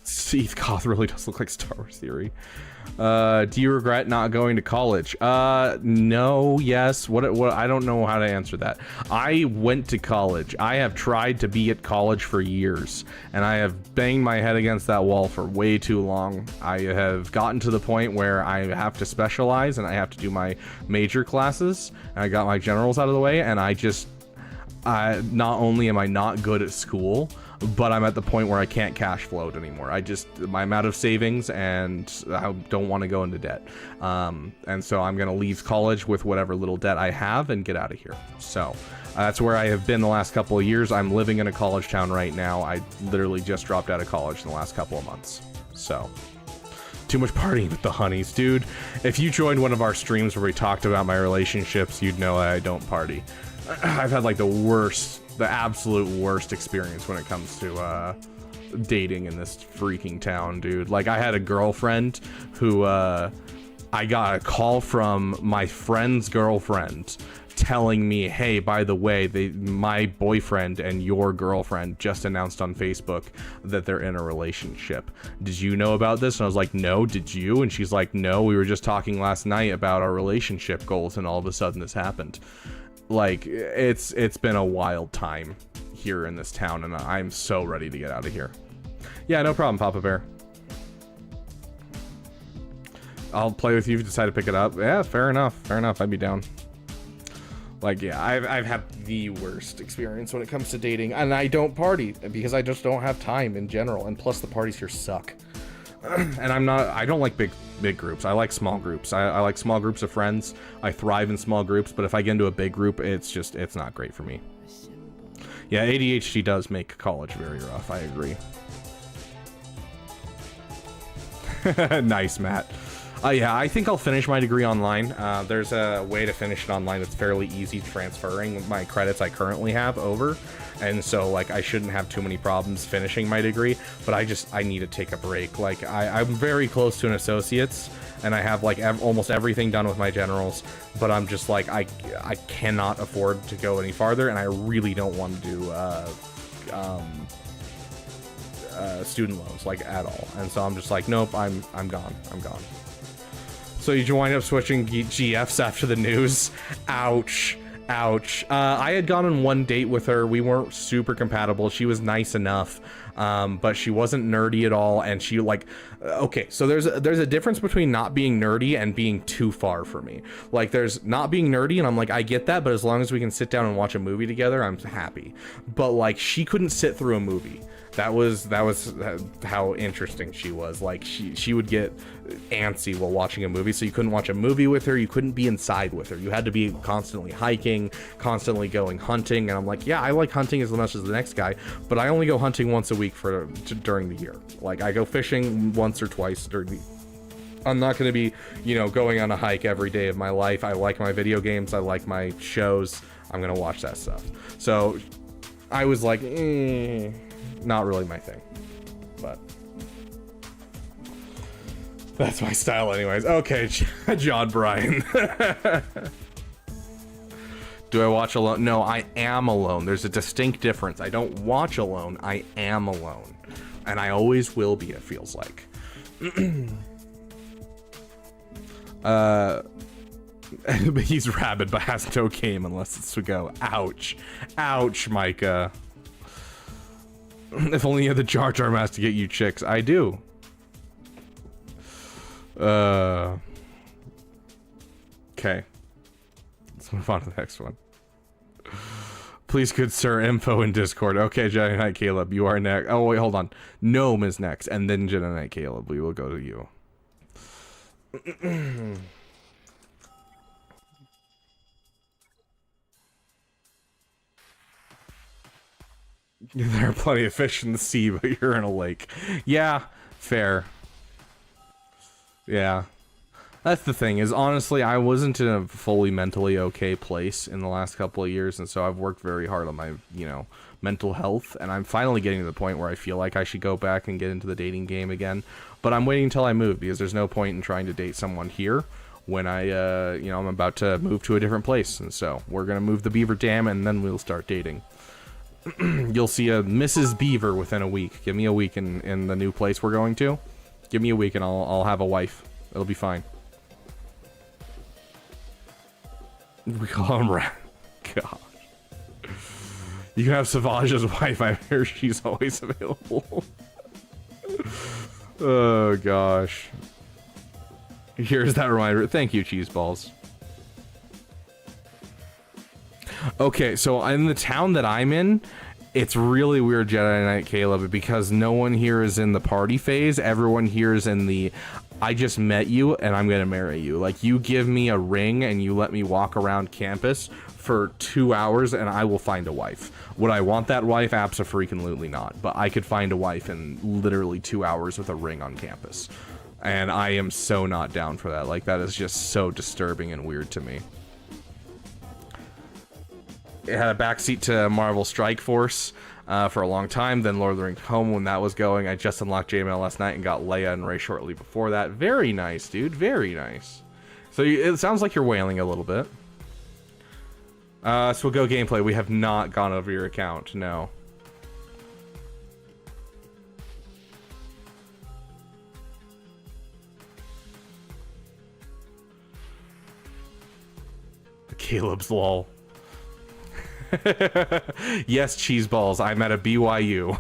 Steve Koth really does look like Star Wars Theory. Do you regret not going to college? No, yes. What I don't know how to answer that. I went to college. I have tried to be at college for years, and I have banged my head against that wall for way too long. I have gotten to the point where I have to specialize and I have to do my major classes, and I got my generals out of the way, and I just not only am I not good at school, but I'm at the point where I can't cash flow it anymore. I'm out of savings, and I don't want to go into debt. And so I'm going to leave college with whatever little debt I have and get out of here. So that's where I have been the last couple of years. I'm living in a college town right now. I literally just dropped out of college in the last couple of months. So too much partying with the honeys, dude. If you joined one of our streams where we talked about my relationships, you'd know I don't party. I've had like the absolute worst experience when it comes to dating in this freaking town, dude. Like, I had a girlfriend who I got a call from my friend's girlfriend telling me, hey, by the way, my boyfriend and your girlfriend just announced on Facebook that they're in a relationship. Did you know about this? And I was like, no. Did you? And she's like, no, we were just talking last night about our relationship goals, and all of a sudden this happened. Like, it's been a wild time here in this town, and I'm so ready to get out of here. Yeah, no problem, Papa Bear. I'll play with you if you decide to pick it up. Yeah, fair enough. I'd be down. Like, yeah, I've had the worst experience when it comes to dating, and I don't party because I just don't have time in general, and plus the parties here suck. And I don't like big groups. I like small groups. I like small groups of friends. I thrive in small groups, but if I get into a big group, it's not great for me. Yeah, ADHD does make college very rough. I agree. Nice, Matt. Yeah, I think I'll finish my degree online. There's a way to finish it online that's fairly easy transferring my credits I currently have over. And so, like, I shouldn't have too many problems finishing my degree, but I need to take a break. Like, I'm very close to an associate's, and I have, like, almost everything done with my generals, but I'm just, like, I cannot afford to go any farther, and I really don't want to do, student loans, like, at all. And so I'm just like, nope, I'm gone. So you wind up switching GFs after the news. Ouch. Ouch. I had gone on one date with her. We weren't super compatible. She was nice enough, but she wasn't nerdy at all. And she like, okay, so there's a difference between not being nerdy and being too far for me. Like there's not being nerdy, and I'm like, I get that, but as long as we can sit down and watch a movie together, I'm happy. But like, she couldn't sit through a movie. That was how interesting she was. Like she would get antsy while watching a movie, so you couldn't watch a movie with her, you couldn't be inside with her, you had to be constantly hiking, constantly going hunting. And I'm like, yeah, I like hunting as much as the next guy, but I only go hunting once a week during the year. Like I go fishing once or twice during the I'm not going to be, you know, going on a hike every day of my life. I like my video games, I like my shows, I'm gonna watch that stuff. So I was like, not really my thing, but that's my style anyways. Okay, John Bryan. Do I watch alone? No, I am alone. There's a distinct difference. I don't watch alone, I am alone. And I always will be, it feels like. He's rabid but has no game unless it's to go. Ouch. Ouch, Micah. If only you had the Jar Jar mask to get you chicks. I do. Okay. Let's move on to the next one. Please, good sir, info in Discord. Okay, Jedi Knight Caleb, you are next. Oh, wait, hold on. Gnome is next, and then Jedi Knight Caleb. We will go to you. There are plenty of fish in the sea, but you're in a lake. Yeah, fair. Yeah. That's the thing, is honestly, I wasn't in a fully mentally okay place in the last couple of years, and so I've worked very hard on my, you know, mental health, and I'm finally getting to the point where I feel like I should go back and get into the dating game again. But I'm waiting until I move, because there's no point in trying to date someone here when I, you know, I'm about to move to a different place, and so we're gonna move the Beaver Dam, and then we'll start dating. You'll see a Mrs. Beaver within a week. Give me a week in the new place we're going to. Give me a week and I'll have a wife. It'll be fine. We call him Rat. God. You can have Savage's wife. I hear she's always available. Oh gosh. Here's that reminder. Thank you, cheese balls. Okay, so in the town that I'm in, it's really weird, Jedi Knight Caleb, because no one here is in the party phase. Everyone here is in the, I just met you and I'm gonna marry you. Like, you give me a ring and you let me walk around campus for 2 hours and I will find a wife. Would I want that wife? Abso-freaking-lutely not. But I could find a wife in literally 2 hours with a ring on campus. And I am so not down for that. Like, that is just so disturbing and weird to me. It had a backseat to Marvel Strike Force for a long time, then Lord of the Rings Home when that was going. I just unlocked JML last night and got Leia and Rey shortly before that. Very nice, dude. Very nice. So it sounds like you're wailing a little bit. So we'll go gameplay. We have not gone over your account, no. Caleb's lol. Yes, cheese balls. I'm at a BYU.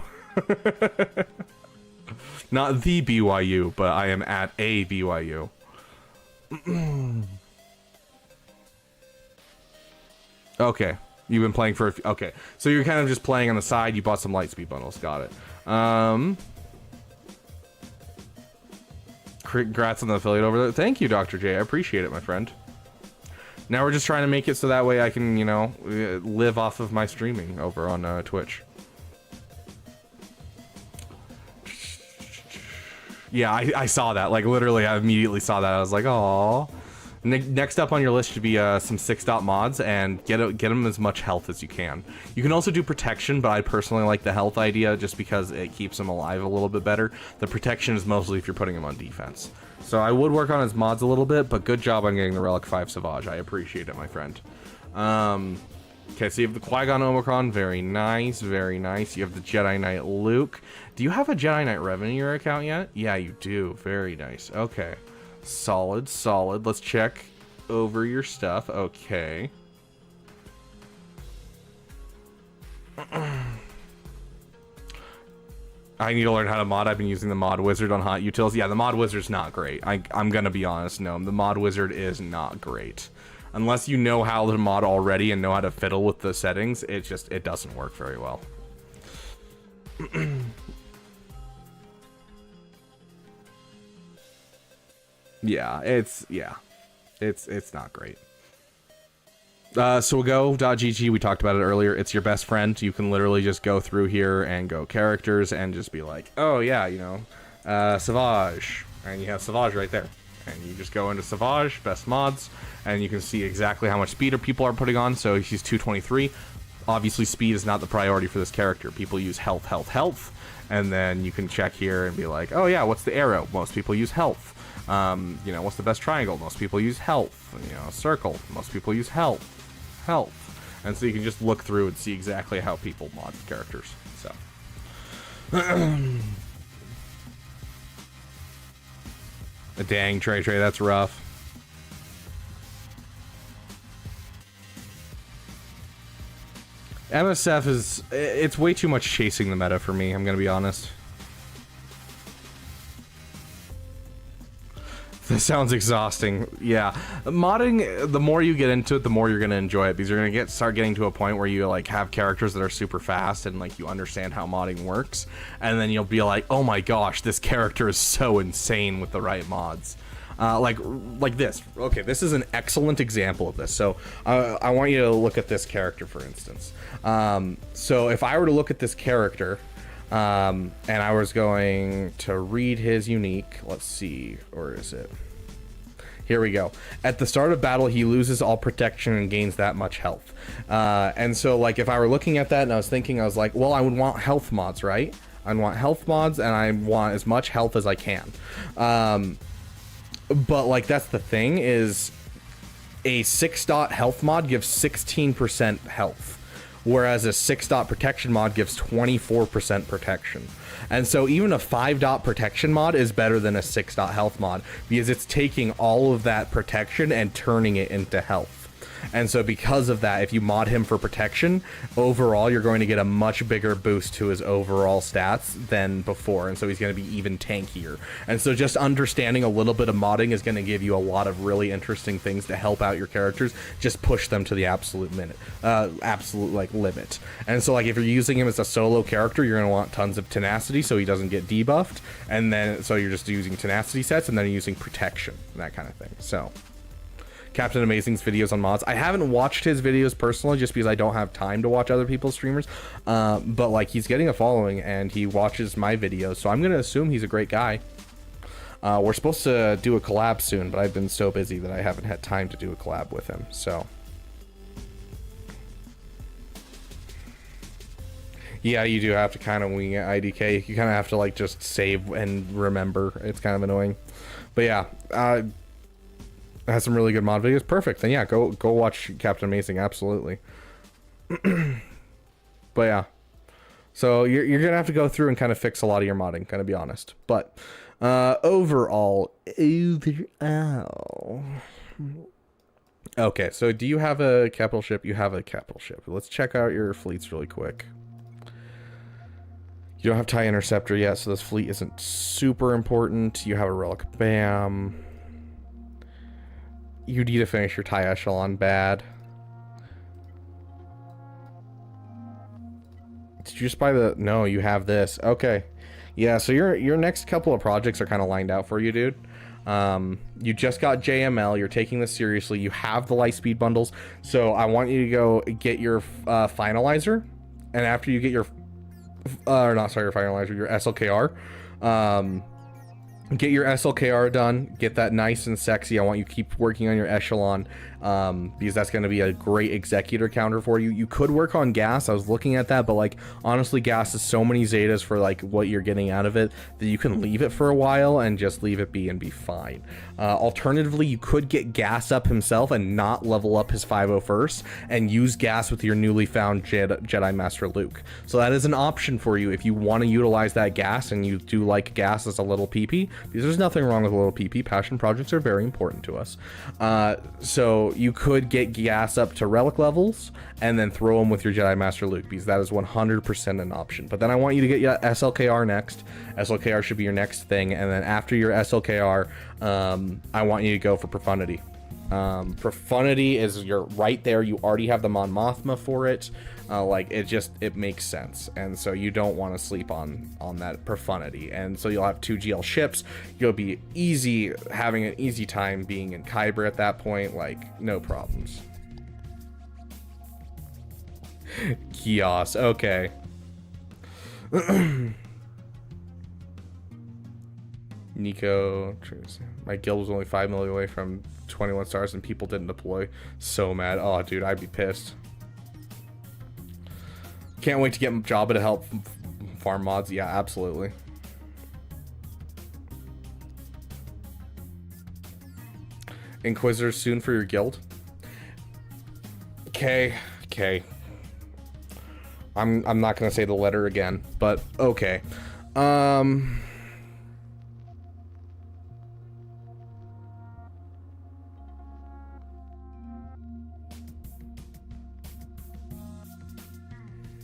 Not the BYU, but I am at a BYU. Okay, you've been playing for okay, so you're kind of just playing on the side. You bought some Lightspeed bundles. Got it. Congrats on the affiliate over there. Thank you, Dr. J. I appreciate it, my friend. Now we're just trying to make it so that way I can, you know, live off of my streaming over on Twitch. Yeah, I saw that. Like, literally, I immediately saw that. I was like, aww. Next up on your list should be some 6-dot mods, and get them as much health as you can. You can also do protection, but I personally like the health idea just because it keeps them alive a little bit better. The protection is mostly if you're putting them on defense. So I would work on his mods a little bit, but good job on getting the Relic 5 Savage. I appreciate it, my friend. Okay, so you have the Qui-Gon Omicron. Very nice, very nice. You have the Jedi Knight Luke. Do you have a Jedi Knight Revan in your account yet? Yeah, you do. Very nice. Okay. Solid, solid. Let's check over your stuff. Okay. I need to learn how to mod. I've been using the mod wizard on hot utils. Yeah, the mod wizard's not great. I'm gonna be honest, no. The mod wizard is not great. Unless you know how to mod already and know how to fiddle with the settings, it doesn't work very well. Yeah, it's not great. So go.gg, we talked about it earlier. It's your best friend. You can literally just go through here and go characters and just be like, oh yeah, you know, Savage, and you have Savage right there. And you just go into Savage, best mods, and you can see exactly how much speed people are putting on. So he's 223. Obviously, speed is not the priority for this character. People use health, health, health, and then you can check here and be like, oh yeah, what's the arrow? Most people use health. You know, what's the best triangle? Most people use health. You know, circle. Most people use health. Health. And so you can just look through and see exactly how people mod characters. So. Dang, Trey, that's rough. MSF it's way too much chasing the meta for me, I'm gonna be honest. This sounds exhausting. Yeah, modding, the more you get into it, the more you're gonna enjoy it, because you're gonna start getting to a point where you like have characters that are super fast and like you understand how modding works, and then you'll be like, oh my gosh, this character is so insane with the right mods. Like this. Okay, this is an excellent example of this. So I want you to look at this character, for instance. So if I were to look at this character, and I was going to read his unique, let's see, or is it? Here we go. At the start of battle, he loses all protection and gains that much health. And so like if I were looking at that and I was thinking, I was like, well, I would want health mods, right? I want health mods and I want as much health as I can. But like that's the thing, is a 6-dot health mod gives 16% health, whereas a 6-dot protection mod gives 24% protection. And so even a 5-dot protection mod is better than a 6-dot health mod, because it's taking all of that protection and turning it into health. And so because of that, if you mod him for protection, overall you're going to get a much bigger boost to his overall stats than before, and so he's going to be even tankier. And so just understanding a little bit of modding is going to give you a lot of really interesting things to help out your characters, just push them to the absolute like limit. And so like if you're using him as a solo character, you're going to want tons of tenacity so he doesn't get debuffed, and then so you're just using tenacity sets, and then you're using protection and that kind of thing. So Captain Amazing's videos on mods, I haven't watched his videos personally just because I don't have time to watch other people's streamers, but like he's getting a following and he watches my videos, so I'm gonna assume he's a great guy. We're supposed to do a collab soon, but I've been so busy that I haven't had time to do a collab with him. So yeah, you do have to kind of wing it, IDK. You kind of have to like just save and remember. It's kind of annoying, but yeah, has some really good mod videos. Perfect. Then yeah, go watch Captain Amazing. Absolutely. But yeah, so you're gonna have to go through and kind of fix a lot of your modding, kind of be honest. But overall, okay, so do you have a capital ship? You have a capital ship. Let's check out your fleets really quick. You don't have TIE Interceptor yet, so this fleet isn't super important. You have a relic. Bam. You need to finish your TIE Echelon bad. Did you just buy the... No, you have this. Okay. Yeah, so your next couple of projects are kind of lined out for you, dude. You just got JML. You're taking this seriously. You have the Lightspeed bundles. So I want you to go get your finalizer. And after you get your... your finalizer, your SLKR. Get your SLKR done, get that nice and sexy. I want you to keep working on your echelon, because that's going to be a great executor counter for you. You could work on gas. I was looking at that, but like honestly, gas is so many zetas for like what you're getting out of it that you can leave it for a while and just leave it be and be fine. Alternatively, you could get gas up himself and not level up his 501st and use gas with your newly found Jedi Master Luke. So that is an option for you if you want to utilize that gas and you do like gas as a little PP, because there's nothing wrong with a little PP. Passion projects are very important to us. So you could get gas up to relic levels and then throw them with your Jedi Master Luke, because that is 100% an option. But then I want you to get your SLKR next. SLKR should be your next thing, and then after your SLKR, I want you to go for Profundity. Profundity is you're right there. You already have the Mon Mothma for it. Like it makes sense, and so you don't want to sleep on that Profundity. And so you'll have 2 GL ships. You'll be having an easy time being in Kyber at that point. Like no problems. Kios, okay. Nico, my guild was only 5 million away from 21 stars and people didn't deploy. So mad. Oh, dude, I'd be pissed. Can't wait to get Jabba to help farm mods. Yeah, absolutely. Inquisitors soon for your guild. Okay. I'm not gonna say the letter again, but okay.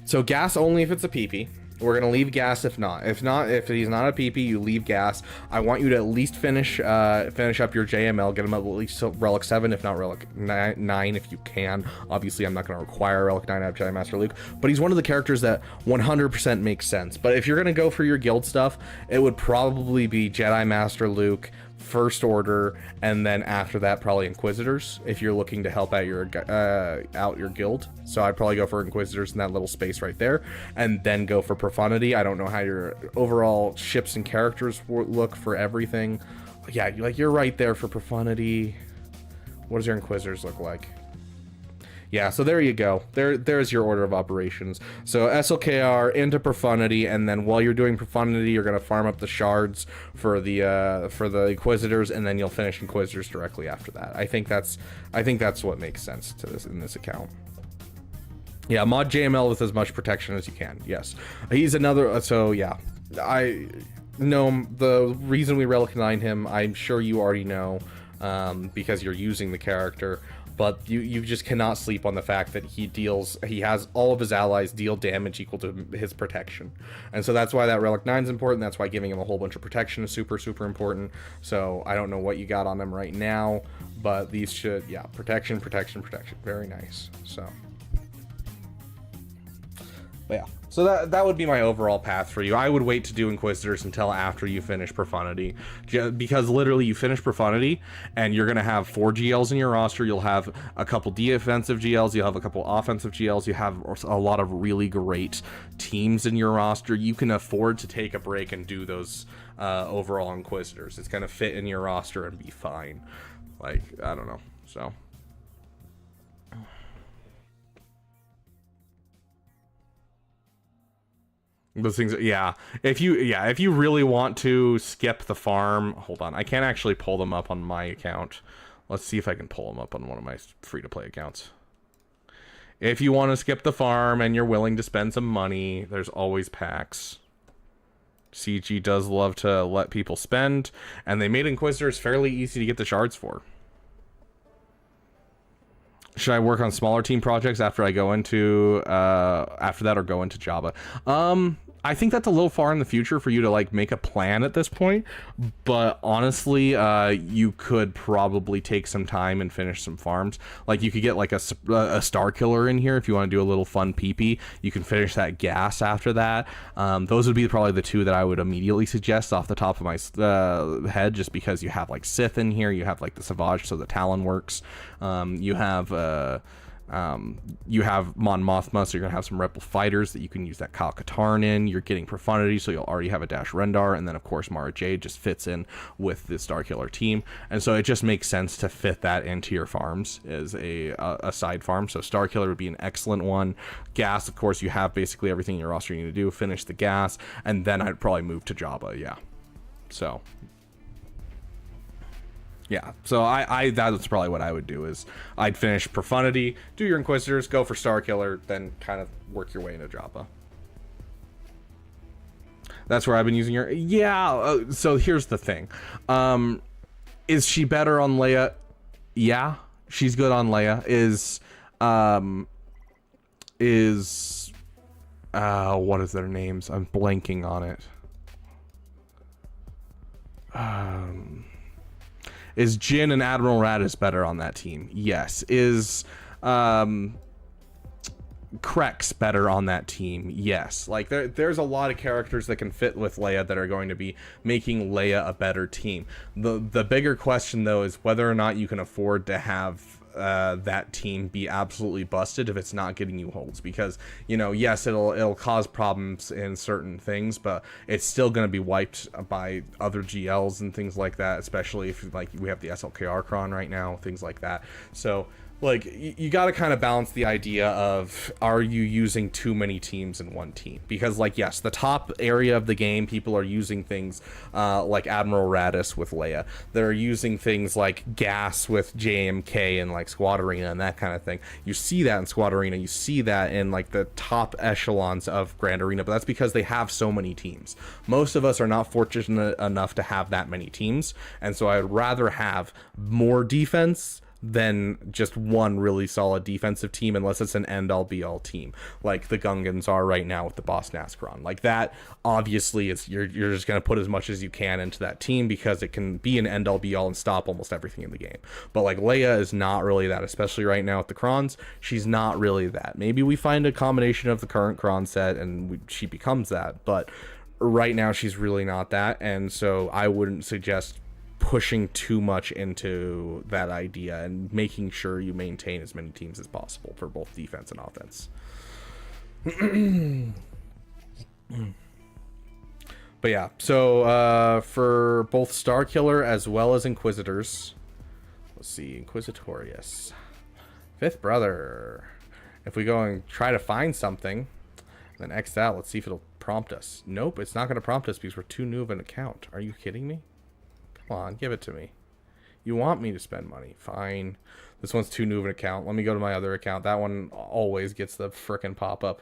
So gas only if it's a PP. We're gonna leave gas if not. If he's not a PP, you leave gas. I want you to at least finish up your JML, get him up at least to Relic 7, if not Relic 9 if you can. Obviously, I'm not gonna require Relic 9 out of Jedi Master Luke, but he's one of the characters that 100% makes sense. But if you're gonna go for your guild stuff, it would probably be Jedi Master Luke, First Order, and then after that probably Inquisitors if you're looking to help out your guild. So I'd probably go for Inquisitors in that little space right there, and then go for Profundity. I don't know how your overall ships and characters look for everything. Yeah, like you're right there for Profundity. What does your Inquisitors look like? Yeah, so there you go. There's your order of operations. So SLKR into Profundity, and then while you're doing Profundity, you're gonna farm up the shards for the Inquisitors, and then you'll finish Inquisitors directly after that. I think that's what makes sense to this in this account. Yeah, mod JML with as much protection as you can. Yes, he's another. So yeah, I know the reason we Relic 9 him. I'm sure you already know, because you're using the character. But you just cannot sleep on the fact that he has all of his allies deal damage equal to his protection. And so that's why that Relic 9 is important. That's why giving him a whole bunch of protection is super, super important. So I don't know what you got on them right now, but these should, yeah, protection. Very nice. So, but yeah. So that would be my overall path for you. I would wait to do Inquisitors until after you finish Profundity, because literally you finish Profundity and you're gonna have 4 GLs in your roster. You'll have a couple defensive GLs. You'll have a couple offensive GLs. You have a lot of really great teams in your roster. You can afford to take a break and do those overall Inquisitors. It's gonna fit in your roster and be fine. Like, I don't know. So. Those things, yeah. If you really want to skip the farm, hold on. I can't actually pull them up on my account. Let's see if I can pull them up on one of my free-to-play accounts. If you want to skip the farm and you're willing to spend some money, there's always packs. CG does love to let people spend, and they made Inquisitors fairly easy to get the shards for. Should I work on smaller team projects after I go into after that, or go into Jabba? I think that's a little far in the future for you to like make a plan at this point, but honestly, you could probably take some time and finish some farms. Like you could get like a star killer in here if you want to do a little fun PP. You can finish that gas after that. Those would be probably the 2 that I would immediately suggest off the top of my head, just because you have like Sith in here, you have like the Savage, so the Talon works. You have You have Mon Mothma, so you're gonna have some Rebel fighters that you can use that Kyle Katarn in. You're getting Profundity, so you'll already have a Dash Rendar, and then of course Mara Jade just fits in with the Starkiller team, and so it just makes sense to fit that into your farms as a side farm. So Starkiller would be an excellent one. Gas, of course, you have basically everything in your roster you need to do. Finish the gas, and then I'd probably move to Jabba. Yeah, so. Yeah, so that's probably what I would do, is I'd finish Profundity, do your Inquisitors, go for Starkiller, then kind of work your way into Jabba. That's where I've been using her. Yeah, so here's the thing. Is she better on Leia? Yeah, she's good on Leia. What is their names? I'm blanking on it. Is Jyn and Admiral Raddus better on that team? Yes. Is Krex better on that team? Yes. Like there's a lot of characters that can fit with Leia that are going to be making Leia a better team. The bigger question though is whether or not you can afford to have that team be absolutely busted if it's not getting you holds, because you know, yes, it'll cause problems in certain things, but it's still going to be wiped by other GLs and things like that, especially if like we have the SLKR cron right now, things like that. So like you got to kind of balance the idea of, are you using too many teams in one team? Because like, yes, the top area of the game, people are using things like Admiral Raddus with Leia. They're using things like Gas with JMK and like Squad Arena and that kind of thing. You see that in Squad Arena. You see that in like the top echelons of Grand Arena, but that's because they have so many teams. Most of us are not fortunate enough to have that many teams, and so I'd rather have more defense than just one really solid defensive team, unless it's an end-all be-all team like the Gungans are right now with the Boss Nascaron. Like that, obviously it's you're just going to put as much as you can into that team because it can be an end-all be-all and stop almost everything in the game. But like Leia is not really that, especially right now with the Crons. She's not really that. Maybe we find a combination of the current Cron set and she becomes that, but right now she's really not that, and so I wouldn't suggest pushing too much into that idea and making sure you maintain as many teams as possible for both defense and offense. But yeah, so for both Starkiller as well as Inquisitors, let's see, Inquisitorius, Fifth Brother. If we go and try to find something, then X out, let's see if it'll prompt us. Nope, it's not going to prompt us because we're too new of an account. Are you kidding me? Come on, give it to me. You want me to spend money? Fine. This one's too new of an account. Let me go to my other account. That one always gets the frickin' pop-up.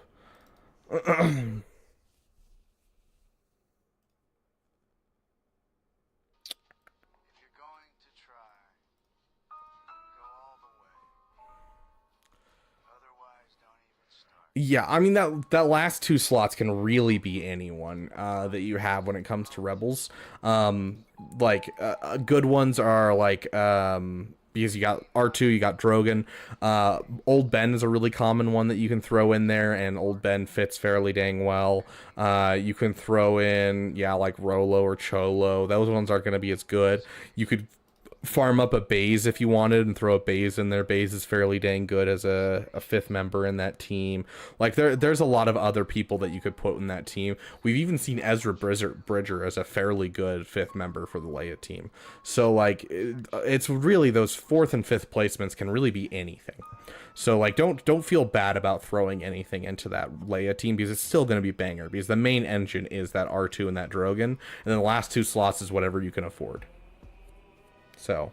Yeah, I mean, that last two slots can really be anyone that you have when it comes to Rebels. Good ones are like, because you got R2, you got Drogon. Old Ben is a really common one that you can throw in there, and Old Ben fits fairly dang well. You can throw in, yeah, like Rolo or Cholo. Those ones aren't going to be as good. You could farm up a Baze if you wanted and throw a Baze in there. Baze is fairly dang good as a fifth member in that team. Like there's a lot of other people that you could put in that team. We've even seen Ezra Bridger as a fairly good fifth member for the Leia team. So like it's really those fourth and fifth placements can really be anything. So like don't feel bad about throwing anything into that Leia team, because it's still going to be banger, because the main engine is that R2 and that Drogon, and then the last two slots is whatever you can afford. So,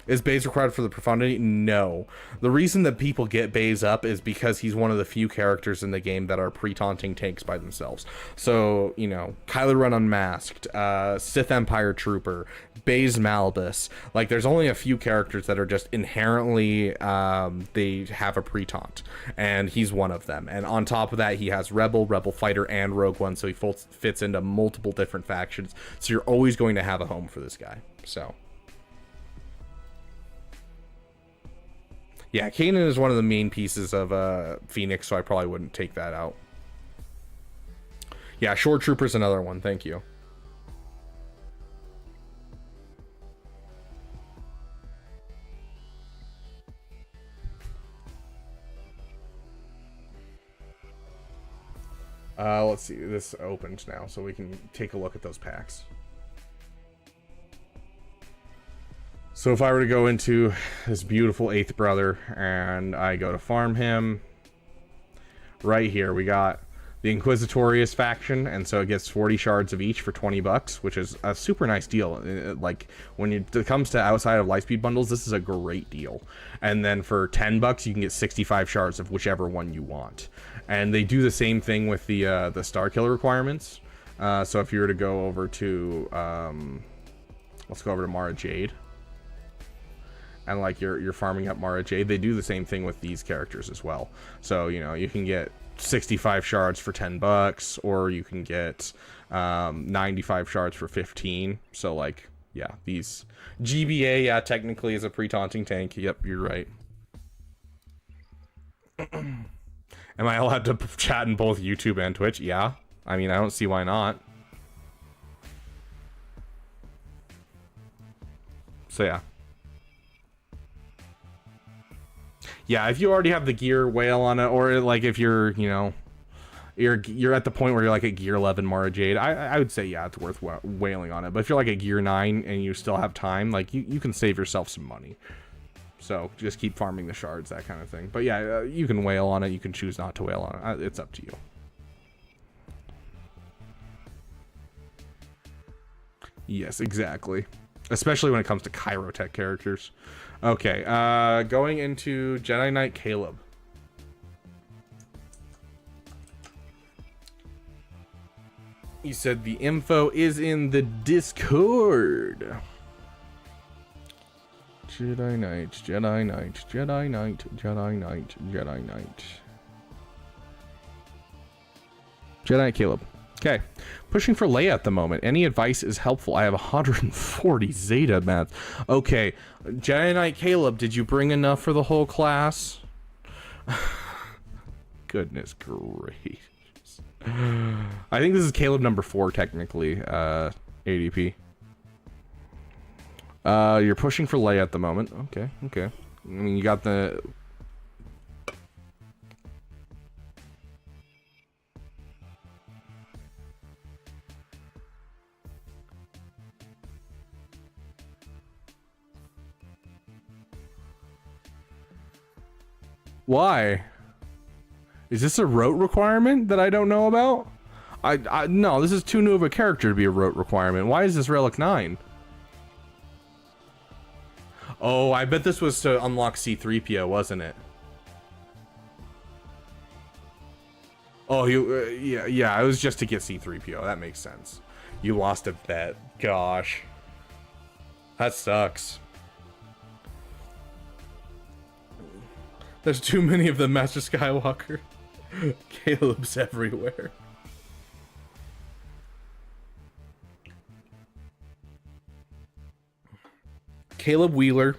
is Baze required for the Profundity? No. The reason that people get Baze up is because he's one of the few characters in the game that are pre-taunting tanks by themselves. So, you know, Kylo Ren Unmasked, Sith Empire Trooper, Baze Malbus. Like, there's only a few characters that are just inherently, they have a pre-taunt. And he's one of them. And on top of that, he has Rebel Fighter, and Rogue One, so he fits into multiple different factions. So you're always going to have a home for this guy. So... yeah, Kanan is one of the main pieces of Phoenix, so I probably wouldn't take that out. Yeah, Shore Trooper's another one, thank you. Let's see. This opened now, so we can take a look at those packs. So if I were to go into this beautiful 8th brother and I go to farm him, right here we got the Inquisitorious faction, and so it gets 40 shards of each for 20 bucks, which is a super nice deal. Like, when it comes to outside of Lightspeed bundles, this is a great deal. And then for 10 bucks, you can get 65 shards of whichever one you want. And they do the same thing with the Star Killer requirements. So if you were to go over to, let's go over to Mara Jade. And like you're farming up Mara Jade, they do the same thing with these characters as well. So, you know, you can get 65 shards for 10 bucks, or you can get 95 shards for 15. So like, yeah, these GBA, yeah, technically is a pre-taunting tank. Yep, you're right. Am I allowed to chat in both YouTube and Twitch? Yeah. I mean, I don't see why not. So yeah. Yeah, if you already have the gear whale on it, or like if you're, you know, you're at the point where you're like at gear 11 Mara Jade, I would say, yeah, it's worth whaling on it. But if you're like at gear 9 and you still have time, like you can save yourself some money. So just keep farming the shards, that kind of thing. But yeah, you can whale on it. You can choose not to whale on it. It's up to you. Yes, exactly. Especially when it comes to Chirotech characters. Okay, going into Jedi Knight Caleb. You said the info is in the Discord. Jedi Knight, Jedi Knight, Jedi Knight, Jedi Knight, Jedi Knight. Jedi Knight Caleb. Okay, pushing for Leia at the moment. Any advice is helpful. I have 140 Zeta math. Okay, Jedi Knight Caleb, did you bring enough for the whole class? Goodness gracious. I think this is Caleb number 4 technically, ADP. You're pushing for Leia at the moment. Okay, okay. I mean, you got the... Why? Is this a rote requirement that I don't know about? No, this is too new of a character to be a rote requirement. Why is this Relic 9? Oh, I bet this was to unlock C-3PO, wasn't it? Oh, yeah, it was just to get C-3PO. That makes sense. You lost a bet. Gosh. That sucks. There's too many of them, Master Skywalker. Caleb's everywhere. Caleb Wheeler.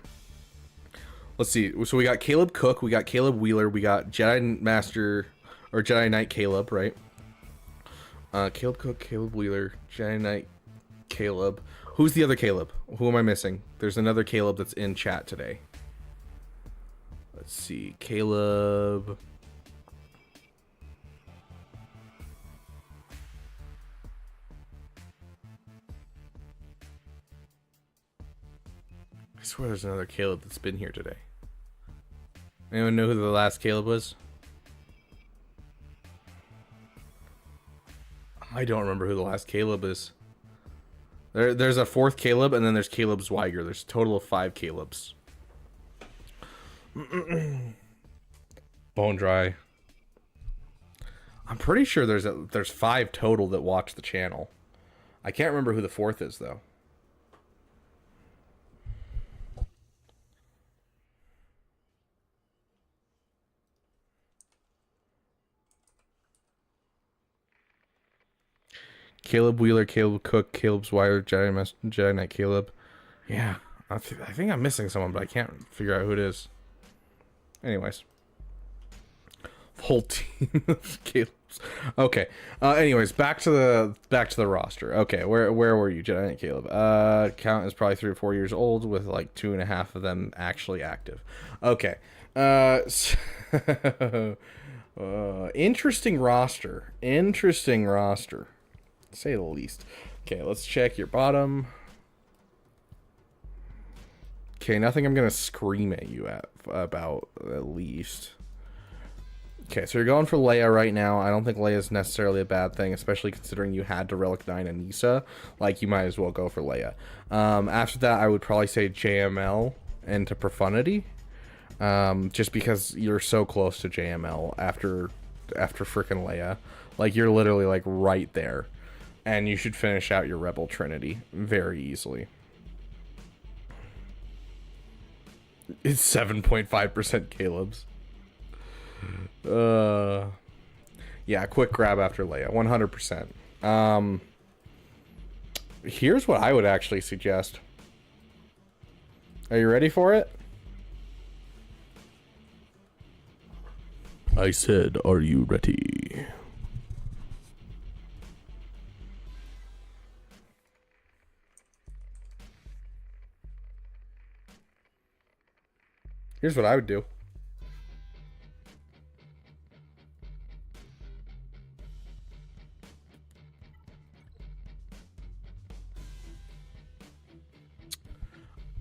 Let's see. So we got Caleb Cook, we got Caleb Wheeler, we got Jedi Master, or Jedi Knight Caleb, right? Caleb Cook, Caleb Wheeler, Jedi Knight Caleb. Who's the other Caleb? Who am I missing? There's another Caleb that's in chat today. Let's see, Caleb. I swear there's another Caleb that's been here today. Anyone know who the last Caleb was? I don't remember who the last Caleb is. There's a 4th Caleb, and then there's Caleb Zwiger. There's a total of 5 Calebs. Bone dry. I'm pretty sure there's 5 total that watch the channel. I can't remember who the 4th is though. Caleb Wheeler, Caleb Cook, Caleb Zwire, Jedi Knight Caleb. Yeah, I think I'm missing someone, but I can't figure out who it is. Anyways, whole team of Caleb's. Okay. Anyways, back to the roster. Okay, where were you, Jedi Knight Caleb? Count is probably 3 or 4 years old, with like 2.5 of them actually active. Okay. Interesting roster. Interesting roster, to say the least. Okay, let's check your bottom. Okay, nothing I'm gonna scream at you about, at least. Okay, so you're going for Leia right now. I don't think Leia is necessarily a bad thing, especially considering you had to Relic 9 Anissa. Like, you might as well go for Leia. After that, I would probably say JML into Profundity. Just because you're so close to JML after frickin' Leia. Like, you're literally, like, right there. And you should finish out your Rebel Trinity very easily. It's 7.5% Caleb's. Yeah, quick grab after Leia, 100%. Here's what I would actually suggest. Are you ready for it? I said, are you ready? Here's what I would do.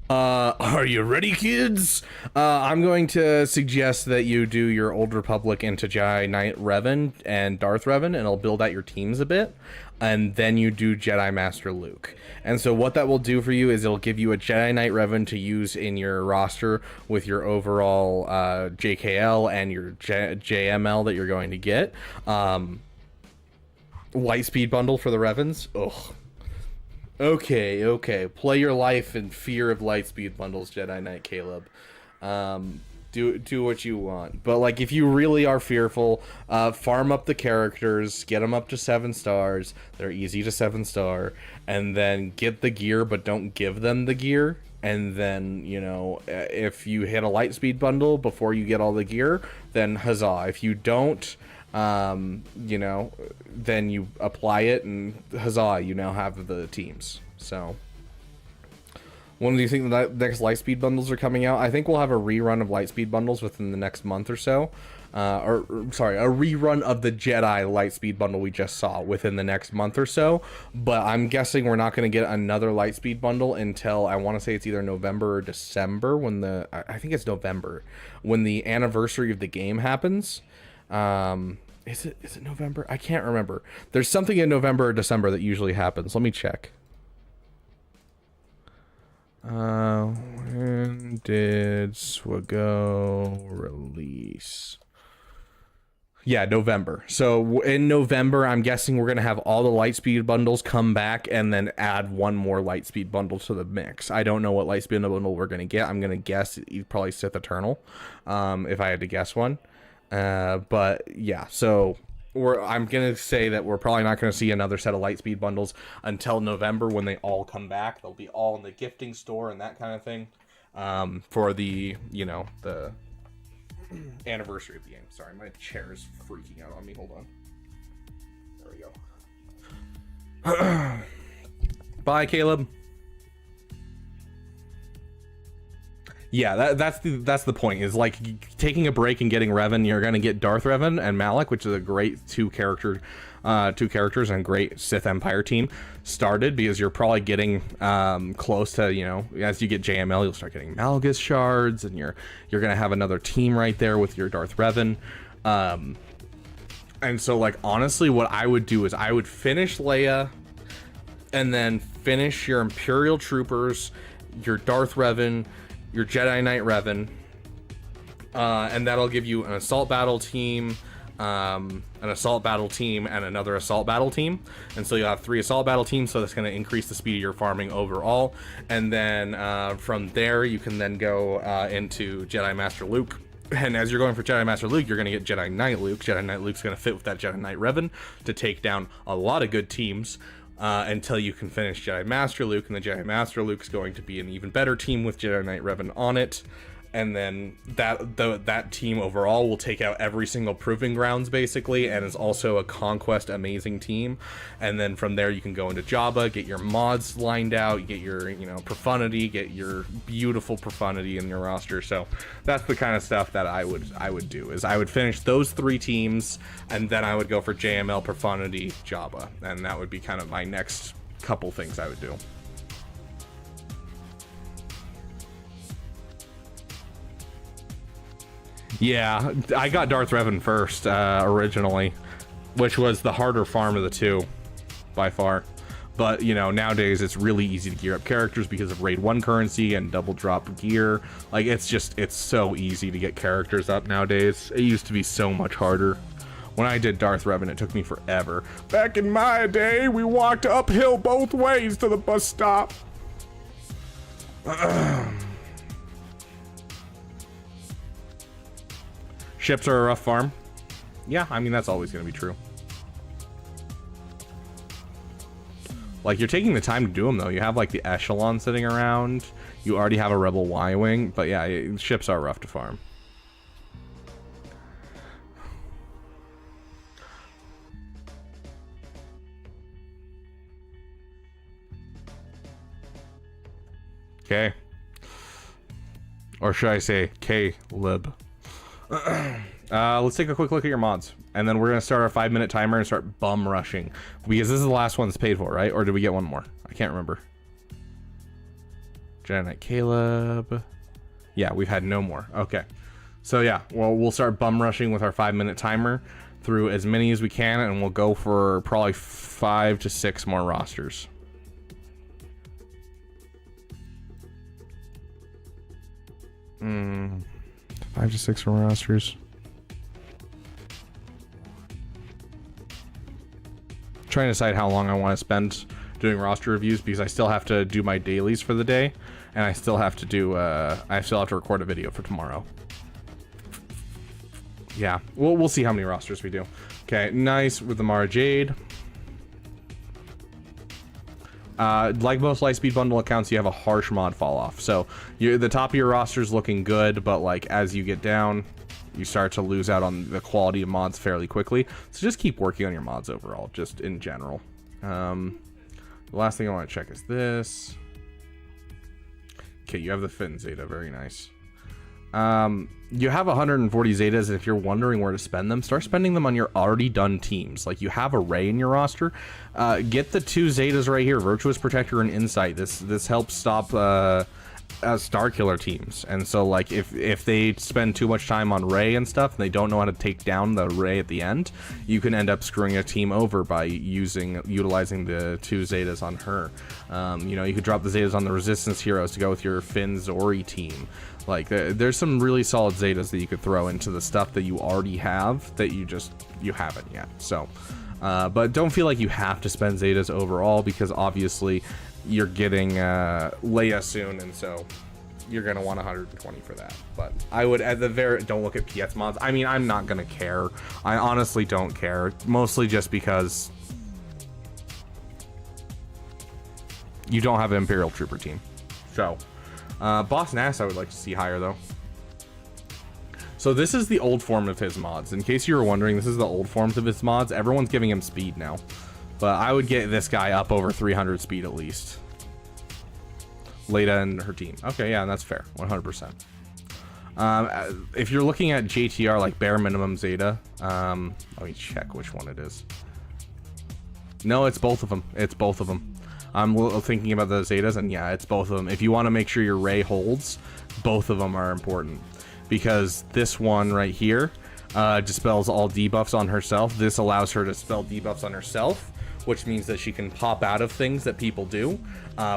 Are you ready, kids? I'm going to suggest that you do your Old Republic into Jedi Knight Revan and Darth Revan, and it'll build out your teams a bit, and then you do Jedi Master Luke. And so what that will do for you is it'll give you a Jedi Knight Revan to use in your roster with your overall JKL and your JML that you're going to get. Lightspeed bundle for the Revans. Ugh. Okay. Play your life in fear of lightspeed bundles, Jedi Knight Caleb. Do what you want. But, like, if you really are fearful, farm up the characters, get them up to 7 stars. They're easy to 7-star. And then get the gear, but don't give them the gear. And then, you know, if you hit a lightspeed bundle before you get all the gear, then huzzah. If you don't, you know, then you apply it, and huzzah, you now have the teams. So, when do you think the next Lightspeed bundles are coming out? I think we'll have a rerun of Lightspeed bundles within the next month or so. Sorry, a rerun of the Jedi Lightspeed bundle we just saw within the next month or so. But I'm guessing we're not going to get another Lightspeed bundle until, I want to say it's either November or December, when I think it's November, when the anniversary of the game happens. Is it November? I can't remember. There's something in November or December that usually happens. Let me check. When did Swago release? Yeah, November. So in November, I'm guessing we're going to have all the Lightspeed bundles come back and then add one more Lightspeed bundle to the mix. I don't know what Lightspeed bundle we're going to get. I'm going to guess probably Sith Eternal, if I had to guess one. But yeah, so I'm gonna say that we're probably not gonna see another set of Lightspeed bundles until November, when they all come back. They'll be all in the gifting store and that kind of thing, for the, you know, the anniversary of the game. Sorry, my chair is freaking out on me. Hold on. There we go. Bye, Caleb. Yeah, that's the point, is like taking a break and getting Revan. You're gonna get Darth Revan and Malak, which is a great two characters and great Sith Empire team started, because you're probably getting close to, you know, as you get JML, you'll start getting Malgus shards, and you're gonna have another team right there with your Darth Revan. And so, like, honestly, what I would do is I would finish Leia, and then finish your Imperial Troopers, your Darth Revan, your Jedi Knight Revan, and that'll give you an assault battle team, and another assault battle team. And so you'll have 3 assault battle teams, so that's going to increase the speed of your farming overall. And then from there, you can then go into Jedi Master Luke. And as you're going for Jedi Master Luke, you're going to get Jedi Knight Luke. Jedi Knight Luke's going to fit with that Jedi Knight Revan to take down a lot of good teams. Until you can finish Jedi Master Luke, and the Jedi Master Luke's going to be an even better team with Jedi Knight Revan on it. and then that team overall will take out every single proving grounds basically, and is also a conquest amazing team. And then from there you can go into Jabba, get your mods lined out, get your profundity, get your beautiful profundity in your roster. So that's the kind of stuff that I would do, is I would finish those 3 teams, and then I would go for JML, profundity, Jabba, and that would be kind of my next couple things I would do. Yeah, I got Darth Revan first originally, which was the harder farm of the 2 by far. But nowadays it's really easy to gear up characters because of Raid 1 currency and double drop gear. Like, it's so easy to get characters up nowadays. It used to be so much harder. When I did Darth Revan, it took me forever. Back in my day, we walked uphill both ways to the bus stop. Ships are a rough farm. Yeah, I mean, that's always going to be true. Like, you're taking the time to do them, though. You have, like, the Echelon sitting around. You already have a Rebel Y-Wing. But, yeah, ships are rough to farm. Okay. Or should I say, K-Lib. Let's take a quick look at your mods, and then we're gonna start our 5-minute timer and start bum rushing, because this is the last one that's paid for, right? Or did we get one more? I can't remember. Jedi Knight Caleb. Yeah, we've had no more. Okay, so yeah, well, we'll start bum rushing with our 5-minute timer through as many as we can, and we'll go for probably 5 to 6 more rosters. Hmm. 5 to 6 more rosters. Trying to decide how long I want to spend doing roster reviews, because I still have to do my dailies for the day, and I still have to do record a video for tomorrow. Yeah, we'll see how many rosters we do. Okay, nice with the Mara Jade. Like most Lightspeed bundle accounts, you have a harsh mod fall off. So the top of your roster is looking good, but like as you get down, you start to lose out on the quality of mods fairly quickly. So just keep working on your mods overall, just in general. The last thing I want to check is this. Okay, you have the Finn Zeta, very nice. You have 140 Zetas, and if you're wondering where to spend them, start spending them on your already done teams. Like, you have a Rey in your roster. Get the 2 Zetas right here, Virtuous Protector and Insight. This helps stop Star Killer teams. And so, like, if they spend too much time on Rey and stuff, and they don't know how to take down the Rey at the end, you can end up screwing a team over by utilizing the 2 Zetas on her. You could drop the Zetas on the Resistance heroes to go with your Finn Zori team. Like, there's some really solid Zetas that you could throw into the stuff that you already have that you haven't yet. So, but don't feel like you have to spend Zetas overall, because obviously you're getting Leia soon, and so you're gonna want 120 for that. But I would, at the very, don't look at PS mods. I mean, I'm not gonna care. I honestly don't care, mostly just because you don't have an Imperial Trooper team. So. Boss Nass I would like to see higher, though. So this is the old form of his mods. In case you were wondering, this is the old forms of his mods. Everyone's giving him speed now. But I would get this guy up over 300 speed at least. Leia and her team. Okay, yeah, that's fair. 100%. If you're looking at JTR, like bare minimum Zeta, let me check which one it is. No, it's both of them. It's both of them. I'm thinking about the Zetas, and yeah, it's both of them. If you want to make sure your Rey holds, both of them are important. Because this one right here dispels all debuffs on herself. This allows her to spell debuffs on herself, which means that she can pop out of things that people do,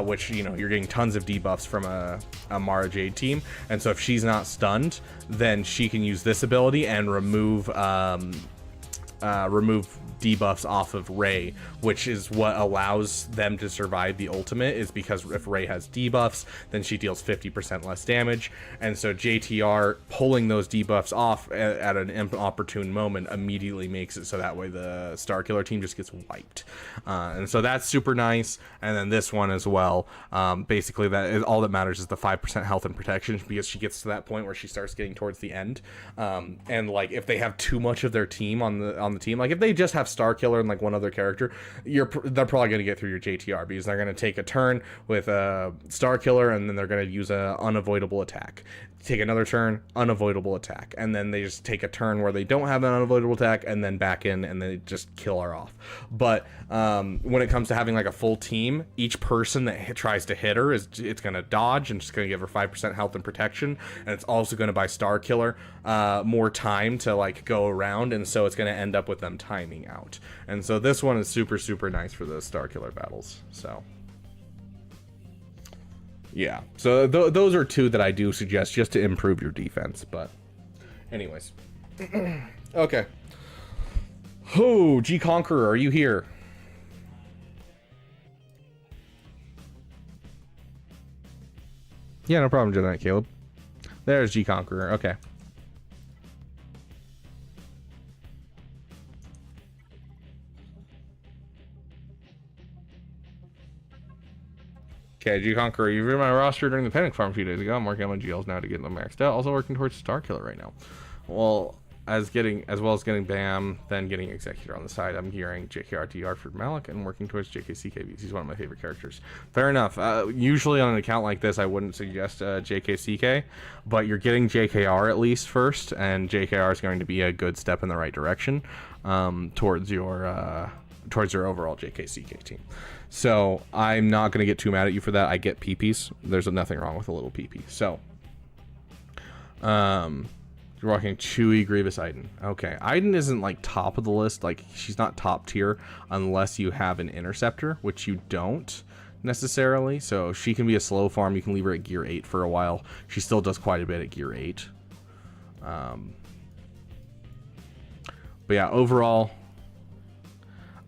which, you're getting tons of debuffs from a Mara Jade team. And so if she's not stunned, then she can use this ability and remove... remove debuffs off of Ray, which is what allows them to survive the ultimate, is because if Ray has debuffs, then she deals 50% less damage. And so JTR pulling those debuffs off at an inopportune moment immediately makes it so that way the Starkiller team just gets wiped. And so that's super nice. And then this one as well, basically that is all that matters, is the 5% health and protection, because she gets to that point where she starts getting towards the end. And like if they have too much of their team on the team, like if they just have Starkiller and like one other character, they're probably going to get through your JTR, because they're going to take a turn with a Starkiller and then they're going to use a unavoidable attack, take another turn, unavoidable attack, and then they just take a turn where they don't have an unavoidable attack and then back in and they just kill her off. But when it comes to having like a full team, each person that tries to hit her it's going to dodge and just going to give her 5% health and protection, and it's also going to buy Starkiller more time to like go around, and so it's going to end up with them timing out. And so this one is super, super nice for those Starkiller battles. So yeah, so those are two that I do suggest just to improve your defense. But anyways, okay. Oh, G Conqueror, are you here? Yeah, no problem, Jedi Knight Caleb. There's G Conqueror. Okay. Okay, G Conqueror, you viewed my roster during the Panic Farm a few days ago. I'm working on my GLs now to get them maxed out. Also working towards Starkiller right now. Well, as well as getting BAM, then getting Executor on the side, I'm gearing JKRTR for Malik and working towards JKCK because he's one of my favorite characters. Fair enough. Usually on an account like this, I wouldn't suggest JKCK, but you're getting JKR at least first, and JKR is going to be a good step in the right direction towards your overall JKCK team. So I'm not going to get too mad at you for that. I get PPs. There's nothing wrong with a little PP. So, you're walking Chewie, Grievous, Iden. Okay, Iden isn't like top of the list. Like she's not top tier unless you have an Interceptor, which you don't necessarily. So she can be a slow farm. You can leave her at gear 8 for a while. She still does quite a bit at gear 8. But yeah, overall,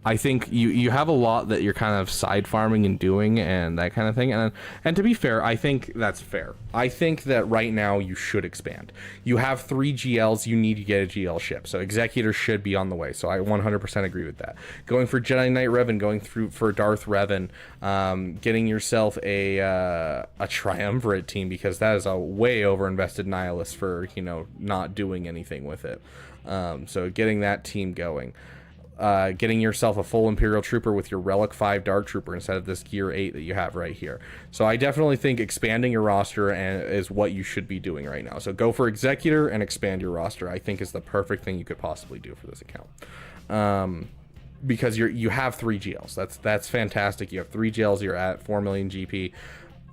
I think you have a lot that you're kind of side farming and doing and that kind of thing. And to be fair, I think that's fair. I think that right now you should expand. You have 3 GLs, you need to get a GL ship. So Executor should be on the way. So I 100% agree with that. Going for Jedi Knight Revan, going through for Darth Revan, getting yourself a Triumvirate team, because that is a way overinvested Nihilist for, not doing anything with it. So getting that team going. Getting yourself a full Imperial Trooper with your Relic 5 Dark Trooper instead of this Gear 8 that you have right here. So I definitely think expanding your roster is what you should be doing right now. So go for Executor and expand your roster, I think, is the perfect thing you could possibly do for this account. Because you have 3 GLs. That's fantastic. You have 3 GLs, you're at 4 million GP.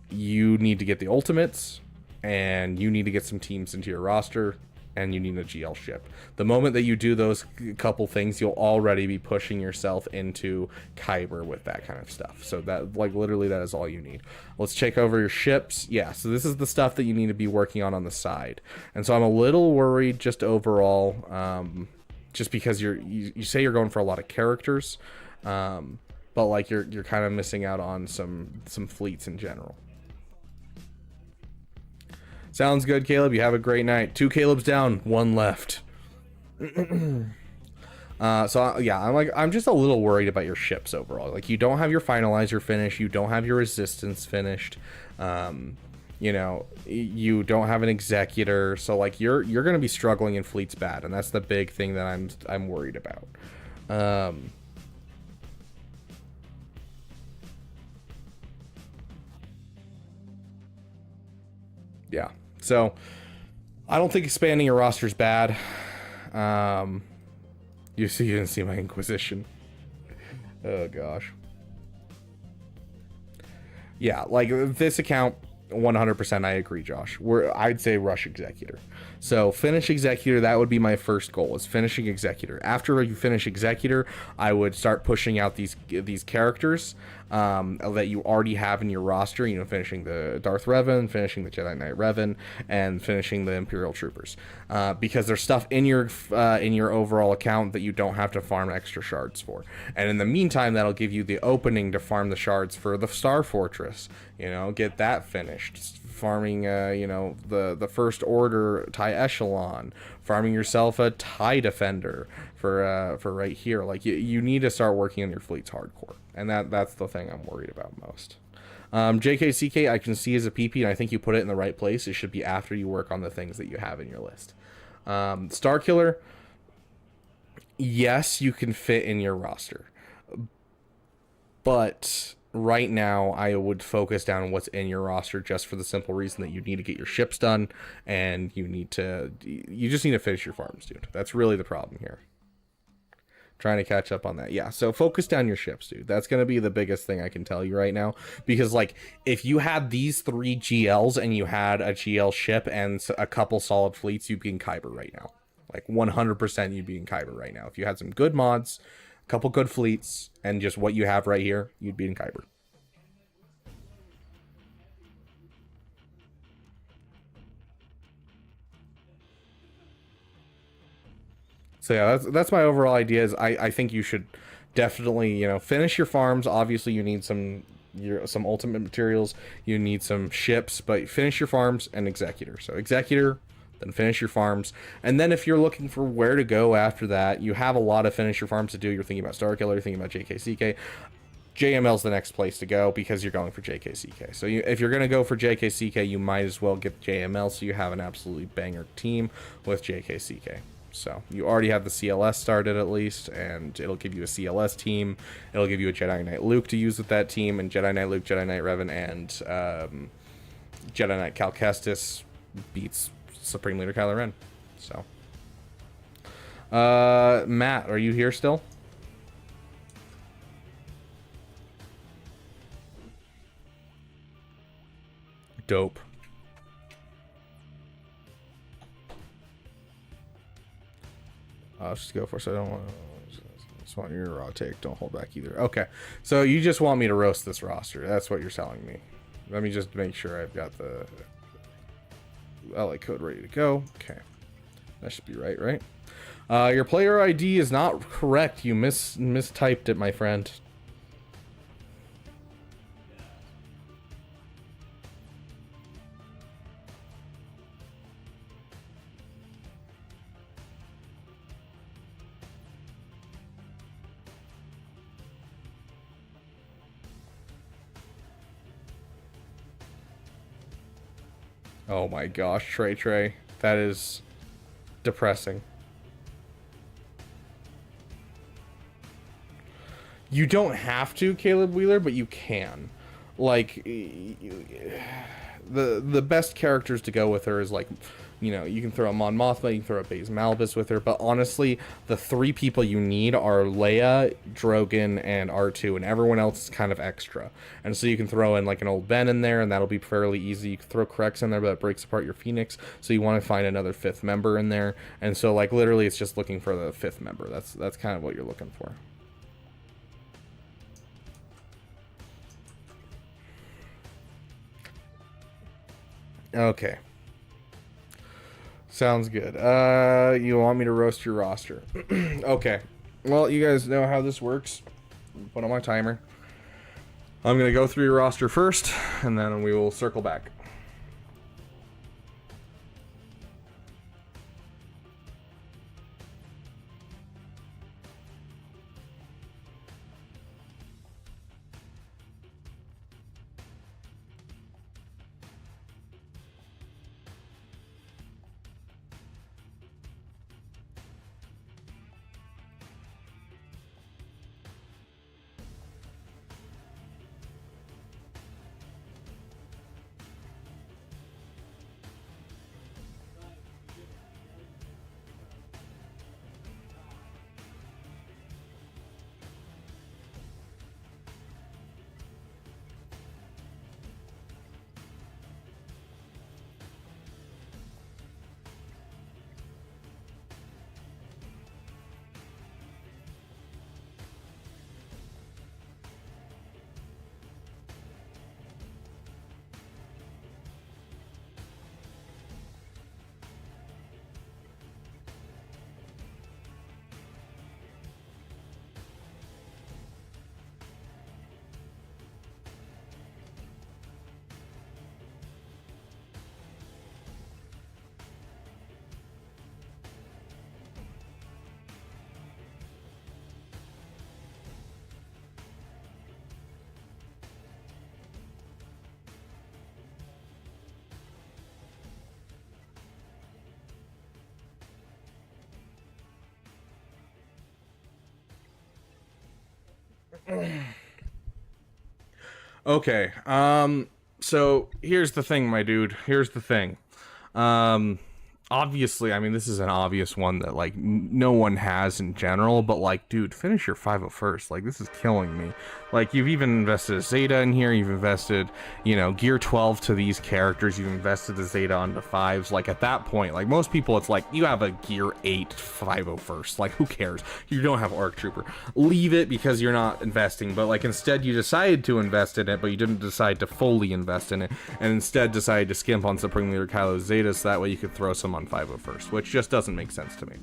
You need to get the ultimates, and you need to get some teams into your roster, and you need a GL ship. The moment that you do those couple things, you'll already be pushing yourself into Kyber with that kind of stuff. So that, like, literally that is all you need. Let's check over your ships. Yeah, so this is the stuff that you need to be working on the side. And so I'm a little worried just overall, just because you say you're going for a lot of characters, but like you're kind of missing out on some fleets in general. Sounds good, Caleb. You have a great night. 2 Caleb's down, 1 left. So yeah, I'm just a little worried about your ships overall. Like, you don't have your finalizer finished, you don't have your resistance finished, you don't have an executor. So like you're gonna be struggling in fleets bad, and that's the big thing that I'm worried about. Yeah. So I don't think expanding your roster is bad. You didn't see my Inquisition. Oh gosh. Yeah, like this account, 100% I agree, Josh. I'd say rush Executor. So finish Executor, that would be my first goal, is finishing Executor. After you finish Executor, I would start pushing out these characters that you already have in your roster, you know, finishing the Darth Revan, finishing the Jedi Knight Revan, and finishing the Imperial Troopers. Because there's stuff in your overall account that you don't have to farm extra shards for. And in the meantime, that'll give you the opening to farm the shards for the Star Fortress. You know, get that finished. Farming, you know, the First Order TIE Echelon, farming yourself a TIE Defender for right here. Like, you need to start working on your fleets hardcore, and that's the thing I'm worried about most. JKCK I can see as a PP, and I think you put it in the right place. It should be after you work on the things that you have in your list. Starkiller, yes, you can fit in your roster, but right now I would focus down on what's in your roster, just for the simple reason that you need to get your ships done, and you just need to finish your farms, dude. That's really the problem here. Trying to catch up on that. Yeah, so focus down your ships, dude. That's going to be the biggest thing I can tell you right now, because like if you had these 3 GLs and you had a GL ship and a couple solid fleets, you'd be in Kyber right now. Like 100% you'd be in Kyber right now. If you had some good mods, couple good fleets, and just what you have right here, you'd be in Kyber. So yeah, that's my overall idea. Is I think you should definitely, you know, finish your farms. Obviously you need some ultimate materials, you need some ships, but finish your farms and Executor. So Executor, then finish your farms, and then if you're looking for where to go after that, you have a lot of finish your farms to do. You're thinking about Starkiller, you're thinking about JKCK. JML's the next place to go because you're going for JKCK. So if you're going to go for JKCK, you might as well get JML so you have an absolutely banger team with JKCK. So you already have the CLS started at least, and it'll give you a CLS team. It'll give you a Jedi Knight Luke to use with that team, and Jedi Knight Luke, Jedi Knight Revan, and Jedi Knight Cal Kestis beats Supreme Leader Kylo Ren. So Matt, are you here still? Dope. I'll just go for it. So I don't want to. Just want your raw take. Don't hold back either. Okay, so you just want me to roast this roster. That's what you're telling me. Let me just make sure I've got the LA code ready to go. Okay, that should be right? Your player ID is not correct. You mistyped it, my friend. Oh my gosh, Trey. That is depressing. You don't have to, Caleb Wheeler, but you can. Like, the best characters to go with her is, like, you know, you can throw a Mon Mothma, you can throw a Baze Malbus with her, but honestly, the 3 people you need are Leia, Drogon, and R2, and everyone else is kind of extra. And so you can throw in, like, an old Ben in there, and that'll be fairly easy. You can throw Crex in there, but it breaks apart your Phoenix, so you want to find another 5th member in there. And so, like, literally, it's just looking for the 5th member. That's kind of what you're looking for. Okay. Sounds good. You want me to roast your roster? Okay. Well, you guys know how this works. Put on my timer. I'm going to go through your roster first, and then we will circle back. Okay, so here's the thing, my dude. Here's the thing. Obviously, I mean, this is an obvious one that, like, no one has in general, but, like, dude, finish your 501st. Like, this is killing me. Like, you've even invested a Zeta in here, you've invested, you know, Gear 12 to these characters, you've invested the Zeta onto 5s. Like, at that point, like, most people, it's like, you have a Gear 8 501st. Like, who cares? You don't have Arc Trooper. Leave it because you're not investing, but, like, instead you decided to invest in it, but you didn't decide to fully invest in it, and instead decided to skimp on Supreme Leader Kylo's Zeta so that way you could throw some on 501st, which just doesn't make sense to me.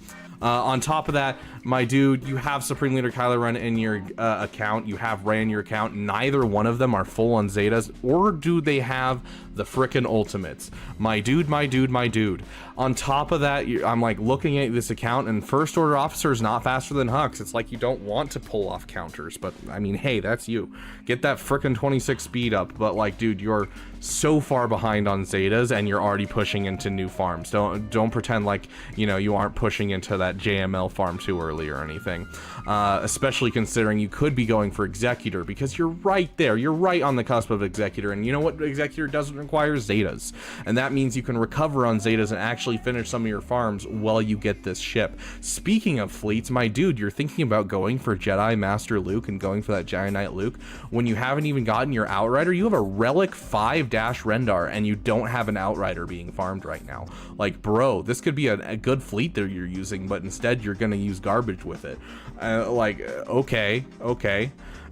On top of that, my dude, you have Supreme Leader Kylo Ren in your account, you have Rey in your account. Neither one of them are full on Zetas, or do they have the frickin' ultimates? My dude, my dude, my dude. On top of that, I'm like looking at this account, and First Order Officer is not faster than Hux. It's like you don't want to pull off counters, but I mean, hey, that's you. Get that frickin' 26 speed up, but like, dude, you're so far behind on Zetas, and you're already pushing into new farms. Don't pretend like, you know, you aren't pushing into that JML farm too early or anything. Especially considering you could be going for Executor, because you're right there. You're right on the cusp of Executor, and you know what Executor doesn't require? Zetas. And that means you can recover on Zetas and actually finish some of your farms while you get this ship. Speaking of fleets, my dude, you're thinking about going for Jedi Master Luke and going for that Jedi Knight Luke when you haven't even gotten your Outrider. You have a Relic 5 Dash Rendar, and you don't have an Outrider being farmed right now. Like, bro, this could be a good fleet that you're using, but instead you're gonna use garbage with it. Okay.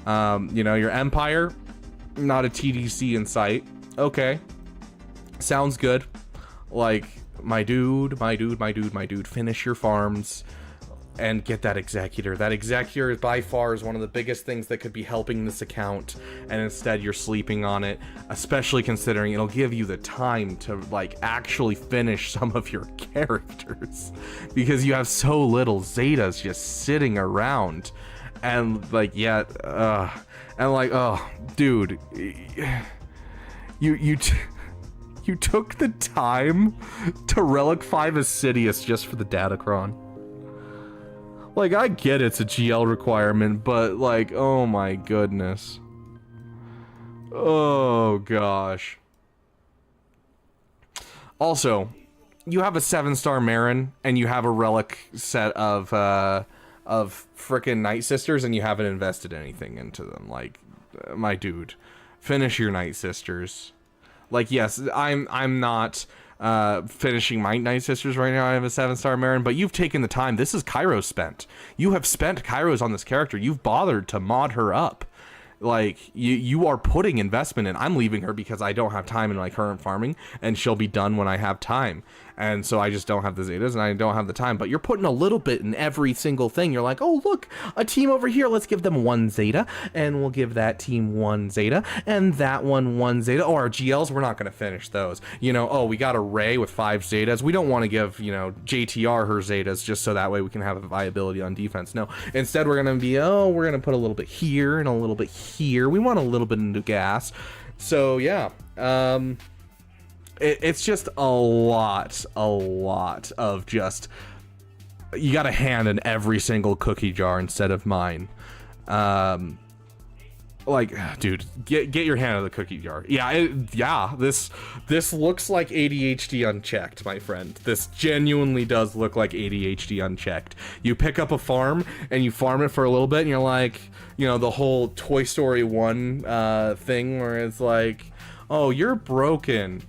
You know, your Empire, not a TDC in sight. Okay, sounds good. Like, my dude, finish your farms and get that Executor. That Executor by far is one of the biggest things that could be helping this account, and instead you're sleeping on it, especially considering it'll give you the time to like actually finish some of your characters, because you have so little Zetas just sitting around. And like, yeah, and like, oh dude, you took the time to Relic 5 Assidious just for the datacron. Like, I get it's a GL requirement, but like, oh my goodness. Oh gosh. Also, you have a 7-star Marin, and you have a Relic set of frickin' Night Sisters, and you haven't invested anything into them. Like, my dude, finish your Night Sisters. Like, yes, I'm not finishing my Night Sisters right now. I have a 7-star Marin, but you've taken the time. This is Kairos spent. You have spent Kairos on this character. You've bothered to mod her up. Like, you are putting investment in. I'm leaving her because I don't have time in my current farming, and she'll be done when I have time. And so I just don't have the Zetas, and I don't have the time. But you're putting a little bit in every single thing. You're like, oh, look, a team over here. Let's give them 1 Zeta, and we'll give that team 1 Zeta, and that one Zeta. Oh, our GLs, we're not going to finish those. You know, oh, we got a Rey with 5 Zetas. We don't want to give, you know, JTR her Zetas just so that way we can have a viability on defense. No, instead we're going to be, oh, we're going to put a little bit here and a little bit here. We want a little bit into gas. So, yeah, it's just a lot of just, you got a hand in every single cookie jar instead of mine. Like, dude, get your hand in the cookie jar. Yeah, this looks like ADHD unchecked, my friend. This genuinely does look like ADHD unchecked. You pick up a farm and you farm it for a little bit, and you're like, you know, the whole Toy Story 1 thing where it's like, oh, you're broken.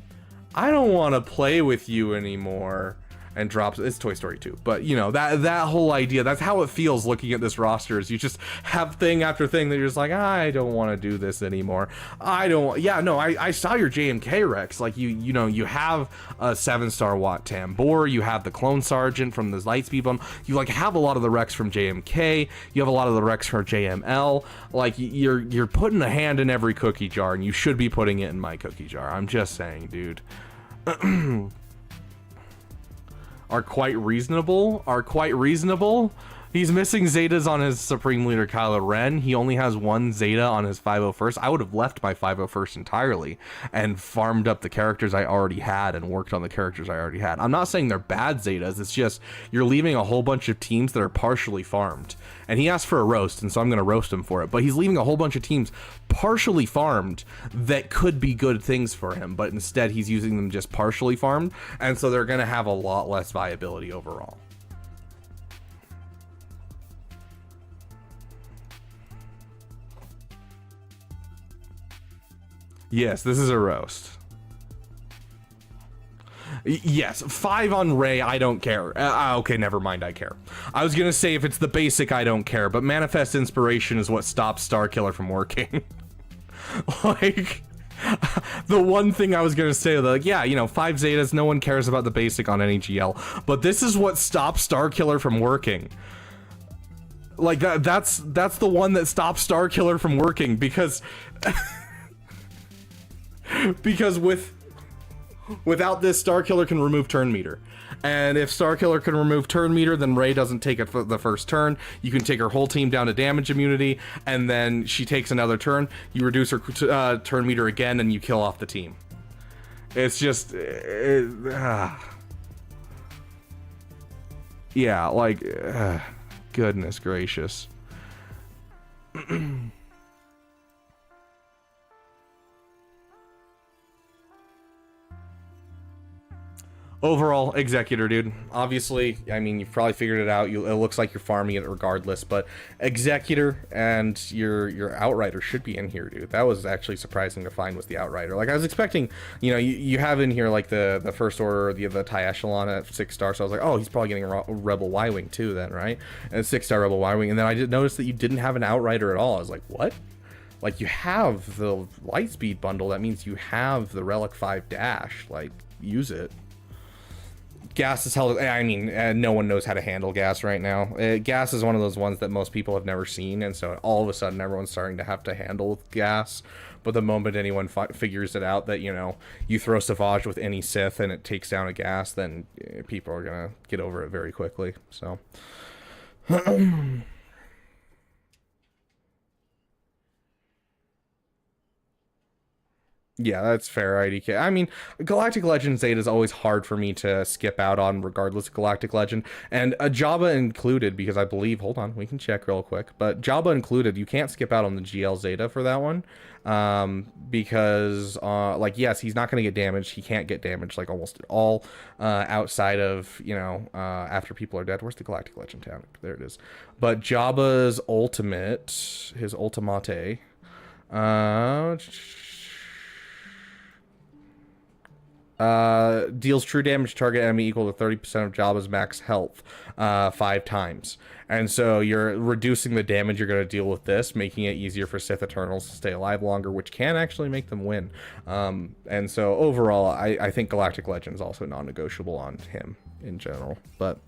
I don't want to play with you anymore. And drops, it's Toy Story 2, but you know, that whole idea, that's how it feels looking at this roster, is you just have thing after thing that you're just like, I don't want to do this anymore. I saw your JMK Rex. Like, you know, you have a 7-star Wat Tambor, you have the Clone Sergeant from the Lightspeed Bum, you like have a lot of the Rex from JMK, you have a lot of the Rex from JML. Like, you're putting a hand in every cookie jar, and you should be putting it in my cookie jar. I'm just saying, dude. Are quite reasonable. He's missing Zetas on his Supreme Leader Kylo Ren. He only has one Zeta on his 501st. I would have left my 501st entirely and farmed up the characters I already had and worked on the characters I already had. I'm not saying they're bad Zetas. It's just you're leaving a whole bunch of teams that are partially farmed. And he asked for a roast, and so I'm going to roast him for it. But he's leaving a whole bunch of teams partially farmed that could be good things for him. But instead, he's using them just partially farmed. And so they're going to have a lot less viability overall. Yes, this is a roast. Yes, 5 on Rey, I don't care. Okay, never mind, I care. I was gonna say if it's the basic, I don't care, but Manifest Inspiration is what stops Starkiller from working. Like, the one thing I was gonna say, like, yeah, you know, 5 Zetas, no one cares about the basic on any GL, but this is what stops Starkiller from working. Like, that's the one that stops Starkiller from working, because... because without this, Starkiller can remove turn meter, and if Starkiller can remove turn meter, then Rey doesn't take it for the first turn. You can take her whole team down to damage immunity, and then she takes another turn. You reduce her turn meter again, and you kill off the team. It's just, yeah, like, goodness gracious. Overall, Executor, dude. Obviously, I mean, you've probably figured it out. It looks like you're farming it regardless, but Executor and your Outrider should be in here, dude. That was actually surprising to find was the Outrider. Like, I was expecting, you know, you have in here, like, the First Order, the TIE Echelon at 6-star, so I was like, oh, he's probably getting a Rebel Y-Wing too then, right? And 6-star Rebel Y-Wing, and then I did notice that you didn't have an Outrider at all. I was like, what? Like, you have the Lightspeed bundle, that means you have the Relic 5 Dash. Like, use it. Gas is held. I mean, no one knows how to handle gas right now. Gas is one of those ones that most people have never seen, and so all of a sudden everyone's starting to have to handle gas. But the moment anyone figures it out that, you know, you throw Savage with any Sith and it takes down a gas, then people are gonna get over it very quickly. So. Yeah, that's fair, IDK. I mean, Galactic Legend Zeta is always hard for me to skip out on, regardless of Galactic Legend. And a Jabba included, because I believe, hold on, we can check real quick. But Jabba included, you can't skip out on the GL Zeta for that one. Because, like, yes, he's not going to get damaged. He can't get damaged, like, almost at all, outside of, you know, after people are dead. Where's the Galactic Legend town? There it is. But Jabba's ultimate, his ultimate, deals true damage to target enemy equal to 30% of Jabba's max health 5 times. And so you're reducing the damage you're going to deal with this, making it easier for Sith Eternals to stay alive longer, which can actually make them win. And so overall, I think Galactic Legend is also non-negotiable on him in general. But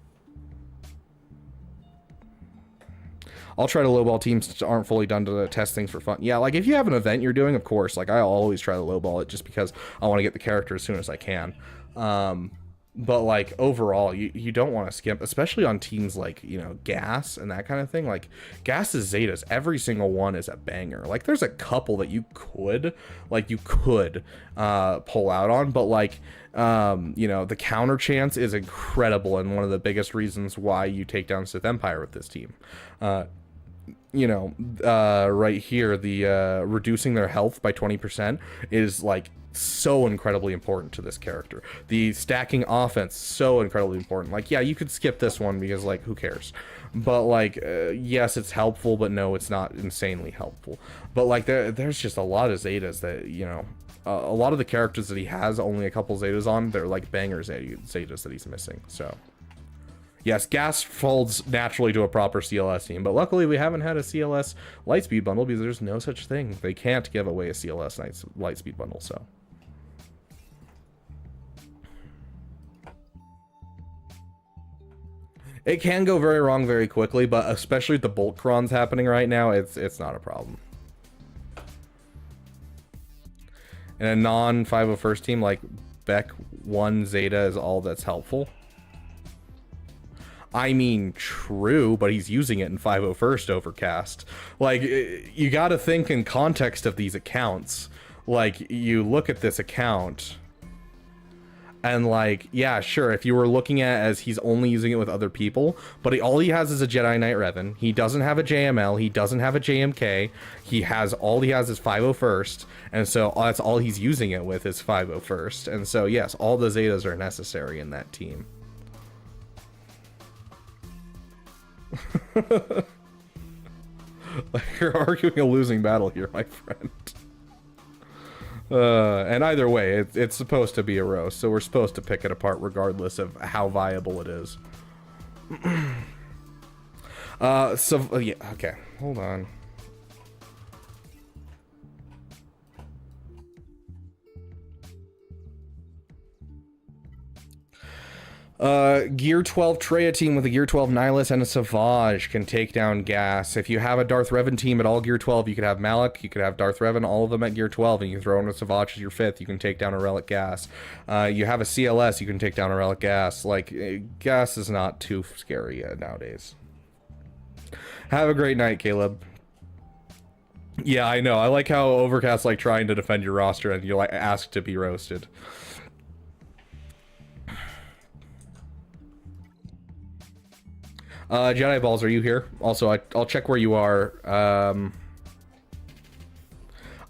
I'll try to lowball teams that aren't fully done to test things for fun. Yeah, like if you have an event you're doing, of course, like I'll always try to lowball it just because I want to get the character as soon as I can. But like overall, you don't want to skimp, especially on teams like, you know, Gas and that kind of thing. Like Gas's Zetas, every single one is a banger. Like there's a couple that you could pull out on, but like, you know, the counter chance is incredible and one of the biggest reasons why you take down Sith Empire with this team. You know, right here, the reducing their health by 20% is like so incredibly important to this character. The stacking offense, so incredibly important. Like, yeah, you could skip this one because, like, who cares? But like, yes, it's helpful, but no, it's not insanely helpful. But like, there's just a lot of Zetas that, you know, a lot of the characters that he has only a couple Zetas on, they're like banger Zetas that he's missing. So yes, Gas folds naturally to a proper CLS team, but luckily we haven't had a CLS Lightspeed bundle because there's no such thing. They can't give away a CLS Lightspeed bundle, so. It can go very wrong very quickly, but especially with the bulk crons happening right now, it's not a problem. In a non-501st team, like Wep One Zeta is all that's helpful. I mean, true, but he's using it in 501st Overcast. Like, you gotta think in context of these accounts. Like, you look at this account, and like, yeah, sure, if you were looking at it as he's only using it with other people, but all he has is a Jedi Knight Revan. He doesn't have a JML, he doesn't have a JMK, all he has is 501st, and so that's all he's using it with is 501st. And so, yes, all the Zetas are necessary in that team. Like, you're arguing a losing battle here, my friend. And either way, it's supposed to be a roast, so we're supposed to pick it apart regardless of how viable it is. So, yeah, okay, hold on. Gear 12 Treya team with a Gear 12 Nihilus and a Savage can take down Gas. If you have a Darth Revan team at all Gear 12, you could have Malak, you could have Darth Revan, all of them at Gear 12, and you can throw in a Savage as your 5th, you can take down a Relic Gas. You have a CLS, you can take down a Relic Gas. Like, Gas is not too scary nowadays. Have a great night, Caleb. Yeah, I know. I like how Overcast like trying to defend your roster and you like ask to be roasted. Jedi Balls, are you here? Also, I'll check where you are. I'm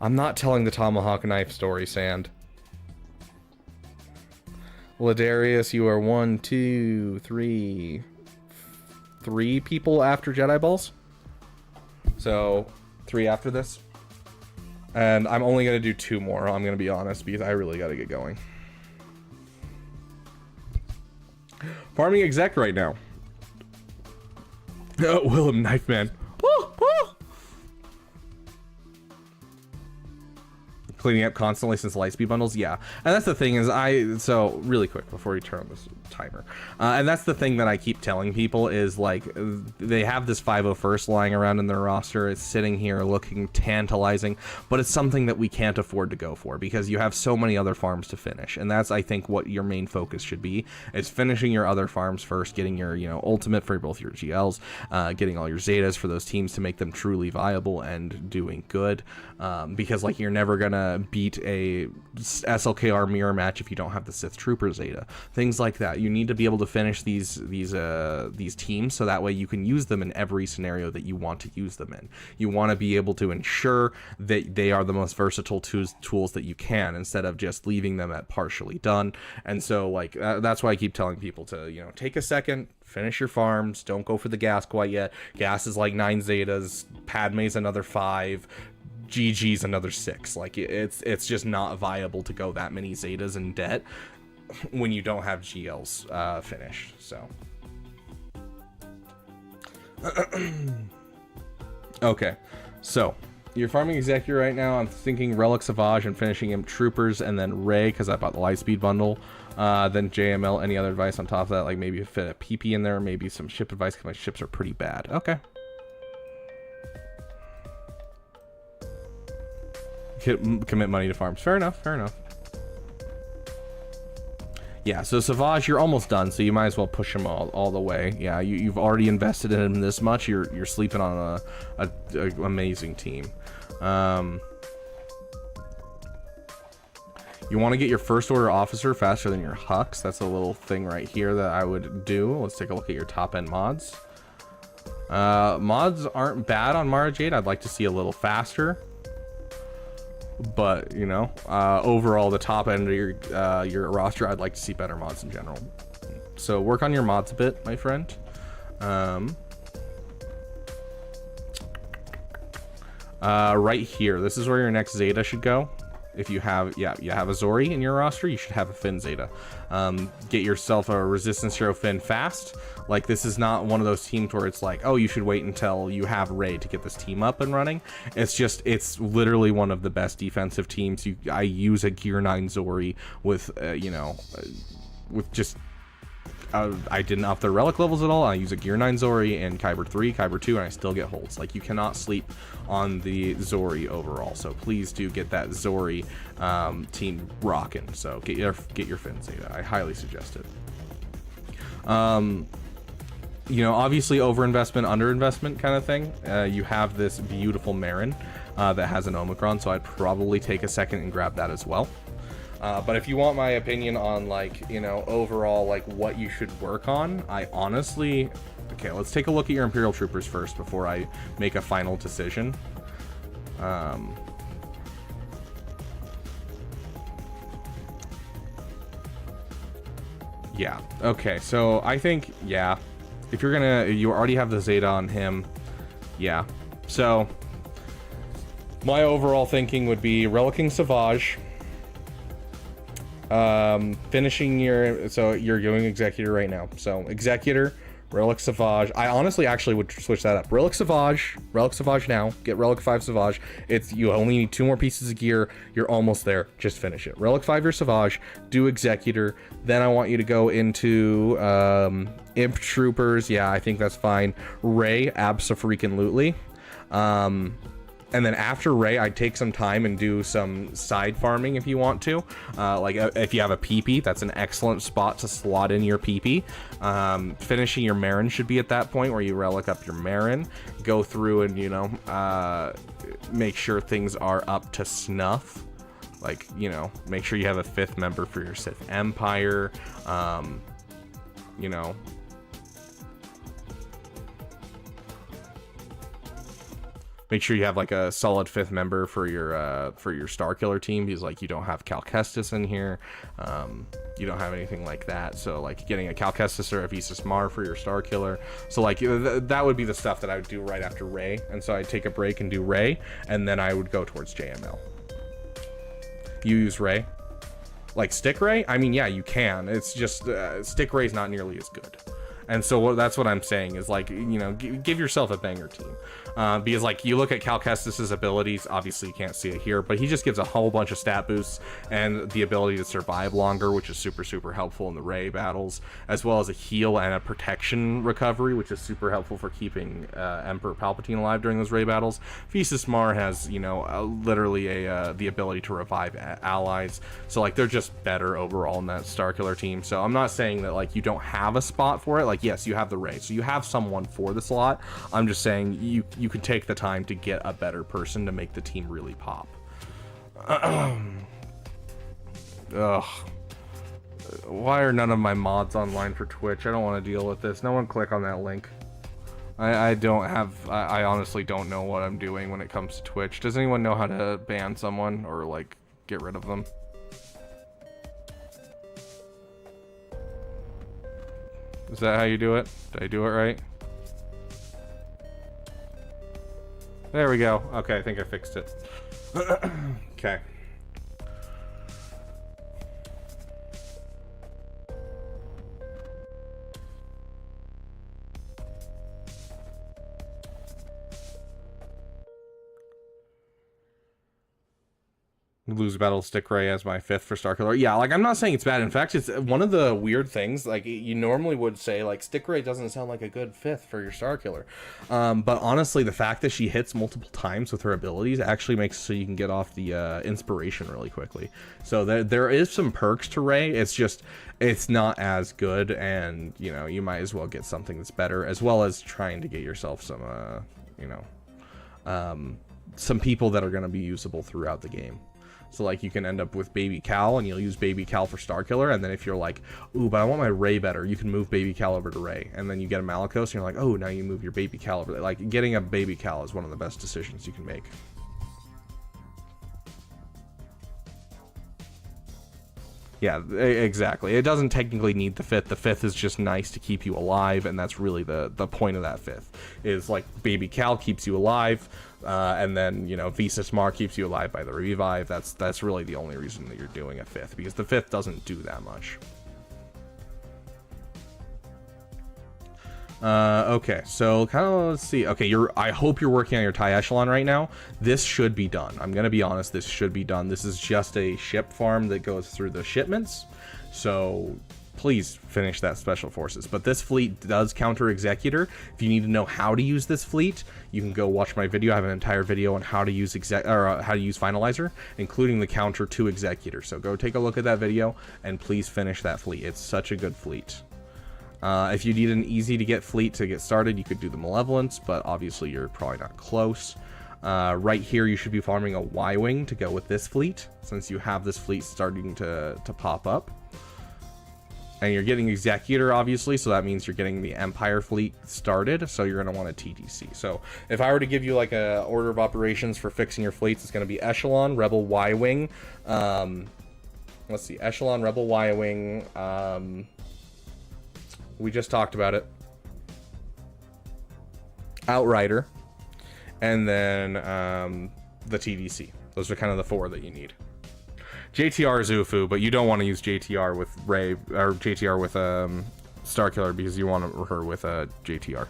not telling the Tomahawk Knife story, Sand. Ladarius, you are 1, 2, 3 people after Jedi Balls. So, 3 after this. And I'm only going to do 2 more, I'm going to be honest, because I really got to get going. Farming exec right now. Oh, Willem Knife Man. Woo, woo. Cleaning up constantly since Lightspeed bundles, yeah. And that's the thing is so really quick before we turn on this timer. And that's the thing that I keep telling people is like they have this 501st lying around in their roster. It's sitting here looking tantalizing, but it's something that we can't afford to go for because you have so many other farms to finish. And that's, I think, what your main focus should be is finishing your other farms first, getting your, ultimate for both your GLs, getting all your Zetas for those teams to make them truly viable and doing good. Because like you're never gonna beat a SLKR mirror match if you don't have the Sith Trooper Zeta. Things like that. You need to be able to finish these teams so that way you can use them in every scenario that you want to use them in. You want to be able to ensure that they are the most versatile tools that you can instead of just leaving them at partially done. And so like that's why I keep telling people to take a second, finish your farms, don't go for the gas quite yet. Gas is like 9 Zetas, Padme's another 5, GG's another 6. Like it's just not viable to go that many Zetas in debt when you don't have GLs finished. So okay, so you're farming executive right now. I'm thinking Relic Savage and finishing him Troopers and then Ray because I bought the Lightspeed bundle. Then JML. Any other advice on top of that? Like maybe fit a PP in there, maybe some ship advice because my ships are pretty bad. Okay. Commit money to farms. Fair enough. Fair enough. Yeah, so Savage, you're almost done, so you might as well push him all the way. Yeah, you've already invested in him this much. You're sleeping on a amazing team. You want to get your first order officer faster than your Hux. That's a little thing right here that I would do. Let's take a look at your top end mods. Mods aren't bad on Mara Jade. I'd like to see a little faster. But overall the top end of your roster, I'd like to see better mods in general. So work on your mods a bit, my friend. Right here, this is where your next Zeta should go. If you have a Zori in your roster, you should have a Finn Zeta. Get yourself a Resistance Hero Finn fast. Like, this is not one of those teams where it's like, oh, you should wait until you have Ray to get this team up and running. It's literally one of the best defensive teams. I use a Gear 9 Zori with, with just... I didn't up their relic levels at all. I use a Gear 9 Zori and Kyber 3, Kyber 2, and I still get holds. Like, you cannot sleep on the Zori overall. So please do get that Zori team rocking. So get your Finn Zeta. I highly suggest it. you know, obviously overinvestment, underinvestment kind of thing. You have this beautiful Marin that has an Omicron, so I'd probably take a second and grab that as well. But if you want my opinion on, like, you know, overall, like, what you should work on, I honestly... Okay, let's take a look at your Imperial Troopers first before I make a final decision. Yeah, okay, so I think, yeah, if you're gonna... You already have the Zeta on him. Yeah, so... My overall thinking would be Relicking Savage... finishing your... So you're doing Executor right now. So Executor, Relic Savage. I honestly actually would switch that up. Relic Savage now. Get Relic 5 Savage. You only need 2 more pieces of gear. You're almost there. Just finish it. Relic 5 your Savage. Do Executor. Then I want you to go into Imp Troopers. Yeah, I think that's fine. Ray, abso-freaking-lutely. And then after Ray, I'd take some time and do some side farming if you want to. Like if you have a PP, that's an excellent spot to slot in your PP. Finishing your Marin should be at that point where you relic up your Marin. Go through and, you know, make sure things are up to snuff. Like, you know, make sure you have a 5th member for your Sith Empire. You know... Make sure you have like a solid 5th member for your Starkiller team, because like you don't have Cal Kestis in here, you don't have anything like that. So like getting a Cal Kestis or a Visas Mar for your Starkiller. So like that would be the stuff that I would do right after Ray. And so I'd take a break and do Ray, and then I would go towards JML. You use Ray, like Stick Ray. I mean, yeah, you can. It's just Stick Ray's not nearly as good. And so that's what I'm saying is, like, you know, give yourself a banger team. Because, like, you look at Cal Kestis' abilities, obviously you can't see it here, but he just gives a whole bunch of stat boosts and the ability to survive longer, which is super, super helpful in the Ray battles, as well as a heal and a protection recovery, which is super helpful for keeping Emperor Palpatine alive during those Ray battles. Visas Mar has, you know, literally the ability to revive allies. So, like, they're just better overall in that Starkiller team. So I'm not saying that, like, you don't have a spot for it. Like, yes, you have the Ray, so you have someone for the slot. I'm just saying you can take the time to get a better person to make the team really pop. Ugh. Why are none of my mods online for Twitch? I don't want to deal with this. No one click on that link. I honestly don't know what I'm doing when it comes to Twitch. Does anyone know how to ban someone or like get rid of them? Is that how you do it? Did I do it right? There we go. Okay, I think I fixed it. Okay. Lose battle Stick Ray as my 5th for Starkiller. Yeah, like I'm not saying it's bad. In fact, it's one of the weird things. Like you normally would say, like Stick Ray doesn't sound like a good 5th for your Starkiller. But honestly, the fact that she hits multiple times with her abilities actually makes so you can get off the inspiration really quickly. So there is some perks to Ray. It's just it's not as good, and you know you might as well get something that's better, as well as trying to get yourself some you know some people that are going to be usable throughout the game. So like you can end up with Baby Cal and you'll use Baby Cal for Starkiller, and then if you're like, ooh, but I want my Ray better, you can move Baby Cal over to Ray, and then you get a Malicos and you're like, oh, now you move your Baby Cal over there. Like getting a Baby Cal is one of the best decisions you can make. Yeah, exactly. It doesn't technically need the 5th. The 5th is just nice to keep you alive, and that's really the point of that 5th. Is like Baby Cal keeps you alive, and then you know Visas Mar keeps you alive by the revive. That's really the only reason that you're doing a 5th, because the 5th doesn't do that much. Okay, so kind of let's see. Okay, I hope you're working on your TIE Echelon right now. This should be done. I'm gonna be honest, this should be done. This is just a ship farm that goes through the shipments. So please finish that Special Forces. But this fleet does counter Executor. If you need to know how to use this fleet, you can go watch my video. I have an entire video on how to use how to use Finalizer, including the counter to Executor. So go take a look at that video and please finish that fleet. It's such a good fleet. If you need an easy to get fleet to get started, you could do the Malevolence, but obviously you're probably not close. Right here, you should be farming a Y-Wing to go with this fleet, since you have this fleet starting to pop up. And you're getting Executor, obviously, so that means you're getting the Empire fleet started, so you're going to want a TTC. So if I were to give you like a order of operations for fixing your fleets, it's going to be Echelon, Rebel, Y-Wing. Let's see, Echelon, Rebel, Y-Wing. We just talked about it. Outrider. And then the TDC. Those are kind of the 4 that you need. JTR is Ufu, but you don't want to use JTR with Ray, or JTR with Starkiller, because you want her with JTR.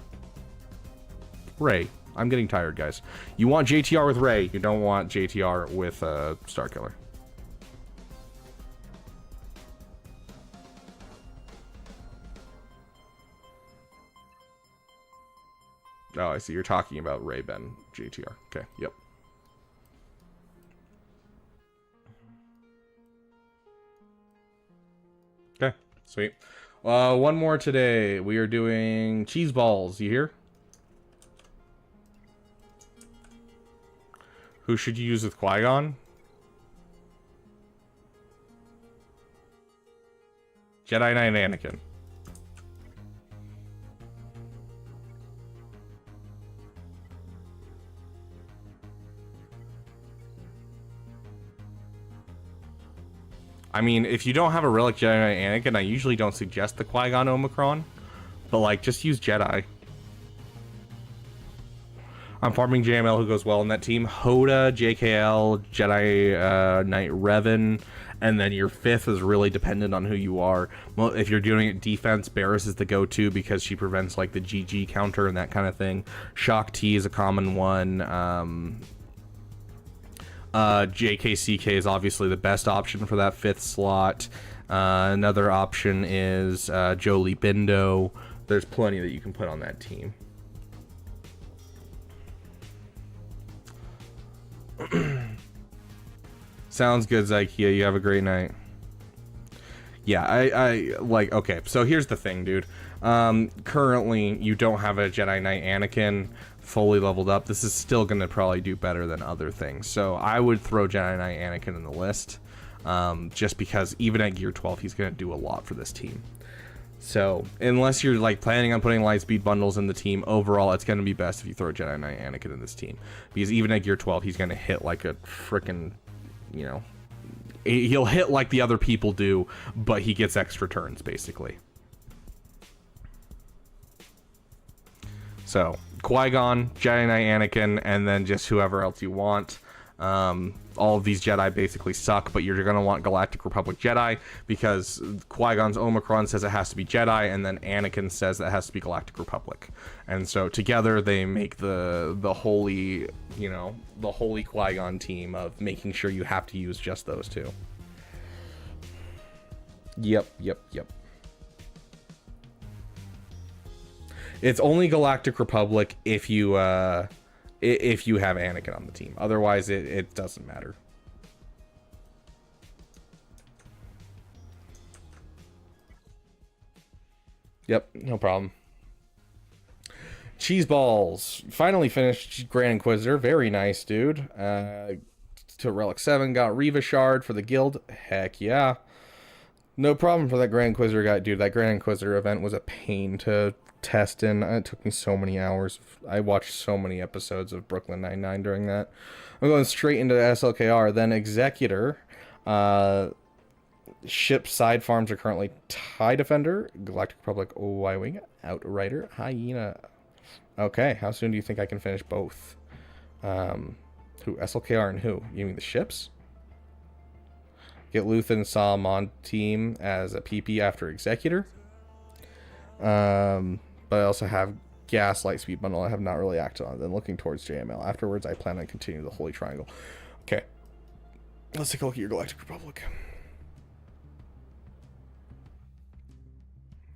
Ray. I'm getting tired, guys. You want JTR with Ray, you don't want JTR with Starkiller. Oh, I see. You're talking about Ray, Ben, JTR. Okay, yep. Okay, sweet. One more today. We are doing cheese balls. You hear? Who should you use with Qui-Gon? Jedi Knight Anakin. I mean, if you don't have a Relic Jedi Knight Anakin, I usually don't suggest the Qui-Gon Omicron. But, like, just use Jedi. I'm farming JML, who goes well in that team. Hoda, JKL, Jedi Knight Revan. And then your 5th is really dependent on who you are. Well, if you're doing it defense, Barriss is the go-to because she prevents, like, the GG counter and that kind of thing. Shock T is a common one. JKCK is obviously the best option for that 5th slot. Another option is Jolie Bindo. There's plenty that you can put on that team. Sounds good, Zykia. You have a great night. Yeah, I like, okay, so here's the thing, dude. Currently, you don't have a Jedi Knight Anakin fully leveled up. This is still going to probably do better than other things. So I would throw Jedi Knight Anakin in the list, just because even at Gear 12, he's going to do a lot for this team. So unless you're like planning on putting Lightspeed bundles in the team, overall, it's going to be best if you throw Jedi Knight Anakin in this team. Because even at Gear 12, he's going to hit like a freaking, you know, he'll hit like the other people do, but he gets extra turns, basically. So Qui-Gon, Jedi Knight Anakin, and then just whoever else you want. All of these Jedi basically suck, but you're going to want Galactic Republic Jedi, because Qui-Gon's Omicron says it has to be Jedi, and then Anakin says that it has to be Galactic Republic. And so together they make the holy, you know, the holy Qui-Gon team of making sure you have to use just those two. Yep. It's only Galactic Republic if you have Anakin on the team. Otherwise, it doesn't matter. Yep, no problem. Cheese balls. Finally finished Grand Inquisitor. Very nice, dude. To Relic 7, got Reva Shard for the guild. Heck yeah. No problem for that Grand Inquisitor guy. Dude, that Grand Inquisitor event was a pain to test in. It took me so many hours. I watched so many episodes of Brooklyn Nine-Nine during that. I'm going straight into SLKR. Then Executor. Ship side farms are currently TIE Defender, Galactic Republic Y-Wing, Outrider, Hyena. Okay, how soon do you think I can finish both? Who? SLKR and who? You mean the ships? Get Luthen Saw on team as a PP after Executor. But I also have Gas Lightspeed Bundle I have not really acted on. Then looking towards JML. Afterwards, I plan on continuing the Holy Triangle. Okay. Let's take a look at your Galactic Republic.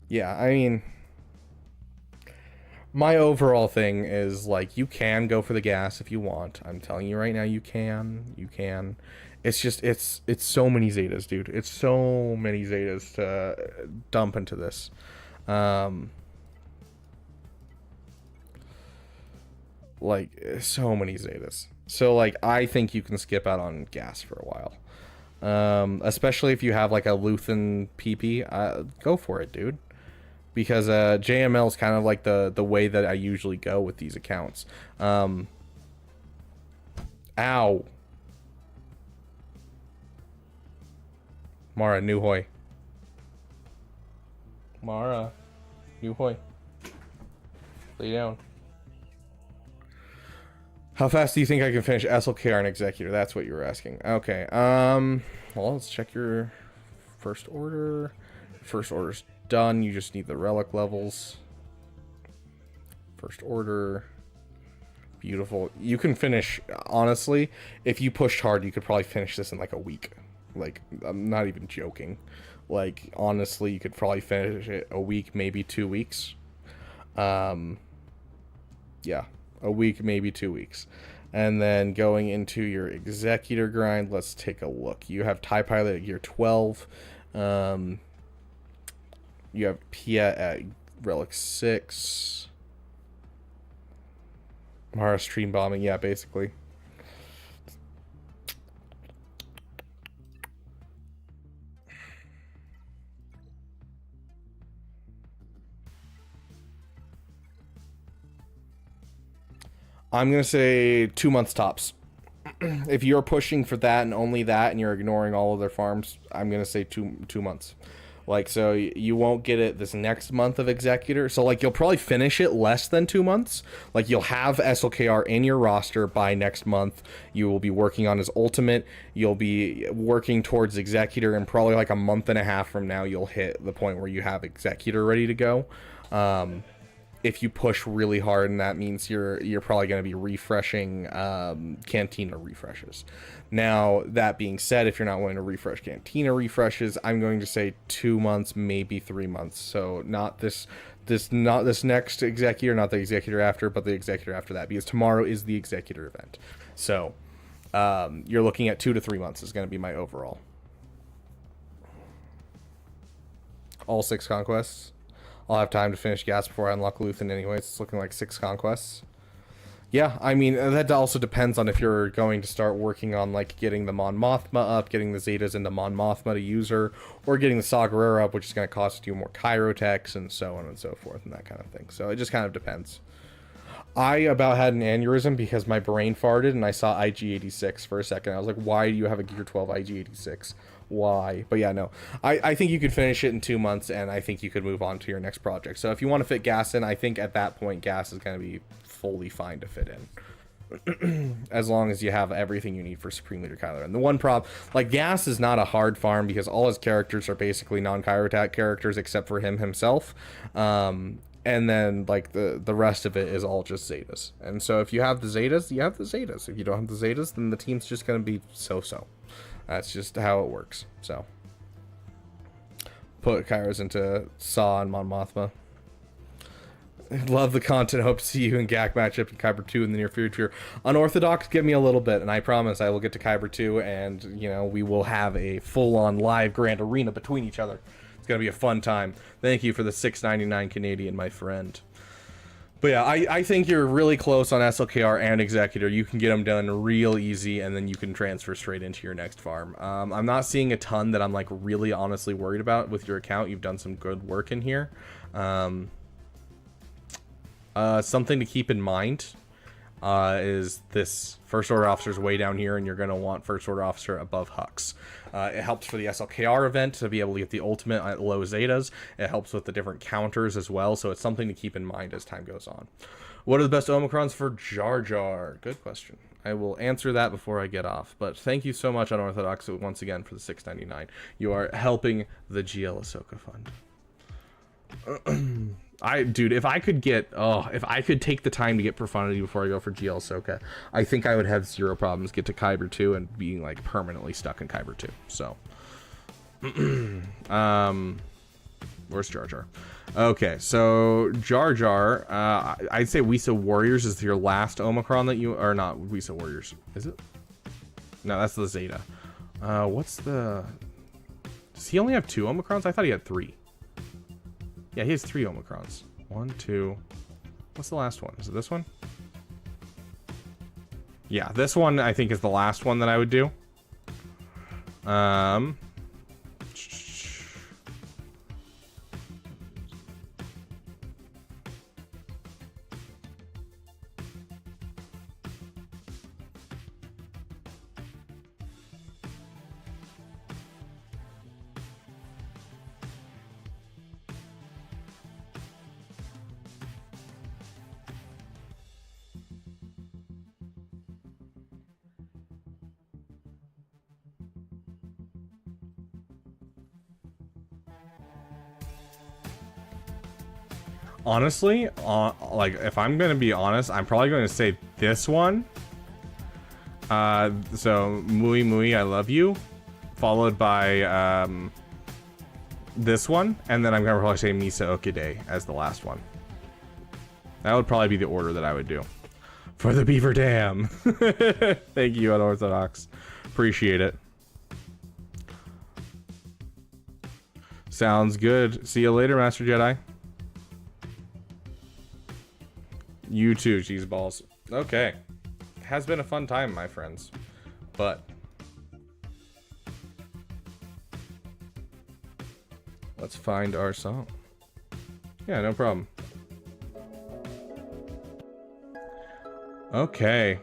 Yeah, I mean, my overall thing is, like, you can go for the gas if you want. I'm telling you right now, you can. You can. It's just, it's so many Zetas, dude. It's so many Zetas to dump into this. Like, so many Zetas. So, like, I think you can skip out on gas for a while. Especially if you have, like, a Luthen PP. Go for it, dude. Because JML is kind of like the way that I usually go with these accounts. Ow. Mara, Nuhoy. Mara, Nuhoy. Lay down. How fast do you think I can finish SLKR and Executor? That's what you were asking. Okay. Well, let's check your first order. First order's done. You just need the relic levels. First order. Beautiful. You can finish, honestly, if you pushed hard, you could probably finish this in like a week. Like, I'm not even joking. Like, honestly, you could probably finish it a week, maybe 2 weeks. Yeah, a week, maybe 2 weeks. And then going into your Executor grind, let's take a look. You have TIE Pilot at Gear 12. You have Pia at Relic 6. Mara stream bombing, yeah, basically. I'm going to say 2 months tops. If you're pushing for that and only that and you're ignoring all other farms, I'm going to say two months. Like, so you won't get it this next month of Executor. So, like, you'll probably finish it less than 2 months. Like, you'll have SLKR in your roster by next month. You will be working on his ultimate. You'll be working towards Executor, and probably like a month and a half from now, you'll hit the point where you have Executor ready to go. If you push really hard, and that means you're probably going to be refreshing Cantina refreshes. Now, that being said, if you're not willing to refresh Cantina refreshes, I'm going to say 2 months, maybe 3 months. So not this next Executor, not the Executor after, but the Executor after that, because tomorrow is the Executor event. So you're looking at 2 to 3 months is going to be my overall. All 6 conquests. I'll have time to finish gas before I unlock Luthen anyways. It's looking like 6 conquests. Yeah, I mean, that also depends on if you're going to start working on, like, getting the Mon Mothma up, getting the Zetas into Mon Mothma to use her, or getting the Saw Gerrera up, which is going to cost you more Chirotechs and so on and so forth and that kind of thing. So it just kind of depends. I about had an aneurysm because my brain farted and I saw IG-86 for a second. I was like, why do you have a Gear 12 IG-86? Why? But yeah, no. I think you could finish it in 2 months, and I think you could move on to your next project. So if you want to fit gas in, I think at that point gas is going to be fully fine to fit in. As long as you have everything you need for Supreme Leader Kylo Ren. The one problem, like, gas is not a hard farm because all his characters are basically non-Chirotach characters except for him himself. And then, like, the rest of it is all just Zetas. And so if you have the Zetas, you have the Zetas. If you don't have the Zetas, then the team's just going to be so-so. That's just how it works. So, put Kairos into Saw and Mon Mothma. Love the content. Hope to see you in GAC matchup in Kyber 2 in the near future. Unorthodox, give me a little bit, and I promise I will get to Kyber 2, and, you know, we will have a full-on live grand arena between each other. It's going to be a fun time. Thank you for the $6.99 Canadian, my friend. But yeah, I think you're really close on SLKR and Executor. You can get them done real easy, and then you can transfer straight into your next farm. I'm not seeing a ton that I'm, like, really honestly worried about with your account. You've done some good work in here. Something to keep in mind is this First Order Officer's way down here, and you're going to want First Order Officer above Hux. It helps for the SLKR event to be able to get the ultimate at low Zetas. It helps with the different counters as well, so it's something to keep in mind as time goes on. What are the best Omicrons for Jar Jar? Good question. I will answer that before I get off, but thank you so much, Unorthodox, once again for the $6.99. You are helping the GL Ahsoka Fund. Dude, if I could take the time to get Profundity before I go for GL Ahsoka, I think I would have zero problems get to Kyber 2 and being, like, permanently stuck in Kyber 2. So, where's Jar Jar? Okay, so Jar Jar, I'd say Wisa Warriors is your last Omicron that you, or not Wisa Warriors, is it? No, that's the Zeta. Does he only have 2 Omicrons? I thought he had 3. Yeah, he has 3 Omicrons. 1, 2. What's the last one? Is it this one? Yeah, this one I think is the last one that I would do. Honestly, like, if I'm gonna be honest, I'm probably going to say this one. So, Mui Mui, I love you, followed by, this one, and then I'm gonna probably say Misa Okide as the last one. That would probably be the order that I would do. For the Beaver Dam! Thank you, Unorthodox. Appreciate it. Sounds good. See you later, Master Jedi. You too, cheese balls. Okay. Has been a fun time, my friends. But let's find our song. Yeah, no problem. Okay.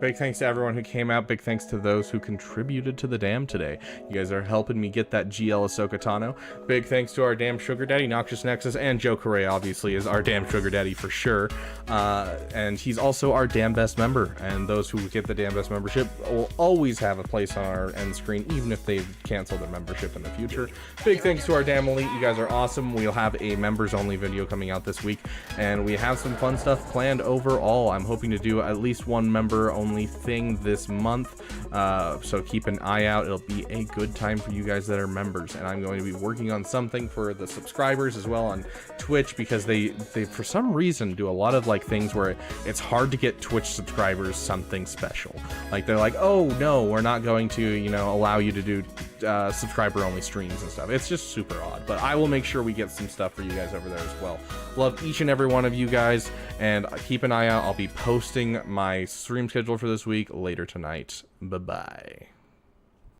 Big thanks to everyone who came out. Big thanks to those who contributed to the dam today. You guys are helping me get that GL Ahsoka Tano. Big thanks to our damn sugar daddy, Noxious Nexes, and Joe Correa, obviously, is our damn sugar daddy for sure. And he's also our damn best member. And those who get the damn best membership will always have a place on our end screen, even if they cancel their membership in the future. Big thanks to our damn elite. You guys are awesome. We'll have a members only video coming out this week. And we have some fun stuff planned overall. I'm hoping to do at least one member only thing this month, so keep an eye out. It'll be a good time for you guys that are members, and I'm going to be working on something for the subscribers as well on Twitch, because they for some reason do a lot of like things where it's hard to get Twitch subscribers something special. Like they're like, oh no, we're not going to, you know, allow you to do subscriber only streams and stuff. It's just super odd, but I will make sure we get some stuff for you guys over there as well. Love each and every one of you guys, and keep an eye out. I'll be posting my stream schedule for this week later tonight. Bye bye.